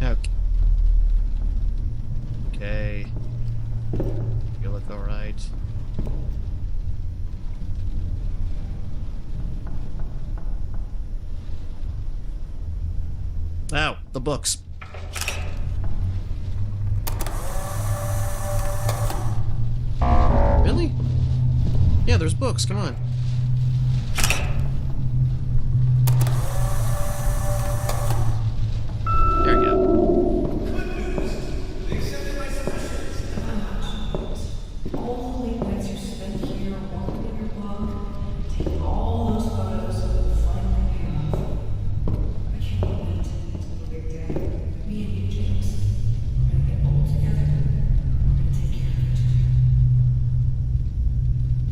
Okay. Okay. You look alright. Ow, the books. Really? Yeah, there's books, come on. There we go. Only nights you spend here, walking in your bug, taking all those photos that will finally pay off. I can't wait until the big day. Me and you, James, we're gonna get old together. We're gonna take care of each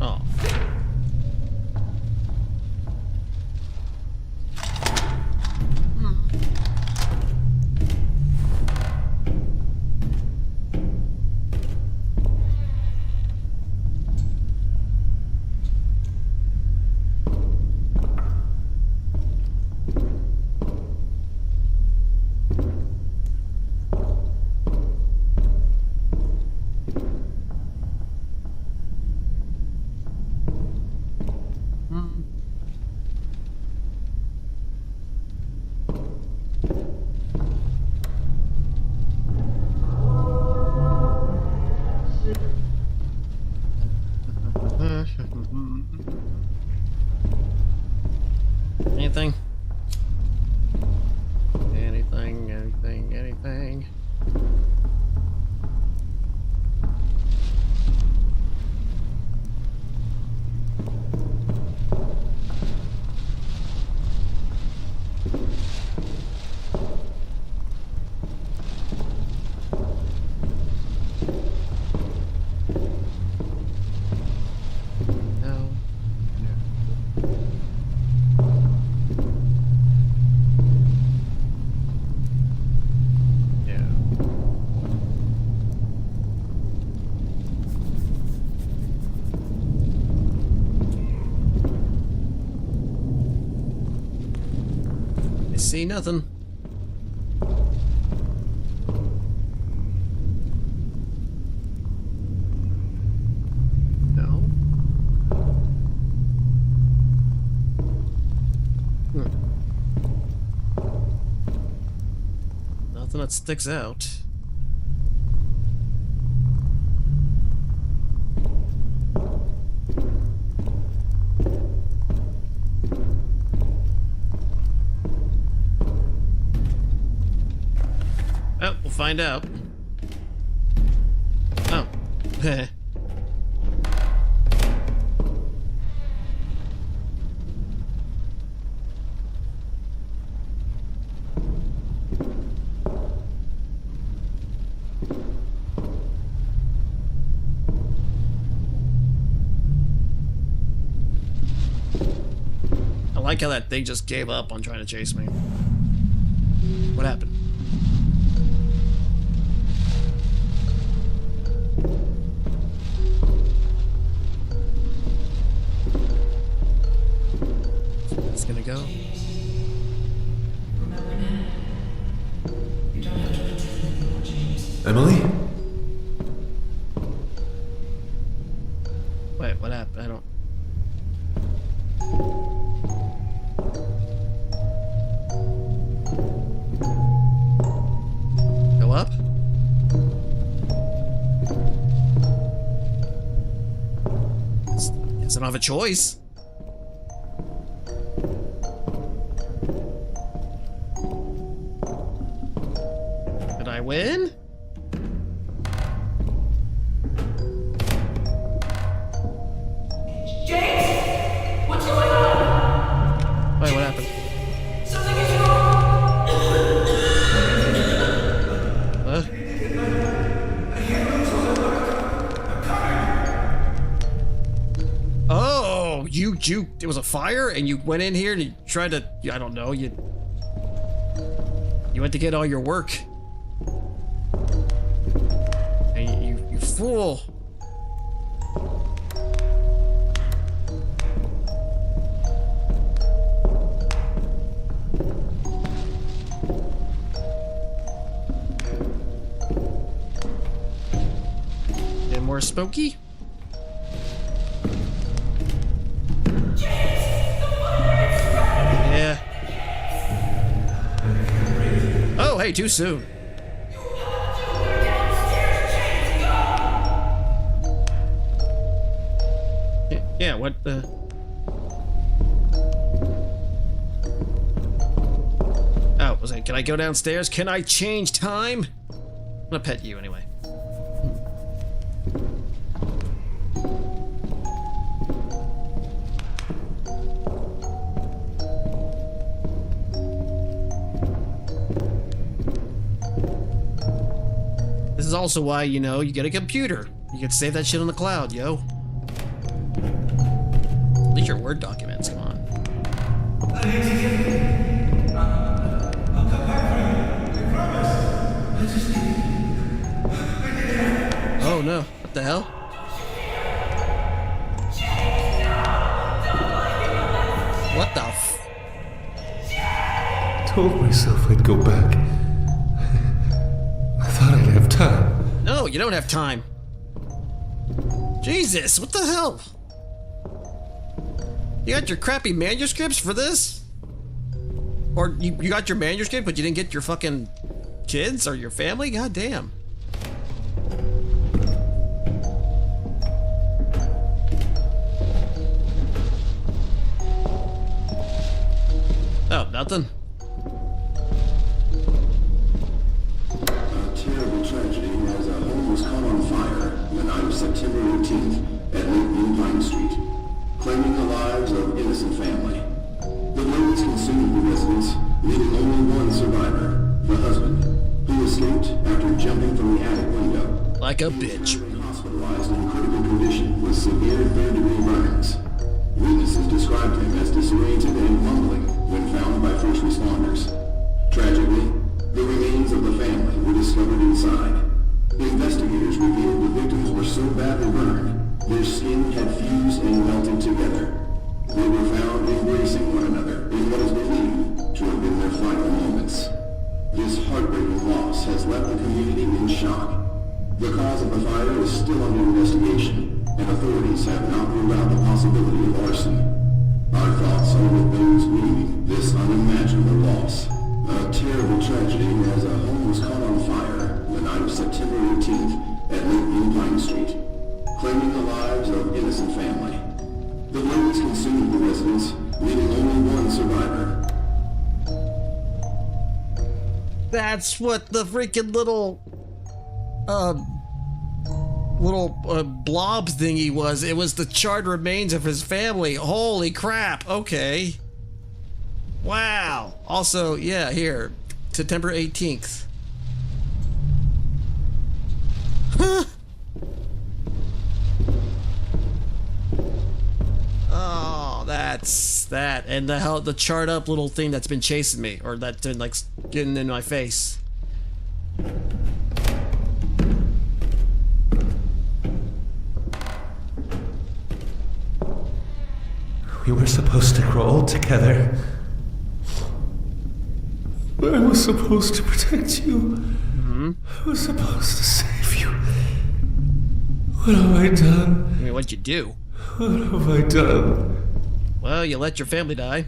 other. Oh. Anything? Anything? No. Yeah. I see nothing. No. Nothing that sticks out. Oh, we'll find out. Oh. like how that thing just gave up on trying to chase me. What happened? It's gonna go. Emily? Wait, what happened? I don't... Go up? Guess I don't have a choice. Did I win? James! What's going on? Wait, what happened? Something is wrong! What? Oh, you, it was a fire and you went in here and you tried to, I don't know, you went to get all your work. And you fool. And more spooky? Yeah. Oh, hey, too soon. Yeah, what the... Oh, was it, can I go downstairs? Can I change time? I'm gonna pet you anyway. This is also why, you know, you get a computer. You can save that shit on the cloud, yo. At least your Word documents, come on. Oh no, what the hell? What the f... Told myself I'd go back. I thought I'd have time. No, you don't have time. Jesus, what the hell? You got your crappy manuscripts for this? Or you got your manuscript, but you didn't get your fucking kids or your family? God damn. Oh, nothing? A terrible tragedy as a home was caught on fire the night of September 18th at New Pine Street, claiming the lives of innocent family. The blaze consumed the residence, leaving only one survivor, the husband, who escaped after jumping from the attic window. Like a bitch. Hospitalized in critical condition with severe third-degree burns. Witnesses described him as disoriented and mumbling when found by first responders. Tragically, the remains of the family were discovered inside. Investigators revealed the victims were so badly burned, their skin had fused and melted together. They were found embracing one another in what is believed to have been their final moments. This heartbreaking loss has left the community in shock. The cause of the fire is still under investigation, and authorities have not ruled out the possibility of arson. Our thoughts are with those grieving this unimaginable loss. A terrible tragedy as a home was caught on fire the night of September 18th at New Pine Street, claiming the lives of innocent family. The blaze consumed the residence, leaving only one survivor. That's what the freaking little blob thingy was. It was the charred remains of his family. Holy crap. Okay. Wow. Also, yeah, here. September 18th. Huh. Oh, that's that. And the charred up little thing that's been chasing me, or that's been like getting in my face. We were supposed to grow old together. I was supposed to protect you. I was supposed to save you. What have I done? I mean, what'd you do? What have I done? Well, you let your family die.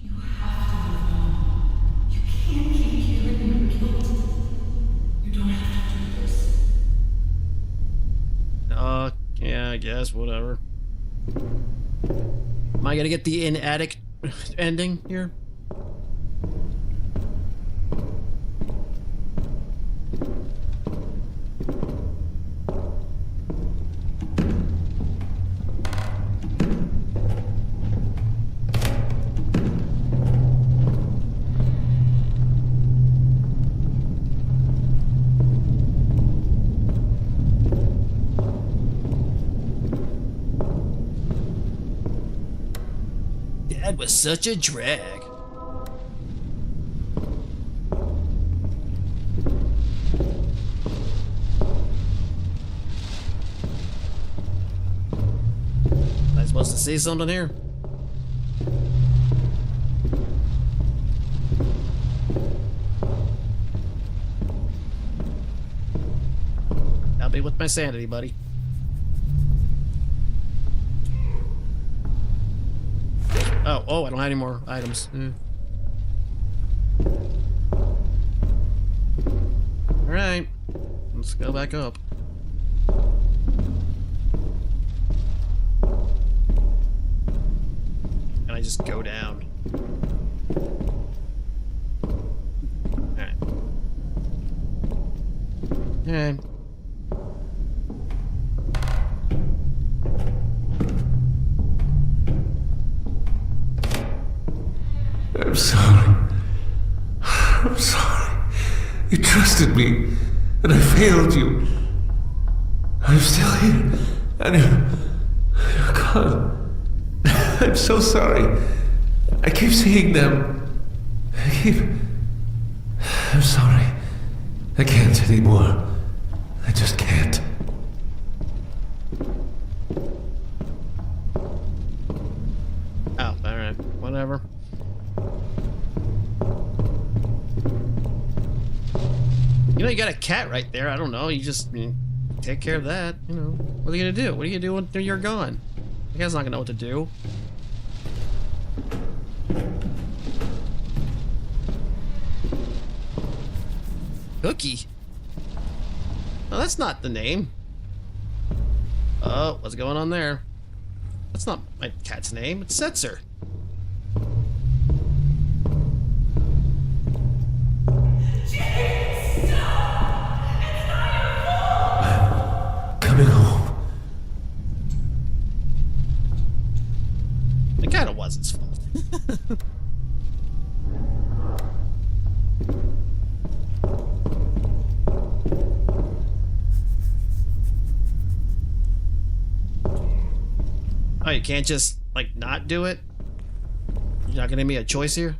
You have to move on. You can't keep carrying your guilt. You don't have to do this. Yeah, I guess, whatever. Am I gonna get the in-attic ending here? Dad was such a drag. Am I supposed to see something here? Help me with my sanity, buddy. Oh, I don't have any more items. Alright. Let's go back up. Can I just go down? Alright. Alright. I'm sorry. I'm sorry. You trusted me, and I failed you. I'm still here, and you're gone. I'm so sorry. I keep seeing them. I'm sorry. I can't anymore. I just can't. Oh, alright. Whatever. You know, you got a cat right there. I don't know. You just take care of that. You know, what are you gonna do? What are you gonna do when you're gone? The guy's not gonna know what to do. Cookie? Oh, that's not the name. Oh, what's going on there? That's not my cat's name. It's Setzer. Coming home. It kind of was its fault. Oh, you can't just, like, not do it? You're not gonna give me a choice here?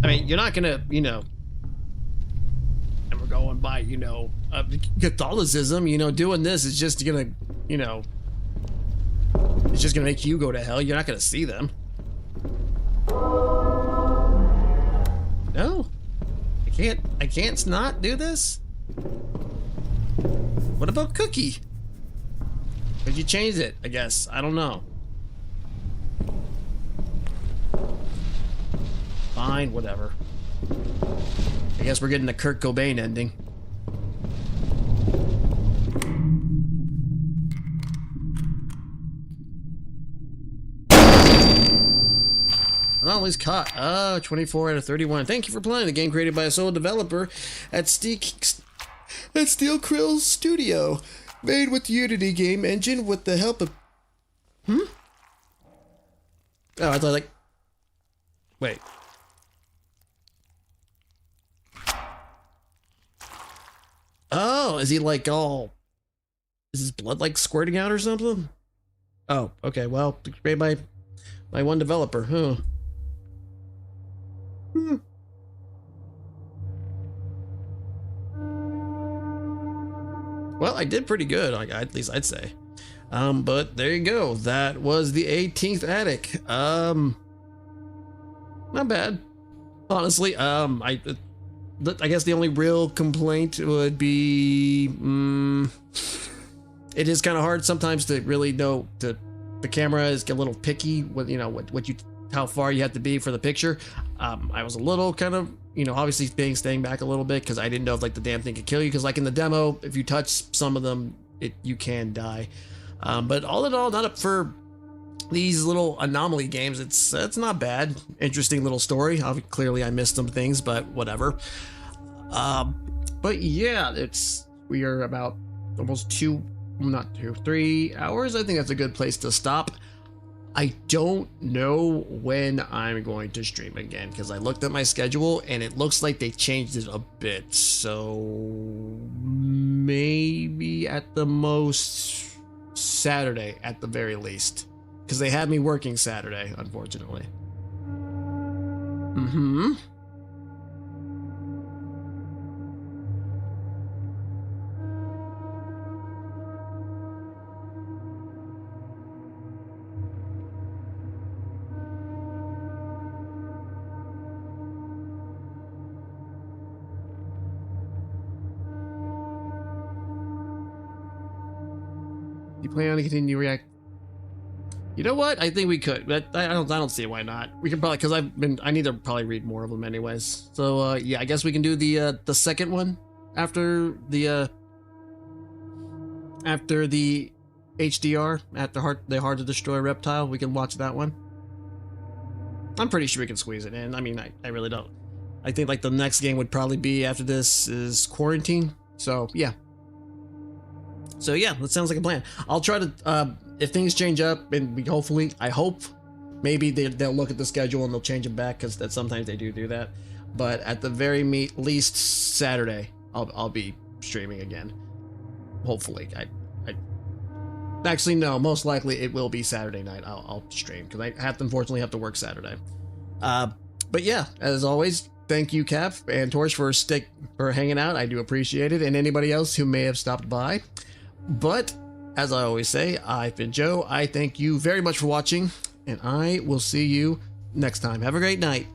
I mean, you're not gonna, you know, and we're going by, you know, Catholicism, you know, doing this is just gonna, you know, it's just gonna make you go to hell. You're not gonna see them. No. I can't not do this? What about Cookie? Could you change it, I guess? I don't know. Fine, whatever. I guess we're getting the Kurt Cobain ending. Anomalies caught. 24 out of 31. Thank you for playing. The game created by a sole developer at Steel Krill Studio. Made with the Unity game engine with the help of... Oh, I thought like... Wait. Oh, is he like all... Is his blood like squirting out or something? Oh, okay, well, made by one developer, huh? Well, I did pretty good, at least I'd say. But there you go. That was the 18th attic. Not bad, honestly. I guess the only real complaint would be, it is kind of hard sometimes to really know the camera is a little picky with, you know, how far you have to be for the picture. I was a little kind of, you know, obviously staying back a little bit because I didn't know if like the damn thing could kill you. Because like in the demo, if you touch some of them, you can die. But all in all, not up for these little anomaly games. It's not bad. Interesting little story. Clearly I missed some things, but whatever. But yeah, we are about almost 3 hours. I think that's a good place to stop. I don't know when I'm going to stream again because I looked at my schedule and it looks like they changed it a bit. So maybe at the most Saturday at the very least, because they had me working Saturday, unfortunately. You plan on continue react? You know what? I think we could. But I don't see why not. We can probably, because I need to probably read more of them anyways. So yeah, I guess we can do the second one after the HDR at the hard to destroy reptile. We can watch that one. I'm pretty sure we can squeeze it in. I mean, I really don't. I think like the next game would probably be after this is Quarantine. So yeah. So yeah, that sounds like a plan. I'll try to, if things change up, and I hope, maybe they'll look at the schedule and they'll change it back, because sometimes they do that. But at the very least, Saturday, I'll be streaming again. Hopefully. Actually, no, most likely it will be Saturday night. I'll stream, because I unfortunately have to work Saturday. But yeah, as always, thank you, Cap and Torch, for hanging out. I do appreciate it, and anybody else who may have stopped by. But, as I always say, I've been Joe. I thank you very much for watching, and I will see you next time. Have a great night.